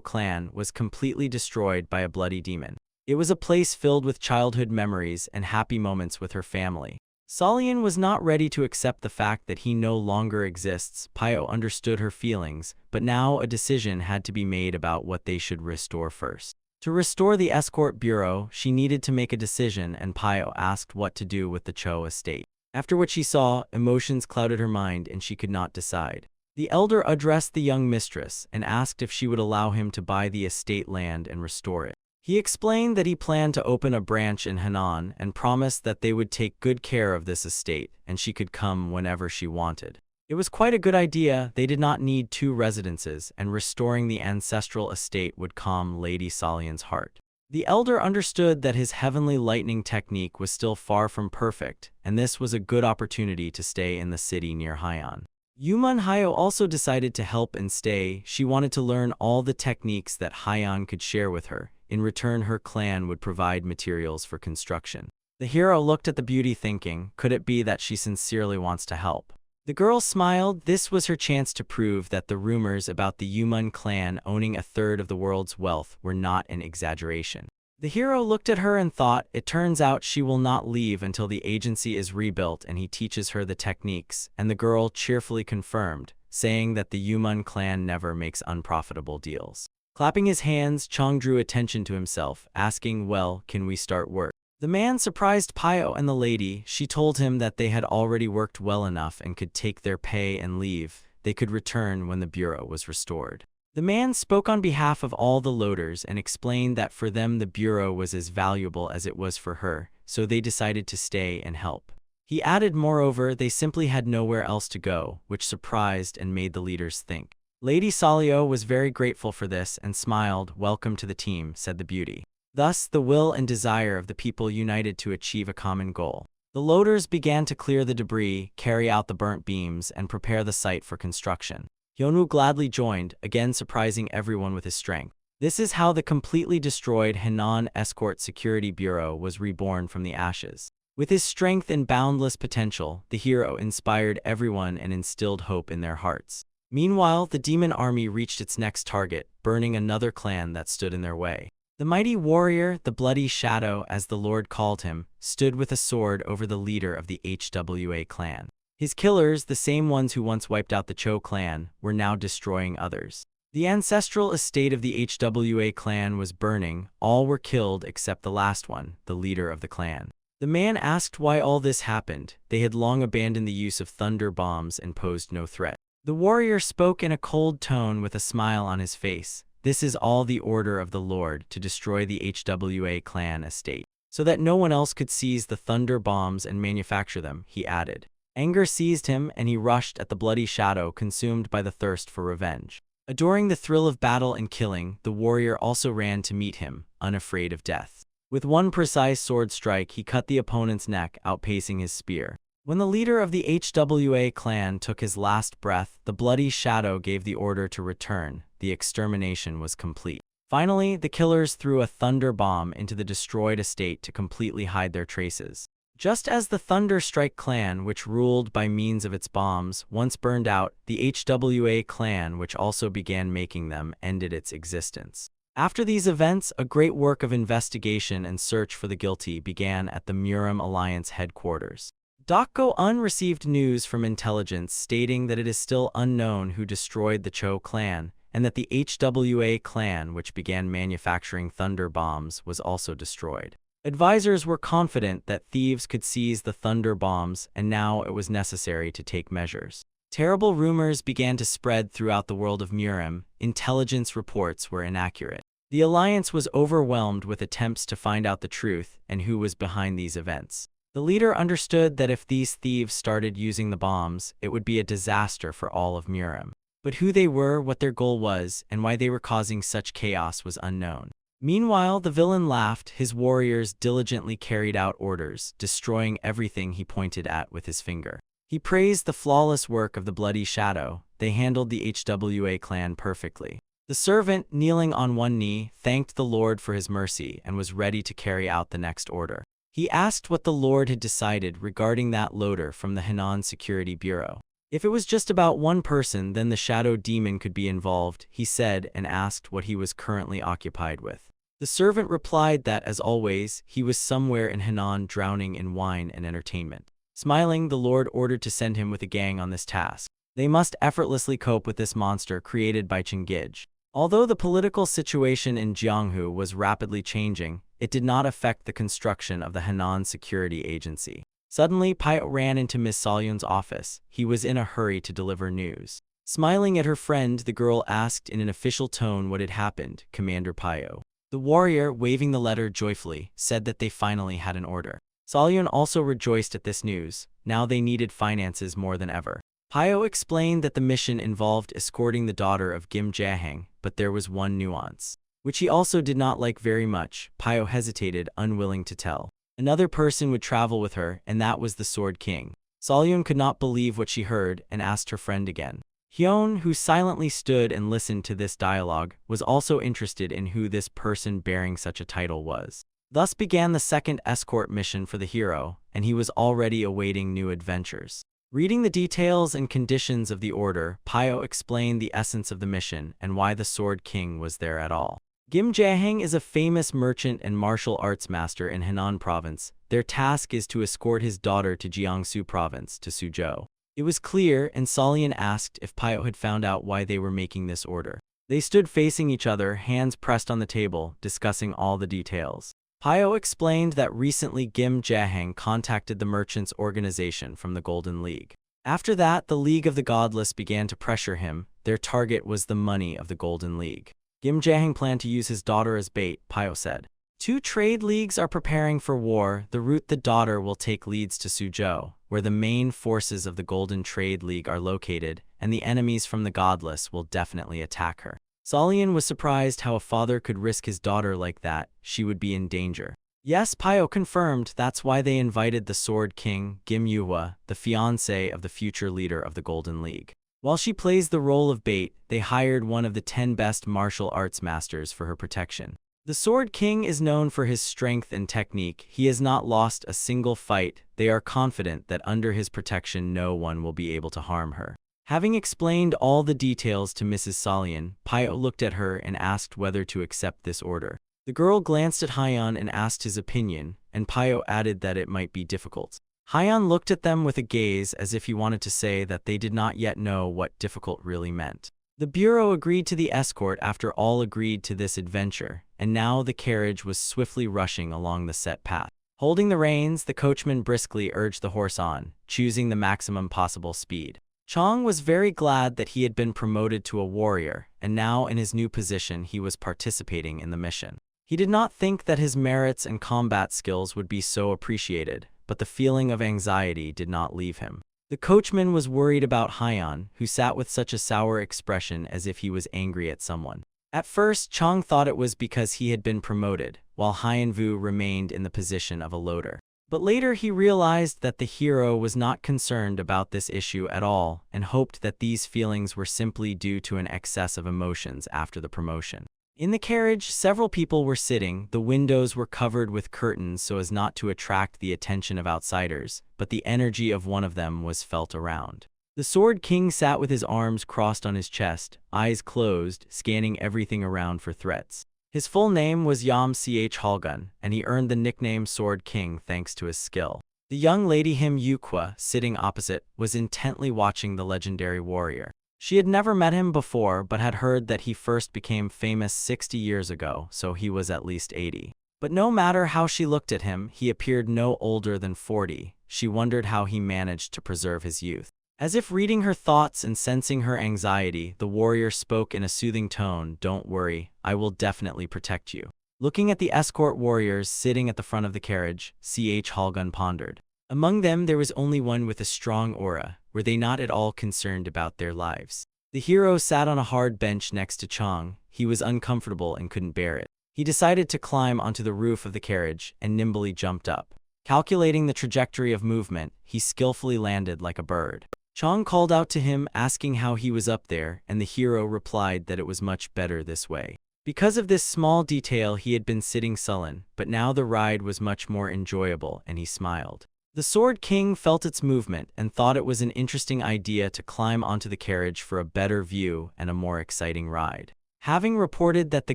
clan was completely destroyed by a bloody demon. It was a place filled with childhood memories and happy moments with her family. Solian was not ready to accept the fact that he no longer exists. Pyo understood her feelings, but now a decision had to be made about what they should restore first. To restore the escort bureau, she needed to make a decision, and Pyo asked what to do with the Cho estate. After what she saw, emotions clouded her mind and she could not decide. The elder addressed the young mistress and asked if she would allow him to buy the estate land and restore it. He explained that he planned to open a branch in Henan and promised that they would take good care of this estate and she could come whenever she wanted. It was quite a good idea. They did not need two residences, and restoring the ancestral estate would calm Lady Solion's heart. The elder understood that his heavenly lightning technique was still far from perfect, and this was a good opportunity to stay in the city near Haiyan. ManHUA also decided to help and stay. She wanted to learn all the techniques that Haiyan could share with her. In return, her clan would provide materials for construction. The hero looked at the beauty thinking, could it be that she sincerely wants to help? The girl smiled. This was her chance to prove that the rumors about the Yuman clan owning a third of the world's wealth were not an exaggeration. The hero looked at her and thought, it turns out she will not leave until the agency is rebuilt and he teaches her the techniques, and the girl cheerfully confirmed, saying that the Yuman clan never makes unprofitable deals. Clapping his hands, Chong drew attention to himself, asking, well, can we start work? The man surprised Pio and the lady. She told him that they had already worked well enough and could take their pay and leave. They could return when the bureau was restored. The man spoke on behalf of all the loaders and explained that for them the bureau was as valuable as it was for her, so they decided to stay and help. He added, moreover, they simply had nowhere else to go, which surprised and made the leaders think. Lady Solio was very grateful for this and smiled. Welcome to the team, said the beauty. Thus, the will and desire of the people united to achieve a common goal. The loaders began to clear the debris, carry out the burnt beams, and prepare the site for construction. Hyunwoo gladly joined, again surprising everyone with his strength. This is how the completely destroyed Henan Escort Security Bureau was reborn from the ashes. With his strength and boundless potential, the hero inspired everyone and instilled hope in their hearts. Meanwhile, the demon army reached its next target, burning another clan that stood in their way. The mighty warrior, the Bloody Shadow, as the Lord called him, stood with a sword over the leader of the HWA clan. His killers, the same ones who once wiped out the Cho clan, were now destroying others. The ancestral estate of the HWA clan was burning. All were killed except the last one, the leader of the clan. The man asked why all this happened. They had long abandoned the use of thunder bombs and posed no threat. The warrior spoke in a cold tone with a smile on his face. This is all the order of the Lord, to destroy the HWA clan estate, so that no one else could seize the thunder bombs and manufacture them, he added. Anger seized him, and he rushed at the Bloody Shadow, consumed by the thirst for revenge. Adoring the thrill of battle and killing, the warrior also ran to meet him, unafraid of death. With one precise sword strike, he cut the opponent's neck, outpacing his spear. When the leader of the HWA clan took his last breath, the Bloody Shadow gave the order to return. The extermination was complete. Finally, the killers threw a thunder bomb into the destroyed estate to completely hide their traces. Just as the Thunder Strike clan, which ruled by means of its bombs, once burned out, the HWA clan, which also began making them, ended its existence. After these events, a great work of investigation and search for the guilty began at the Murim Alliance headquarters. Dokko Un received news from intelligence stating that it is still unknown who destroyed the Cho clan, and that the HWA clan, which began manufacturing thunder bombs, was also destroyed. Advisors were confident that thieves could seize the thunder bombs, and now it was necessary to take measures. Terrible rumors began to spread throughout the world of Murim. Intelligence reports were inaccurate. The Alliance was overwhelmed with attempts to find out the truth and who was behind these events. The leader understood that if these thieves started using the bombs, it would be a disaster for all of Murim. But who they were, what their goal was, and why they were causing such chaos was unknown. Meanwhile, the villain laughed. His warriors diligently carried out orders, destroying everything he pointed at with his finger. He praised the flawless work of the Bloody Shadow. They handled the HWA clan perfectly. The servant, kneeling on one knee, thanked the Lord for his mercy and was ready to carry out the next order. He asked what the Lord had decided regarding that loader from the Henan Security Bureau. If it was just about one person, then the shadow demon could be involved, he said, and asked what he was currently occupied with. The servant replied that, as always, he was somewhere in Henan drowning in wine and entertainment. Smiling, the Lord ordered to send him with a gang on this task. They must effortlessly cope with this monster created by Chingij. Although the political situation in Jianghu was rapidly changing, it did not affect the construction of the Henan Security Agency. Suddenly, Pio ran into Miss Solyun's office. He was in a hurry to deliver news. Smiling at her friend, the girl asked in an official tone what had happened. Commander Pio. The warrior, waving the letter joyfully, said that they finally had an order. Solyun also rejoiced at this news. Now they needed finances more than ever. Pio explained that the mission involved escorting the daughter of Kim Jahang, but there was one nuance, which he also did not like very much. Pio hesitated, unwilling to tell. Another person would travel with her, and that was the Sword King. Solyun could not believe what she heard and asked her friend again. Hyun, who silently stood and listened to this dialogue, was also interested in who this person bearing such a title was. Thus began the second escort mission for the hero, and he was already awaiting new adventures. Reading the details and conditions of the order, Pio explained the essence of the mission and why the Sword King was there at all. Kim Jahang is a famous merchant and martial arts master in Henan Province. Their task is to escort his daughter to Jiangsu Province, to Suzhou. It was clear, and Solyun asked if Pio had found out why they were making this order. They stood facing each other, hands pressed on the table, discussing all the details. Pio explained that recently Kim Jahang contacted the merchants' organization from the Golden League. After that, the League of the Godless began to pressure him. Their target was the money of the Golden League. Kim Jahang planned to use his daughter as bait, Pio said. Two trade leagues are preparing for war. The route the daughter will take leads to Suzhou, where the main forces of the Golden Trade League are located, and the enemies from the Godless will definitely attack her. Solyun was surprised how a father could risk his daughter like that. She would be in danger. Yes, Pio confirmed. That's why they invited the Sword King, Kim Yuhua, the fiancé of the future leader of the Golden League. While she plays the role of bait, they hired one of the 10 best martial arts masters for her protection. The Sword King is known for his strength and technique. He has not lost a single fight. They are confident that under his protection no one will be able to harm her. Having explained all the details to Mrs. Solyun, Pio looked at her and asked whether to accept this order. The girl glanced at Hyun and asked his opinion, and Pio added that it might be difficult. Hyun looked at them with a gaze as if he wanted to say that they did not yet know what difficult really meant. The bureau agreed to the escort after all agreed to this adventure, and now the carriage was swiftly rushing along the set path. Holding the reins, the coachman briskly urged the horse on, choosing the maximum possible speed. Chong was very glad that he had been promoted to a warrior, and now in his new position he was participating in the mission. He did not think that his merits and combat skills would be so appreciated, but the feeling of anxiety did not leave him. The coachman was worried about Hyun, who sat with such a sour expression as if he was angry at someone. At first, Chong thought it was because he had been promoted, while Hyun Vu remained in the position of a loader. But later he realized that the hero was not concerned about this issue at all, and hoped that these feelings were simply due to an excess of emotions after the promotion. In the carriage, several people were sitting. The windows were covered with curtains so as not to attract the attention of outsiders, but the energy of one of them was felt around. The Sword King sat with his arms crossed on his chest, eyes closed, scanning everything around for threats. His full name was Yam Ch Halgun, and he earned the nickname Sword King thanks to his skill. The young lady Him Yukwa, sitting opposite, was intently watching the legendary warrior. She had never met him before but had heard that he first became famous 60 years ago, so he was at least 80. But no matter how she looked at him, he appeared no older than 40. She wondered how he managed to preserve his youth. As if reading her thoughts and sensing her anxiety, the warrior spoke in a soothing tone, "Don't worry, I will definitely protect you." Looking at the escort warriors sitting at the front of the carriage, Ch Halgun pondered. Among them there was only one with a strong aura. Were they not at all concerned about their lives? The hero sat on a hard bench next to Chong. He was uncomfortable and couldn't bear it. He decided to climb onto the roof of the carriage and nimbly jumped up. Calculating the trajectory of movement, he skillfully landed like a bird. Chong called out to him, asking how he was up there, and the hero replied that it was much better this way. Because of this small detail, he had been sitting sullen, but now the ride was much more enjoyable, and he smiled. The Sword King felt its movement and thought it was an interesting idea to climb onto the carriage for a better view and a more exciting ride. Having reported that the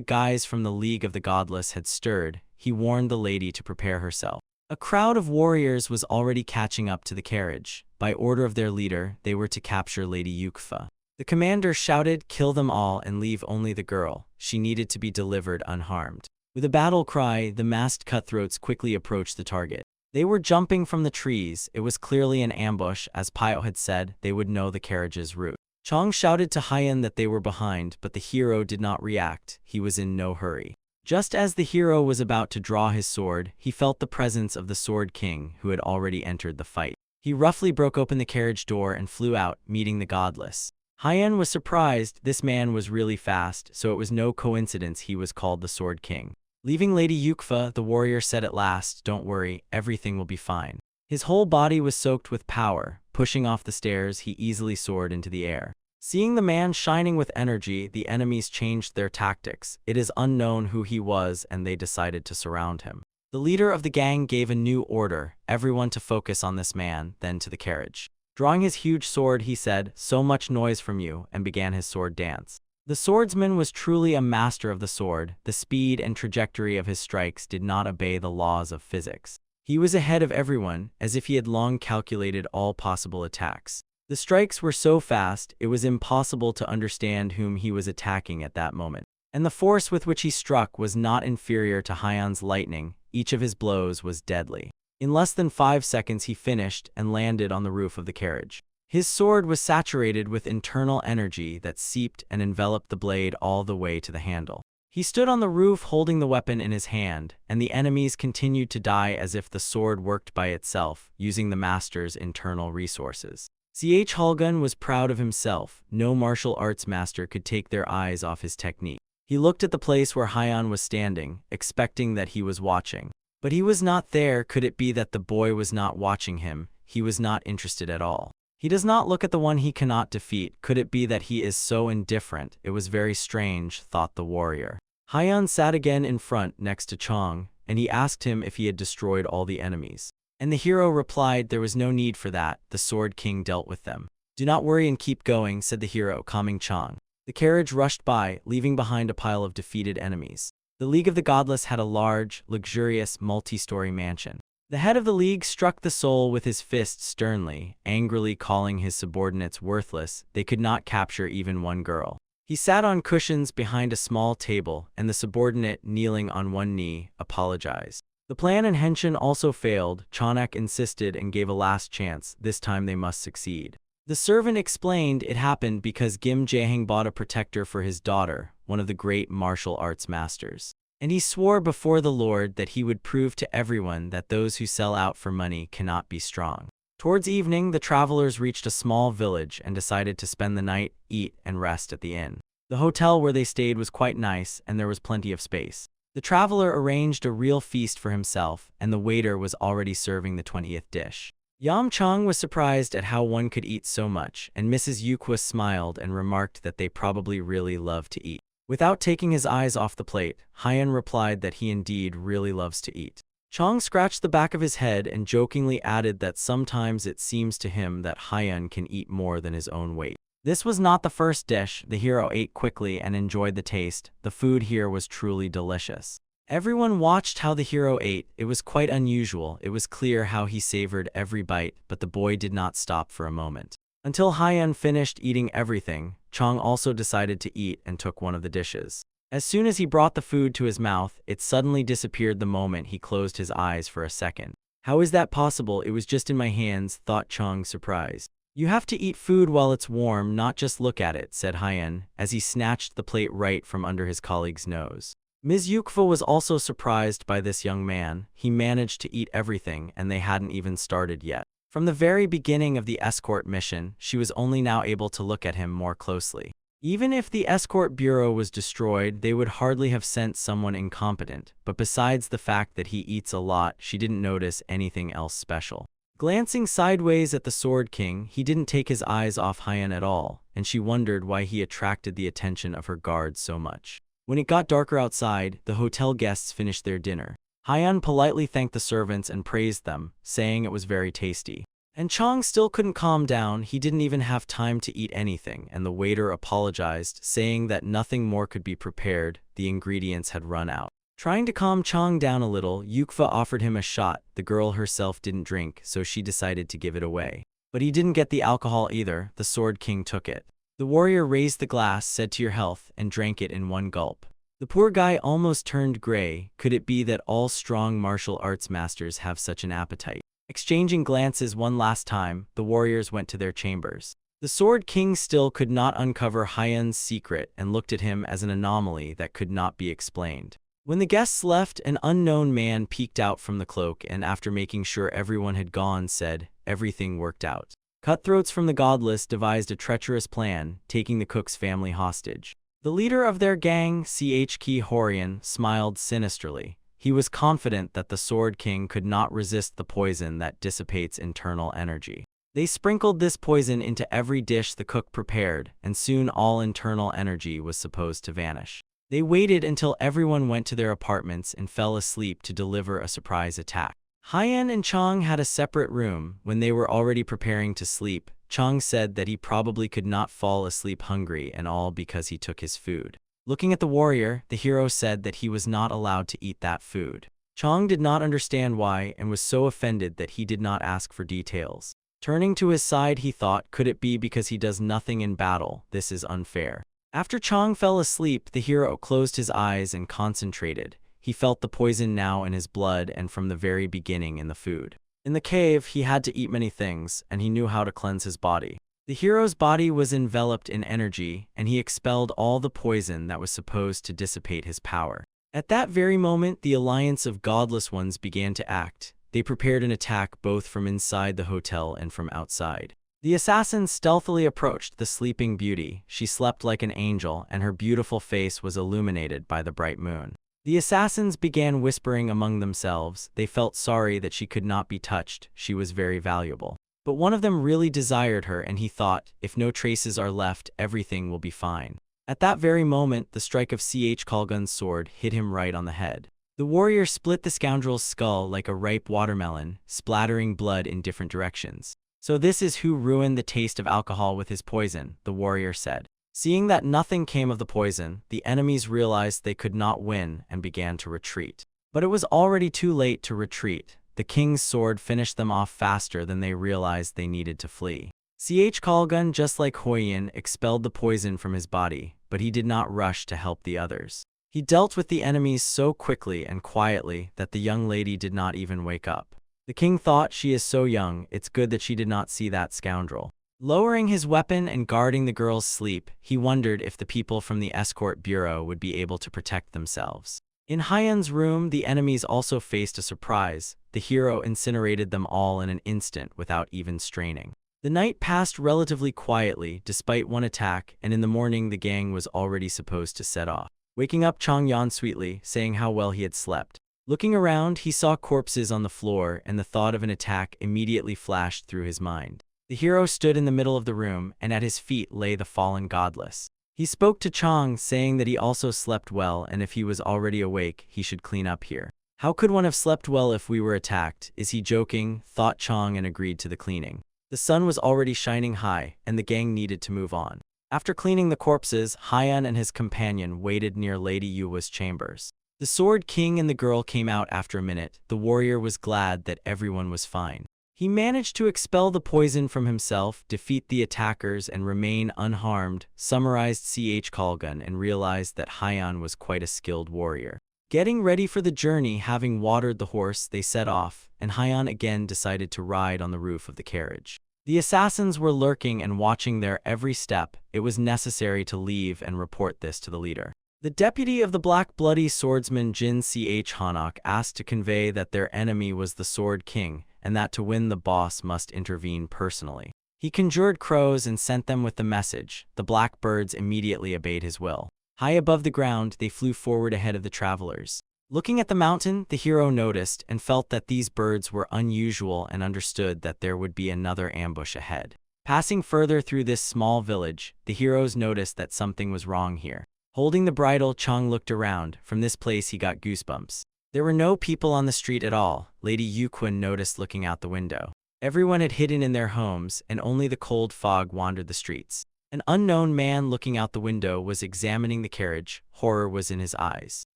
guys from the League of the Godless had stirred, he warned the lady to prepare herself. A crowd of warriors was already catching up to the carriage. By order of their leader, they were to capture Lady Yukfa. The commander shouted, "Kill them all and leave only the girl. She needed to be delivered unharmed." With a battle cry, the masked cutthroats quickly approached the target. They were jumping from the trees. It was clearly an ambush. As Pio had said, they would know the carriage's route. Chang shouted to Haiyan that they were behind, but the hero did not react. He was in no hurry. Just as the hero was about to draw his sword, he felt the presence of the Sword King, who had already entered the fight. He roughly broke open the carriage door and flew out, meeting the godless. Haiyan was surprised. This man was really fast, so it was no coincidence he was called the Sword King. Leaving Lady Yukfa, the warrior said at last, "Don't worry, everything will be fine." His whole body was soaked with power. Pushing off the stairs, he easily soared into the air. Seeing the man shining with energy, the enemies changed their tactics. It is unknown who he was, and they decided to surround him. The leader of the gang gave a new order, everyone to focus on this man, then to the carriage. Drawing his huge sword, he said, "So much noise from you," and began his sword dance. The swordsman was truly a master of the sword. The speed and trajectory of his strikes did not obey the laws of physics. He was ahead of everyone, as if he had long calculated all possible attacks. The strikes were so fast, it was impossible to understand whom he was attacking at that moment. And the force with which he struck was not inferior to Haiyan's lightning. Each of his blows was deadly. In less than 5 seconds he finished and landed on the roof of the carriage. His sword was saturated with internal energy that seeped and enveloped the blade all the way to the handle. He stood on the roof holding the weapon in his hand, and the enemies continued to die as if the sword worked by itself, using the master's internal resources. Hulgun was proud of himself. No martial arts master could take their eyes off his technique. He looked at the place where Haiyan was standing, expecting that he was watching. But he was not there. Could it be that the boy was not watching him? He was not interested at all. He does not look at the one he cannot defeat. Could it be that he is so indifferent? It was very strange, thought the warrior. Haiyan sat again in front, next to Chang, and he asked him if he had destroyed all the enemies. And the hero replied there was no need for that. The Sword King dealt with them. "Do not worry and keep going," said the hero, calming Chang. The carriage rushed by, leaving behind a pile of defeated enemies. The League of the Godless had a large, luxurious, multi-story mansion. The head of the League struck the soul with his fist sternly, angrily calling his subordinates worthless. They could not capture even one girl. He sat on cushions behind a small table, and the subordinate, kneeling on one knee, apologized. The plan in Henshin also failed. Chanak insisted and gave a last chance. This time they must succeed. The servant explained it happened because Kim Jae-hang bought a protector for his daughter, one of the great martial arts masters. And he swore before the Lord that he would prove to everyone that those who sell out for money cannot be strong. Towards evening, the travelers reached a small village and decided to spend the night, eat, and rest at the inn. The hotel where they stayed was quite nice, and there was plenty of space. The traveler arranged a real feast for himself, and the waiter was already serving the 20th dish. Yam Chang was surprised at how one could eat so much, and Mrs. Yukwa smiled and remarked that they probably really love to eat. Without taking his eyes off the plate, Haiyan replied that he indeed really loves to eat. Chang scratched the back of his head and jokingly added that sometimes it seems to him that Haiyan can eat more than his own weight. This was not the first dish. The hero ate quickly and enjoyed the taste. The food here was truly delicious. Everyone watched how the hero ate. It was quite unusual. It was clear how he savored every bite, but the boy did not stop for a moment. Until Haiyan finished eating everything, Chang also decided to eat and took one of the dishes. As soon as he brought the food to his mouth, it suddenly disappeared the moment he closed his eyes for a second. "How is that possible? It was just in my hands," thought Chang, surprised. "You have to eat food while it's warm, not just look at it," said Haiyan, as he snatched the plate right from under his colleague's nose. Ms. Yukfa was also surprised by this young man. He managed to eat everything, and they hadn't even started yet. From the very beginning of the escort mission, she was only now able to look at him more closely. Even if the escort bureau was destroyed, they would hardly have sent someone incompetent, but besides the fact that he eats a lot, she didn't notice anything else special. Glancing sideways at the Sword King, he didn't take his eyes off Haiyan at all, and she wondered why he attracted the attention of her guards so much. When it got darker outside, the hotel guests finished their dinner. Haiyan politely thanked the servants and praised them, saying it was very tasty. And Chang still couldn't calm down. He didn't even have time to eat anything, and the waiter apologized, saying that nothing more could be prepared. The ingredients had run out. Trying to calm Chang down a little, Yukfa offered him a shot. The girl herself didn't drink, so she decided to give it away. But he didn't get the alcohol either. The Sword King took it. The warrior raised the glass, said "To your health," and drank it in one gulp. The poor guy almost turned gray. Could it be that all strong martial arts masters have such an appetite? Exchanging glances one last time, the warriors went to their chambers. The Sword King still could not uncover Hyan's secret and looked at him as an anomaly that could not be explained. When the guests left, an unknown man peeked out from the cloak and, after making sure everyone had gone, said, "Everything worked out." Cutthroats from the Godless devised a treacherous plan, taking the cook's family hostage. The leader of their gang, Ch Horian, smiled sinisterly. He was confident that the Sword King could not resist the poison that dissipates internal energy. They sprinkled this poison into every dish the cook prepared, and soon all internal energy was supposed to vanish. They waited until everyone went to their apartments and fell asleep to deliver a surprise attack. Hyan and Chang had a separate room. When they were already preparing to sleep, Chang said that he probably could not fall asleep hungry, and all because he took his food. Looking at the warrior, the hero said that he was not allowed to eat that food. Chang did not understand why and was so offended that he did not ask for details. Turning to his side, he thought, could it be because he does nothing in battle? This is unfair. After Chang fell asleep, the hero closed his eyes and concentrated. He felt the poison now in his blood and from the very beginning in the food. In the cave, he had to eat many things, and he knew how to cleanse his body. The hero's body was enveloped in energy, and he expelled all the poison that was supposed to dissipate his power. At that very moment, the alliance of godless ones began to act. They prepared an attack both from inside the hotel and from outside. The assassins stealthily approached the sleeping beauty. She slept like an angel, and her beautiful face was illuminated by the bright moon. The assassins began whispering among themselves. They felt sorry that she could not be touched. She was very valuable. But one of them really desired her, and he thought, if no traces are left, everything will be fine. At that very moment, the strike of Ch Kalgun's sword hit him right on the head. The warrior split the scoundrel's skull like a ripe watermelon, splattering blood in different directions. "So this is who ruined the taste of alcohol with his poison," the warrior said. Seeing that nothing came of the poison, the enemies realized they could not win and began to retreat. But it was already too late to retreat. The king's sword finished them off faster than they realized they needed to flee. Ch Kalgun, just like Hoyin, expelled the poison from his body, but he did not rush to help the others. He dealt with the enemies so quickly and quietly that the young lady did not even wake up. The king thought, she is so young, it's good that she did not see that scoundrel. Lowering his weapon and guarding the girl's sleep, he wondered if the people from the escort bureau would be able to protect themselves. In Hyan's room, the enemies also faced a surprise. The hero incinerated them all in an instant without even straining. The night passed relatively quietly, despite one attack, and in the morning the gang was already supposed to set off. Waking up, Chang yawned sweetly, saying how well he had slept. Looking around, he saw corpses on the floor, and the thought of an attack immediately flashed through his mind. The hero stood in the middle of the room, and at his feet lay the fallen godless. He spoke to Chang, saying that he also slept well, and if he was already awake, he should clean up here. How could one have slept well if we were attacked? Is he joking? Thought Chang, and agreed to the cleaning. The sun was already shining high, and the gang needed to move on. After cleaning the corpses, Hyan and his companion waited near Lady Yuwa's chambers. The Sword King and the girl came out after a minute. The warrior was glad that everyone was fine. He managed to expel the poison from himself, defeat the attackers, and remain unharmed, summarized Ch Kalgun, and realized that Hyan was quite a skilled warrior. Getting ready for the journey, having watered the horse, they set off, and Hyan again decided to ride on the roof of the carriage. The assassins were lurking and watching their every step. It was necessary to leave and report this to the leader. The deputy of the Black Bloody Swordsman Jin Ch Hanok asked to convey that their enemy was the Sword King, and that to win the boss must intervene personally. He conjured crows and sent them with the message. The black birds immediately obeyed his will. High above the ground, they flew forward ahead of the travelers. Looking at the mountain, the hero noticed and felt that these birds were unusual and understood that there would be another ambush ahead. Passing further through this small village, the heroes noticed that something was wrong here. Holding the bridle, Chang looked around. From this place he got goosebumps. There were no people on the street at all. Lady Yuquin noticed looking out the window. Everyone had hidden in their homes, and only the cold fog wandered the streets. An unknown man looking out the window was examining the carriage. Horror was in his eyes.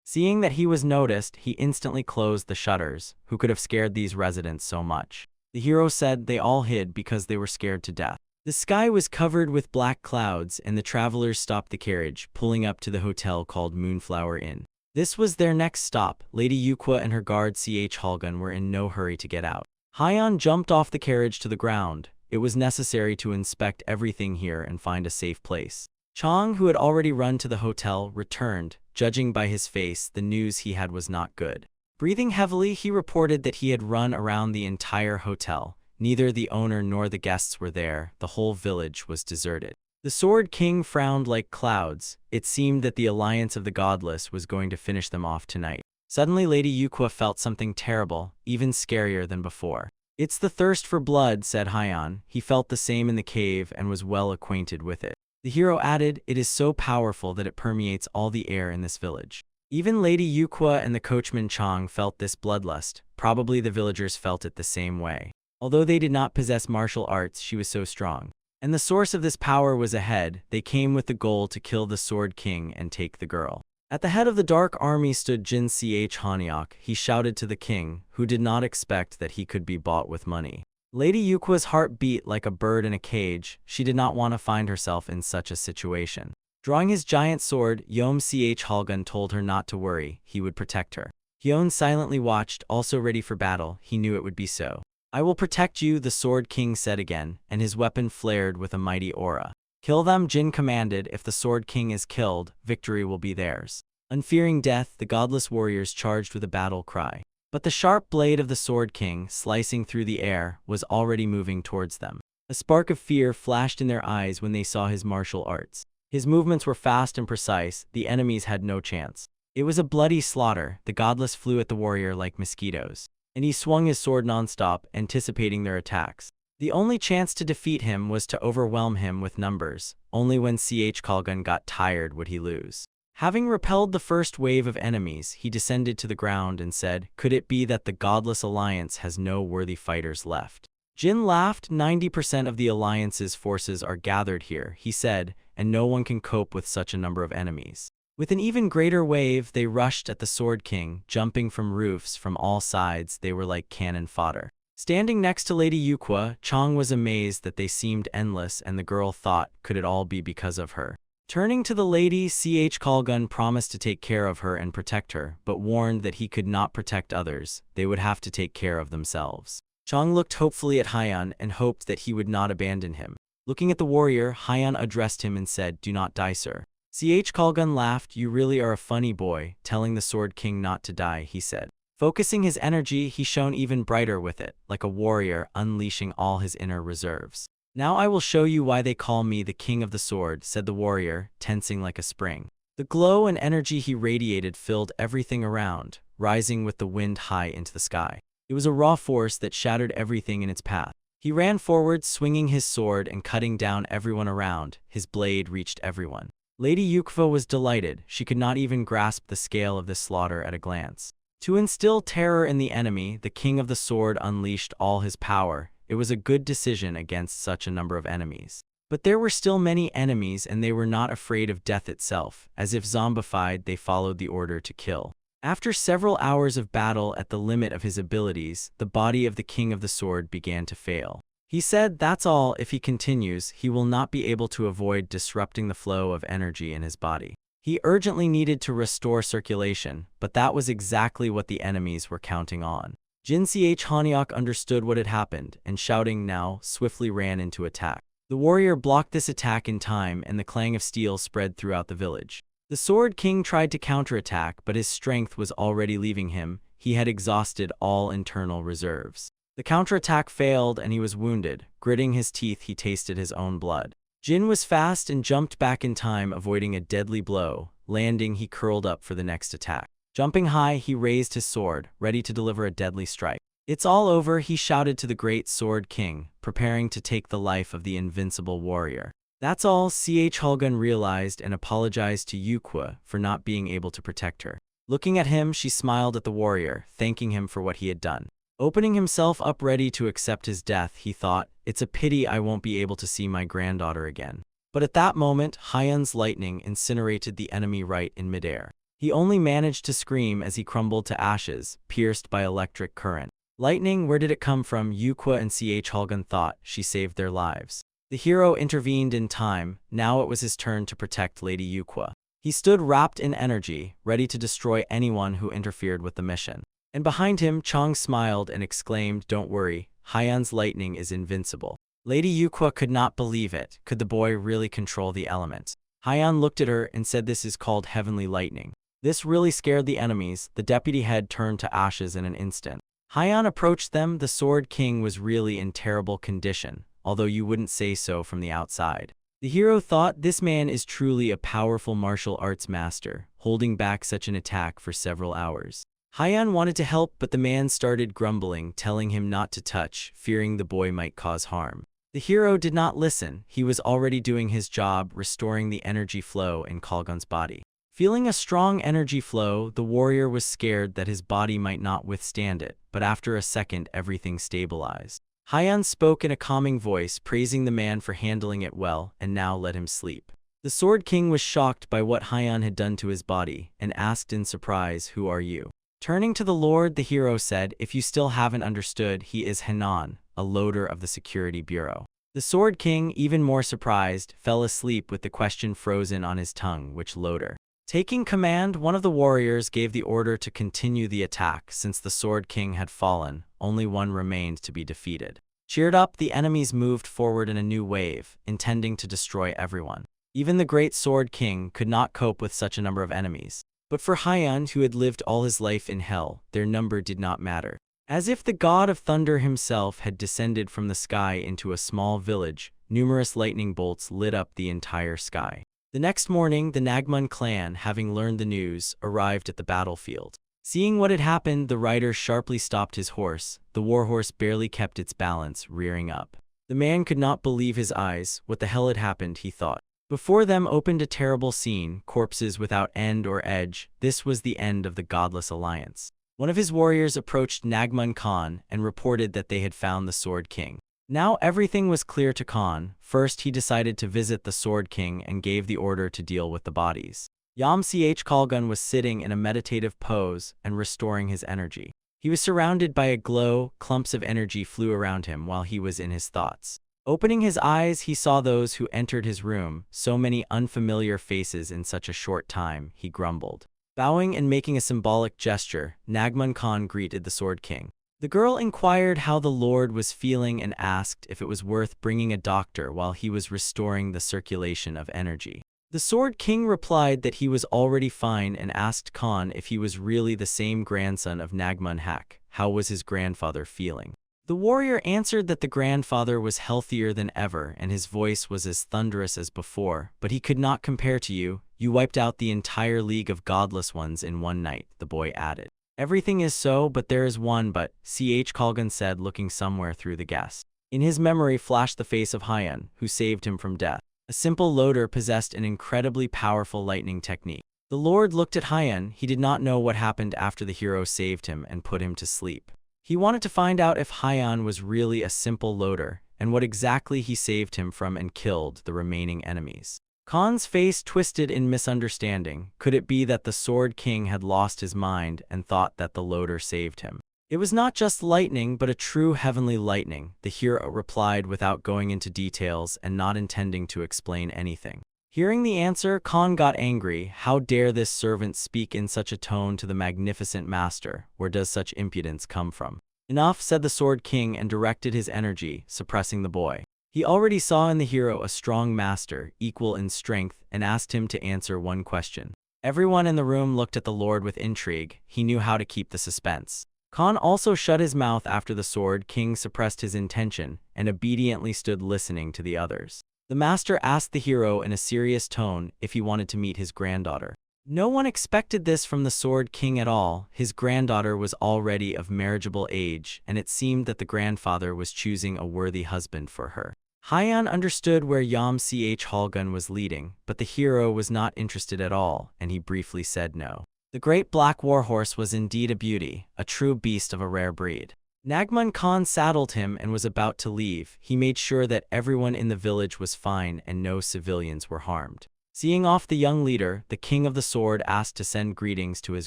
Seeing that he was noticed, he instantly closed the shutters. Who could have scared these residents so much? The hero said they all hid because they were scared to death. The sky was covered with black clouds, and the travelers stopped the carriage, pulling up to the hotel called Moonflower Inn. This was their next stop. Lady Yuqua and her guard Ch Halgun were in no hurry to get out. Hyan jumped off the carriage to the ground. it was necessary to inspect everything here and find a safe place. Chang, who had already run to the hotel, returned. Judging by his face, the news he had was not good. Breathing heavily, he reported that he had run around the entire hotel. Neither the owner nor the guests were there. The whole village was deserted. The Sword King frowned like clouds. It seemed that the alliance of the godless was going to finish them off tonight. Suddenly, Lady Yuqua felt something terrible, even scarier than before. "It's the thirst for blood," said Haiyan. He felt the same in the cave and was well acquainted with it. The hero added, "It is so powerful that it permeates all the air in this village." Even Lady Yuqua and the coachman Chang felt this bloodlust. Probably the villagers felt it the same way. Although they did not possess martial arts, she was so strong. And the source of this power was ahead. They came with the goal to kill the Sword King and take the girl. At the head of the dark army stood Jin Ch Hanyok. He shouted to the king, who did not expect that he could be bought with money. Lady Yuqua's heart beat like a bird in a cage. She did not want to find herself in such a situation. Drawing his giant sword, Yom Ch Halgun told her not to worry. He would protect her. Hyun silently watched, also ready for battle. He knew it would be so. "I will protect you," the Sword King said again, and his weapon flared with a mighty aura. "Kill them," Jin commanded. "If the Sword King is killed, victory will be theirs." Unfearing death, the godless warriors charged with a battle cry. But the sharp blade of the Sword King, slicing through the air, was already moving towards them. A spark of fear flashed in their eyes when they saw his martial arts. His movements were fast and precise. The enemies had no chance. It was a bloody slaughter. The godless flew at the warrior like mosquitoes, and he swung his sword nonstop, anticipating their attacks. The only chance to defeat him was to overwhelm him with numbers. Only when Ch Kalgun got tired would he lose. Having repelled the first wave of enemies, he descended to the ground and said, "Could it be that the Godless Alliance has no worthy fighters left?" Jin laughed. 90% of the Alliance's forces are gathered here, he said, and no one can cope with such a number of enemies. With an even greater wave, they rushed at the Sword King, jumping from roofs from all sides. They were like cannon fodder. Standing next to Lady Yuqua, Chang was amazed that they seemed endless, and the girl thought, could it all be because of her? Turning to the lady, Ch Kalgun promised to take care of her and protect her, but warned that he could not protect others. They would have to take care of themselves. Chang looked hopefully at Haiyan and hoped that he would not abandon him. Looking at the warrior, Haiyan addressed him and said, "Do not die, sir." Ch Kalgun laughed. "You really are a funny boy, telling the Sword King not to die," he said. Focusing his energy, he shone even brighter with it, like a warrior unleashing all his inner reserves. "Now I will show you why they call me the King of the Sword," said the warrior, tensing like a spring. The glow and energy he radiated filled everything around, rising with the wind high into the sky. It was a raw force that shattered everything in its path. He ran forward, swinging his sword and cutting down everyone around. His blade reached everyone. Lady Yuqua was delighted. She could not even grasp the scale of this slaughter at a glance. To instill terror in the enemy, the King of the Sword unleashed all his power. It was a good decision against such a number of enemies. But there were still many enemies, and they were not afraid of death itself. As if zombified, they followed the order to kill. After several hours of battle at the limit of his abilities, the body of the King of the Sword began to fail. He said, "That's all. If he continues, he will not be able to avoid disrupting the flow of energy in his body." He urgently needed to restore circulation, but that was exactly what the enemies were counting on. Jin Ch Hanyok understood what had happened, and shouting now, swiftly ran into attack. The warrior blocked this attack in time, and the clang of steel spread throughout the village. The Sword King tried to counterattack, but his strength was already leaving him. He had exhausted all internal reserves. The counterattack failed, and he was wounded. Gritting his teeth, he tasted his own blood. Jin was fast and jumped back in time, avoiding a deadly blow. Landing, he curled up for the next attack. Jumping high, he raised his sword, ready to deliver a deadly strike. "It's all over," he shouted to the great Sword King, preparing to take the life of the invincible warrior. "That's all," Ch Halgun realized and apologized to Yuqua for not being able to protect her. Looking at him, she smiled at the warrior, thanking him for what he had done. Opening himself up ready to accept his death, he thought, "It's a pity I won't be able to see my granddaughter again." But at that moment, Haiyan's lightning incinerated the enemy right in midair. He only managed to scream as he crumbled to ashes, pierced by electric current. Lightning, where did it come from? Yuqua and Ch Halgun thought. She saved their lives. The hero intervened in time. Now it was his turn to protect Lady Yuqua. He stood wrapped in energy, ready to destroy anyone who interfered with the mission. And behind him, Chang smiled and exclaimed, "Don't worry, Haiyan's lightning is invincible." Lady Yukwa could not believe it. Could the boy really control the elements? Hyan looked at her and said, "This is called heavenly lightning." This really scared the enemies. The deputy head turned to ashes in an instant. Hyan approached them. The Sword King was really in terrible condition, although you wouldn't say so from the outside. The hero thought, this man is truly a powerful martial arts master, holding back such an attack for several hours. Hyan wanted to help, but the man started grumbling, telling him not to touch, fearing the boy might cause harm. The hero did not listen. He was already doing his job, restoring the energy flow in Kalgan's body. Feeling a strong energy flow, the warrior was scared that his body might not withstand it, but after a second everything stabilized. Hyan spoke in a calming voice, praising the man for handling it well, and now let him sleep. The Sword King was shocked by what Hyan had done to his body, and asked in surprise, "Who are you?" Turning to the Lord, the hero said, "If you still haven't understood, he is Hanan, a loader of the Security Bureau." The Sword King, even more surprised, fell asleep with the question frozen on his tongue. Which loader? Taking command, one of the warriors gave the order to continue the attack. Since the Sword King had fallen, only one remained to be defeated. Cheered up, the enemies moved forward in a new wave, intending to destroy everyone. Even the great Sword King could not cope with such a number of enemies. But for Hyan, who had lived all his life in hell, their number did not matter. As if the god of thunder himself had descended from the sky into a small village, numerous lightning bolts lit up the entire sky. The next morning, the Nagmun clan, having learned the news, arrived at the battlefield. Seeing what had happened, the rider sharply stopped his horse. The warhorse barely kept its balance, rearing up. The man could not believe his eyes. What the hell had happened, he thought. Before them opened a terrible scene, corpses without end or edge. This was the end of the godless alliance. One of his warriors approached Nagmun Khan and reported that they had found the Sword King. Now everything was clear to Khan. First, he decided to visit the Sword King and gave the order to deal with the bodies. Ch Kalgan was sitting in a meditative pose and restoring his energy. He was surrounded by a glow. Clumps of energy flew around him while he was in his thoughts. Opening his eyes, he saw those who entered his room. So many unfamiliar faces in such a short time, he grumbled. Bowing and making a symbolic gesture, Nagmun Khan greeted the Sword King. The girl inquired how the Lord was feeling and asked if it was worth bringing a doctor while he was restoring the circulation of energy. The Sword King replied that he was already fine and asked Khan if he was really the same grandson of Nagmun Hak. How was his grandfather feeling? The warrior answered that the grandfather was healthier than ever and his voice was as thunderous as before, but he could not compare to you. You wiped out the entire League of Godless Ones in one night, the boy added. Everything is so, but there is one but, Ch Kalgan said, looking somewhere through the guest. In his memory flashed the face of Hyan, who saved him from death. A simple loader possessed an incredibly powerful lightning technique. The Lord looked at Hyan. He did not know what happened after the hero saved him and put him to sleep. He wanted to find out if Hyan was really a simple loader, and what exactly he saved him from and killed the remaining enemies. Khan's face twisted in misunderstanding. Could it be that the Sword King had lost his mind and thought that the loader saved him? It was not just lightning, but a true heavenly lightning, the hero replied without going into details and not intending to explain anything. Hearing the answer, Khan got angry. How dare this servant speak in such a tone to the magnificent master? Where does such impudence come from? Enough, said the Sword King and directed his energy, suppressing the boy. He already saw in the hero a strong master, equal in strength, and asked him to answer one question. Everyone in the room looked at the Lord with intrigue. He knew how to keep the suspense. Khan also shut his mouth after the Sword King suppressed his intention and obediently stood listening to the others. The master asked the hero in a serious tone if he wanted to meet his granddaughter. No one expected this from the Sword King at all. His granddaughter was already of marriageable age, and it seemed that the grandfather was choosing a worthy husband for her. Hyan understood where Ch Halgun was leading, but the hero was not interested at all, and he briefly said no. The great black warhorse was indeed a beauty, a true beast of a rare breed. Nagmun Khan saddled him and was about to leave. He made sure that everyone in the village was fine and no civilians were harmed. Seeing off the young leader, the King of the Sword asked to send greetings to his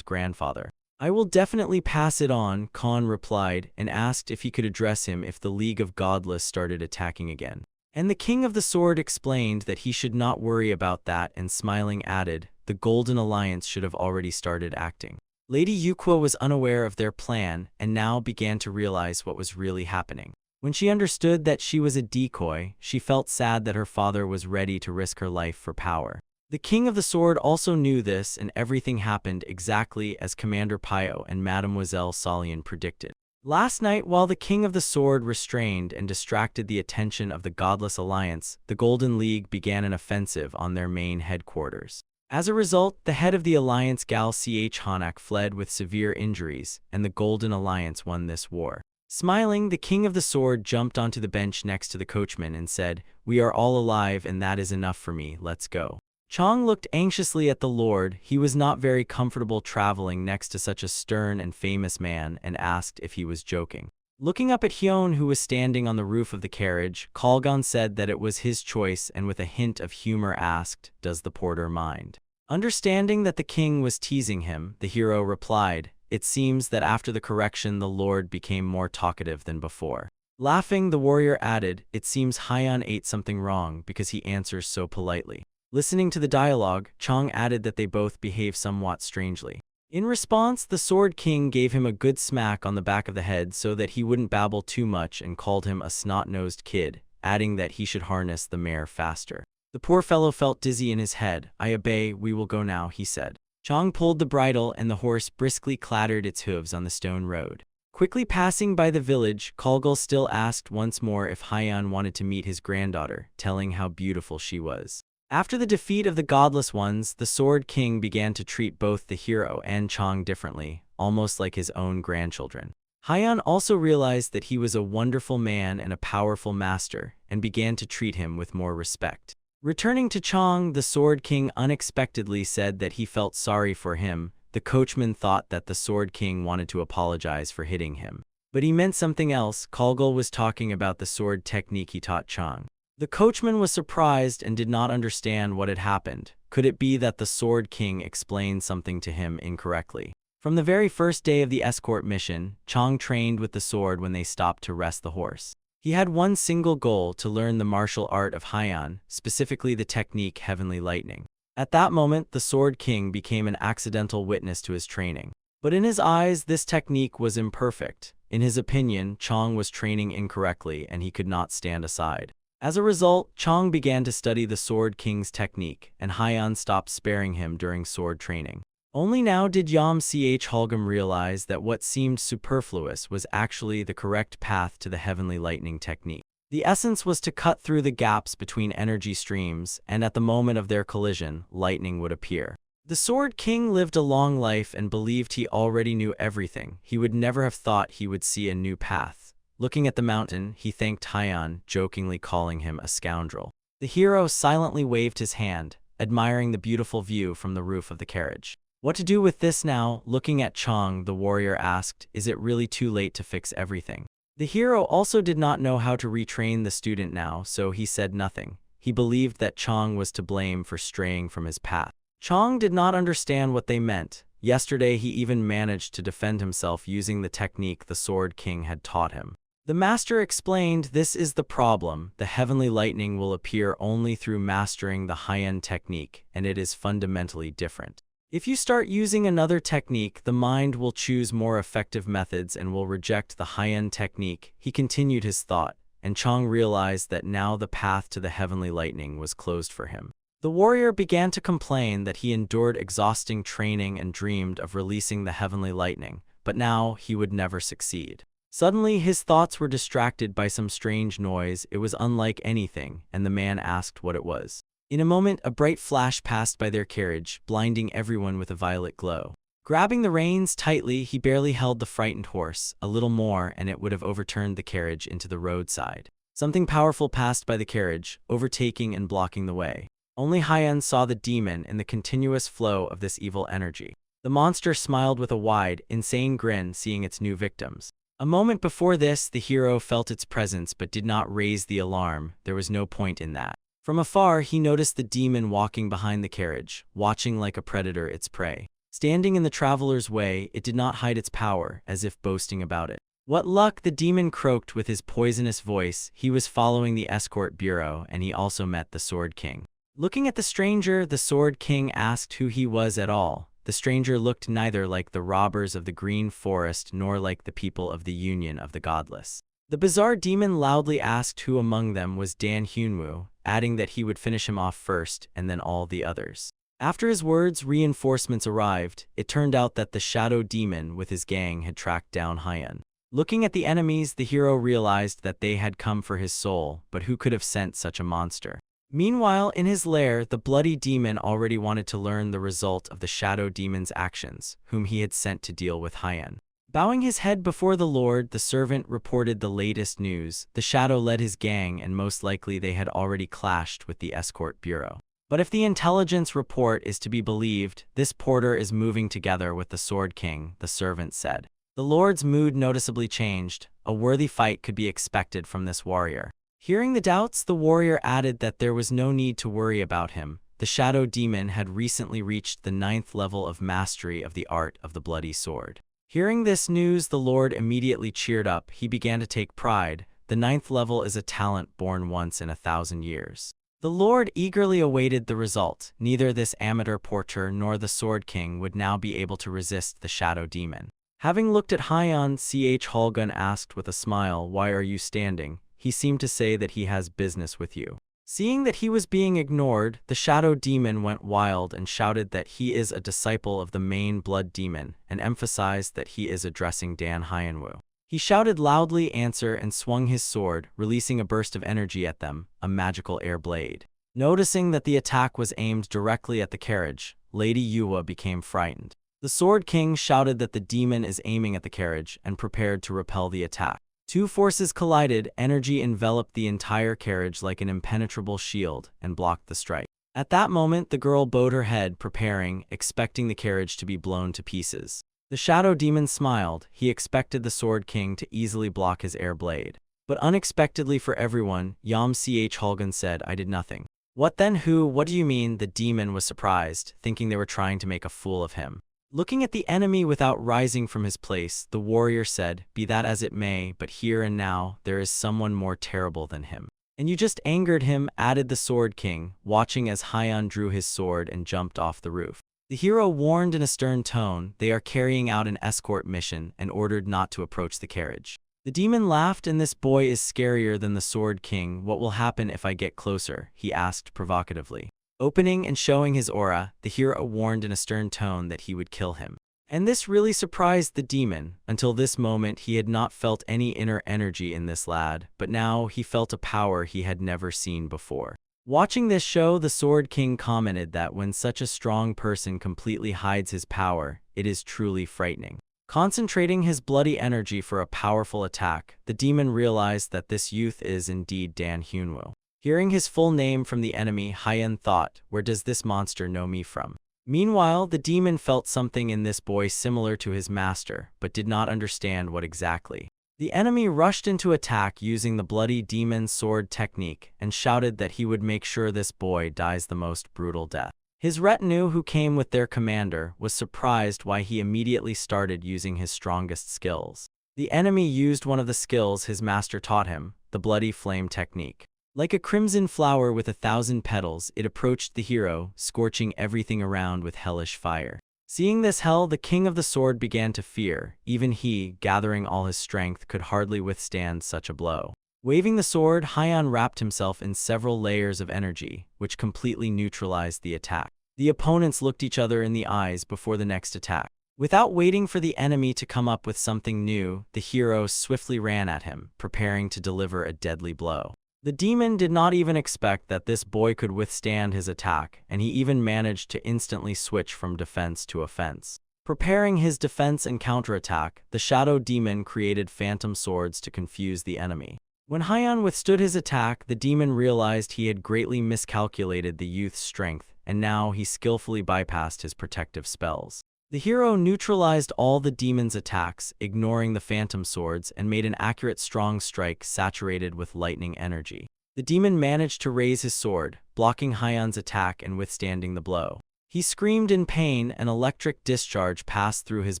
grandfather. I will definitely pass it on, Khan replied, and asked if he could address him if the League of Godless started attacking again. And the King of the Sword explained that he should not worry about that and smiling added, the Golden Alliance should have already started acting. Lady Yukwa was unaware of their plan and now began to realize what was really happening. When she understood that she was a decoy, she felt sad that her father was ready to risk her life for power. The King of the Sword also knew this, and everything happened exactly as Commander Pio and Mademoiselle Solian predicted. Last night, while the King of the Sword restrained and distracted the attention of the Godless Alliance, the Golden League began an offensive on their main headquarters. As a result, the head of the Alliance, Gal Ch Hanak, fled with severe injuries, and the Golden Alliance won this war. Smiling, the King of the Sword jumped onto the bench next to the coachman and said, "We are all alive, and that is enough for me, let's go." Chang looked anxiously at the Lord. He was not very comfortable traveling next to such a stern and famous man, and asked if he was joking. Looking up at Hyun, who was standing on the roof of the carriage, Kalgon said that it was his choice and with a hint of humor asked, "Does the porter mind?" Understanding that the king was teasing him, the hero replied, "It seems that after the correction the Lord became more talkative than before." Laughing, the warrior added, "It seems Hyun ate something wrong because he answers so politely." Listening to the dialogue, Chang added that they both behave somewhat strangely. In response, the Sword King gave him a good smack on the back of the head so that he wouldn't babble too much and called him a snot-nosed kid, adding that he should harness the mare faster. The poor fellow felt dizzy in his head. "I obey, we will go now," he said. Chang pulled the bridle and the horse briskly clattered its hooves on the stone road. Quickly passing by the village, Kalgul still asked once more if Hyun wanted to meet his granddaughter, telling how beautiful she was. After the defeat of the Godless Ones, the Sword King began to treat both the hero and Chang differently, almost like his own grandchildren. Hyun also realized that he was a wonderful man and a powerful master, and began to treat him with more respect. Returning to Chang, the Sword King unexpectedly said that he felt sorry for him. The coachman thought that the Sword King wanted to apologize for hitting him. But he meant something else. Kalgul was talking about the sword technique he taught Chang. The coachman was surprised and did not understand what had happened. Could it be that the Sword King explained something to him incorrectly? From the very first day of the escort mission, Chang trained with the sword when they stopped to rest the horse. He had one single goal: to learn the martial art of Hyun, specifically the technique Heavenly Lightning. At that moment, the Sword King became an accidental witness to his training. But in his eyes, this technique was imperfect. In his opinion, Chang was training incorrectly and he could not stand aside. As a result, Chang began to study the Sword King's technique, and Hyun stopped sparing him during sword training. Only now did Yam Ch Hulgum realize that what seemed superfluous was actually the correct path to the Heavenly Lightning technique. The essence was to cut through the gaps between energy streams, and at the moment of their collision, lightning would appear. The Sword King lived a long life and believed he already knew everything. He would never have thought he would see a new path. Looking at the mountain, he thanked Hyun, jokingly calling him a scoundrel. The hero silently waved his hand, admiring the beautiful view from the roof of the carriage. What to do with this now? Looking at Chang, the warrior asked, "Is it really too late to fix everything?" The hero also did not know how to retrain the student now, so he said nothing. He believed that Chang was to blame for straying from his path. Chang did not understand what they meant. Yesterday, he even managed to defend himself using the technique the Sword King had taught him. The master explained, "This is the problem. The Heavenly Lightning will appear only through mastering the Hyun technique, and it is fundamentally different. If you start using another technique, the mind will choose more effective methods and will reject the Hyun technique." He continued his thought, and Chang realized that now the path to the Heavenly Lightning was closed for him. The warrior began to complain that he endured exhausting training and dreamed of releasing the Heavenly Lightning, but now he would never succeed. Suddenly, his thoughts were distracted by some strange noise. It was unlike anything, and the man asked what it was. In a moment, a bright flash passed by their carriage, blinding everyone with a violet glow. Grabbing the reins tightly, he barely held the frightened horse. A little more, and it would have overturned the carriage into the roadside. Something powerful passed by the carriage, overtaking and blocking the way. Only Hyun saw the demon in the continuous flow of this evil energy. The monster smiled with a wide, insane grin, seeing its new victims. A moment before this, the hero felt its presence but did not raise the alarm. There was no point in that. From afar, he noticed the demon walking behind the carriage, watching like a predator its prey. Standing in the traveler's way, it did not hide its power, as if boasting about it. "What luck!" the demon croaked with his poisonous voice. He was following the escort bureau, and he also met the Sword King. Looking at the stranger, the Sword King asked who he was at all. The stranger looked neither like the robbers of the Green Forest nor like the people of the Union of the Godless. The bizarre demon loudly asked who among them was Dan Hyunwoo, adding that he would finish him off first and then all the others. After his words, reinforcements arrived. It turned out that the shadow demon with his gang had tracked down Hyun. Looking at the enemies, the hero realized that they had come for his soul, but who could have sent such a monster? Meanwhile, in his lair, the bloody demon already wanted to learn the result of the shadow demon's actions, whom he had sent to deal with Hyun. Bowing his head before the Lord, the servant reported the latest news. The shadow led his gang, and most likely they had already clashed with the escort bureau. But if the intelligence report is to be believed, this porter is moving together with the Sword King, the servant said. The Lord's mood noticeably changed. A worthy fight could be expected from this warrior. Hearing the doubts, the warrior added that there was no need to worry about him. The shadow demon had recently reached the 9th level of mastery of the art of the bloody sword. Hearing this news, the Lord immediately cheered up. He began to take pride. The 9th level is a talent born once in 1,000 years. The Lord eagerly awaited the result. Neither this amateur porter nor the Sword King would now be able to resist the shadow demon. Having looked at Hyun, Holgun asked with a smile, "Why are you standing?" He seemed to say that he has business with you. Seeing that he was being ignored, the shadow demon went wild and shouted that he is a disciple of the main blood demon, and emphasized that he is addressing Dan Hyunwoo. He shouted loudly, "Answer," and swung his sword, releasing a burst of energy at them, a magical air blade. Noticing that the attack was aimed directly at the carriage, Lady Yuwa became frightened. The Sword King shouted that the demon is aiming at the carriage and prepared to repel the attack. Two forces collided. Energy enveloped the entire carriage like an impenetrable shield and blocked the strike. At that moment, the girl bowed her head, preparing, expecting the carriage to be blown to pieces. The shadow demon smiled. He expected the Sword King to easily block his air blade. But unexpectedly for everyone, Holgun said, "I did nothing." "What then? What do you mean?" The demon was surprised, thinking they were trying to make a fool of him. Looking at the enemy without rising from his place, the warrior said, "Be that as it may, but here and now, there is someone more terrible than him. And you just angered him," added the Sword King, watching as Hyun drew his sword and jumped off the roof. The hero warned in a stern tone, "They are carrying out an escort mission," and ordered not to approach the carriage. The demon laughed. "And this boy is scarier than the Sword King. What will happen if I get closer?" he asked provocatively. Opening and showing his aura, the hero warned in a stern tone that he would kill him. And this really surprised the demon. Until this moment, he had not felt any inner energy in this lad, but now he felt a power he had never seen before. Watching this show, the Sword King commented that when such a strong person completely hides his power, it is truly frightening. Concentrating his bloody energy for a powerful attack, the demon realized that this youth is indeed Dan Hyunwoo. Hearing his full name from the enemy, Hyun thought, "Where does this monster know me from?" Meanwhile, the demon felt something in this boy similar to his master, but did not understand what exactly. The enemy rushed into attack using the bloody demon sword technique and shouted that he would make sure this boy dies the most brutal death. His retinue, who came with their commander, was surprised why he immediately started using his strongest skills. The enemy used one of the skills his master taught him, the bloody flame technique. Like a crimson flower with 1,000 petals, it approached the hero, scorching everything around with hellish fire. Seeing this hell, the king of the sword began to fear. Even he, gathering all his strength, could hardly withstand such a blow. Waving the sword, Hyun wrapped himself in several layers of energy, which completely neutralized the attack. The opponents looked each other in the eyes before the next attack. Without waiting for the enemy to come up with something new, the hero swiftly ran at him, preparing to deliver a deadly blow. The demon did not even expect that this boy could withstand his attack, and he even managed to instantly switch from defense to offense. Preparing his defense and counterattack, the shadow demon created phantom swords to confuse the enemy. When Hyun withstood his attack, the demon realized he had greatly miscalculated the youth's strength, and now he skillfully bypassed his protective spells. The hero neutralized all the demon's attacks, ignoring the phantom swords, and made an accurate strong strike saturated with lightning energy. The demon managed to raise his sword, blocking Hyun's attack and withstanding the blow. He screamed in pain. An electric discharge passed through his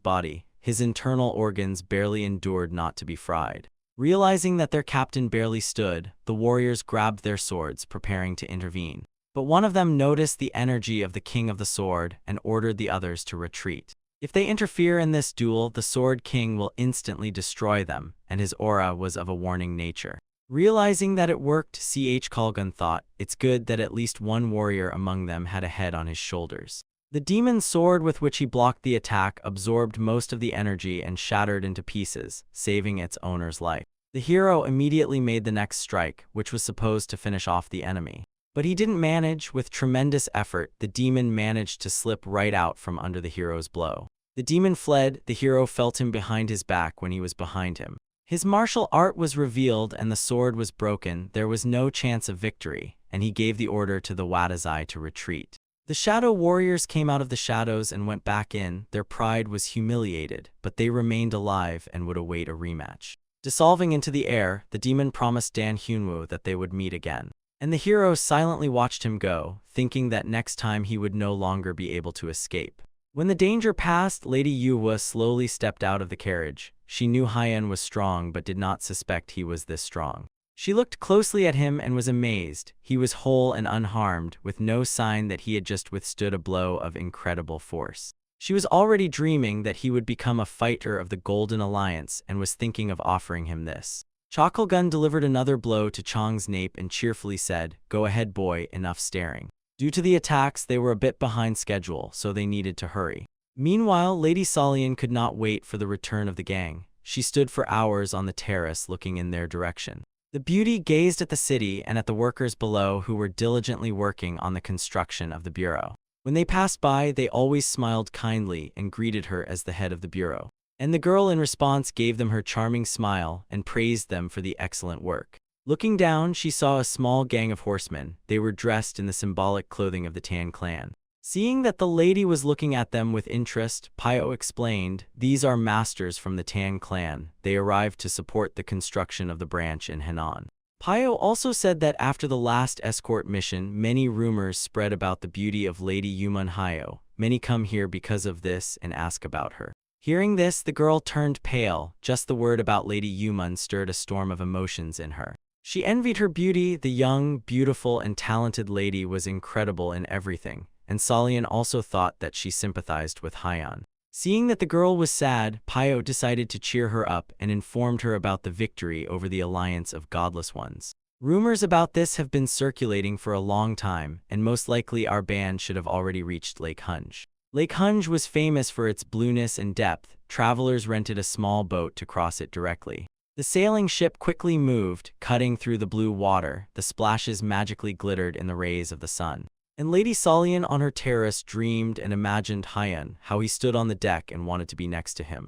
body. His internal organs barely endured not to be fried. Realizing that their captain barely stood, the warriors grabbed their swords, preparing to intervene. But one of them noticed the energy of the king of the sword and ordered the others to retreat. If they interfere in this duel, the Sword King will instantly destroy them, and his aura was of a warning nature. Realizing that it worked, Kalgun thought, it's good that at least one warrior among them had a head on his shoulders. The demon sword with which he blocked the attack absorbed most of the energy and shattered into pieces, saving its owner's life. The hero immediately made the next strike, which was supposed to finish off the enemy. But he didn't manage. With tremendous effort, the demon managed to slip right out from under the hero's blow. The demon fled. The hero felt him behind his back when he was behind him. His martial art was revealed and the sword was broken. There was no chance of victory, and he gave the order to the Wadazai to retreat. The Shadow Warriors came out of the shadows and went back in. Their pride was humiliated, but they remained alive and would await a rematch. Dissolving into the air, the demon promised Dan Hyunwoo that they would meet again. And the hero silently watched him go, thinking that next time he would no longer be able to escape. When the danger passed, Lady Yuhua slowly stepped out of the carriage. She knew Hyen was strong but did not suspect he was this strong. She looked closely at him and was amazed. He was whole and unharmed, with no sign that he had just withstood a blow of incredible force. She was already dreaming that he would become a fighter of the Golden Alliance and was thinking of offering him this. Chakalgun delivered another blow to Chong's nape and cheerfully said, "Go ahead, boy, enough staring." Due to the attacks, they were a bit behind schedule, so they needed to hurry. Meanwhile, Lady Solian could not wait for the return of the gang. She stood for hours on the terrace looking in their direction. The beauty gazed at the city and at the workers below who were diligently working on the construction of the bureau. When they passed by, they always smiled kindly and greeted her as the head of the bureau. And the girl in response gave them her charming smile and praised them for the excellent work. Looking down, she saw a small gang of horsemen. They were dressed in the symbolic clothing of the Tan clan. Seeing that the lady was looking at them with interest, Pio explained, "These are masters from the Tan clan. They arrived to support the construction of the branch in Henan." Pio also said that after the last escort mission, many rumors spread about the beauty of Lady Yumun Hyo. Many come here because of this and ask about her. Hearing this, the girl turned pale. Just the word about Lady Yumun stirred a storm of emotions in her. She envied her beauty. The young, beautiful, and talented lady was incredible in everything, and Solian also thought that she sympathized with Hyan. Seeing that the girl was sad, Pio decided to cheer her up and informed her about the victory over the alliance of godless ones. Rumors about this have been circulating for a long time, and most likely our band should have already reached Lake Hunj. Lake Hunj was famous for its blueness and depth. Travelers rented a small boat to cross it directly. The sailing ship quickly moved, cutting through the blue water. The splashes magically glittered in the rays of the sun. And Lady Solian on her terrace dreamed and imagined Hyen, how he stood on the deck and wanted to be next to him.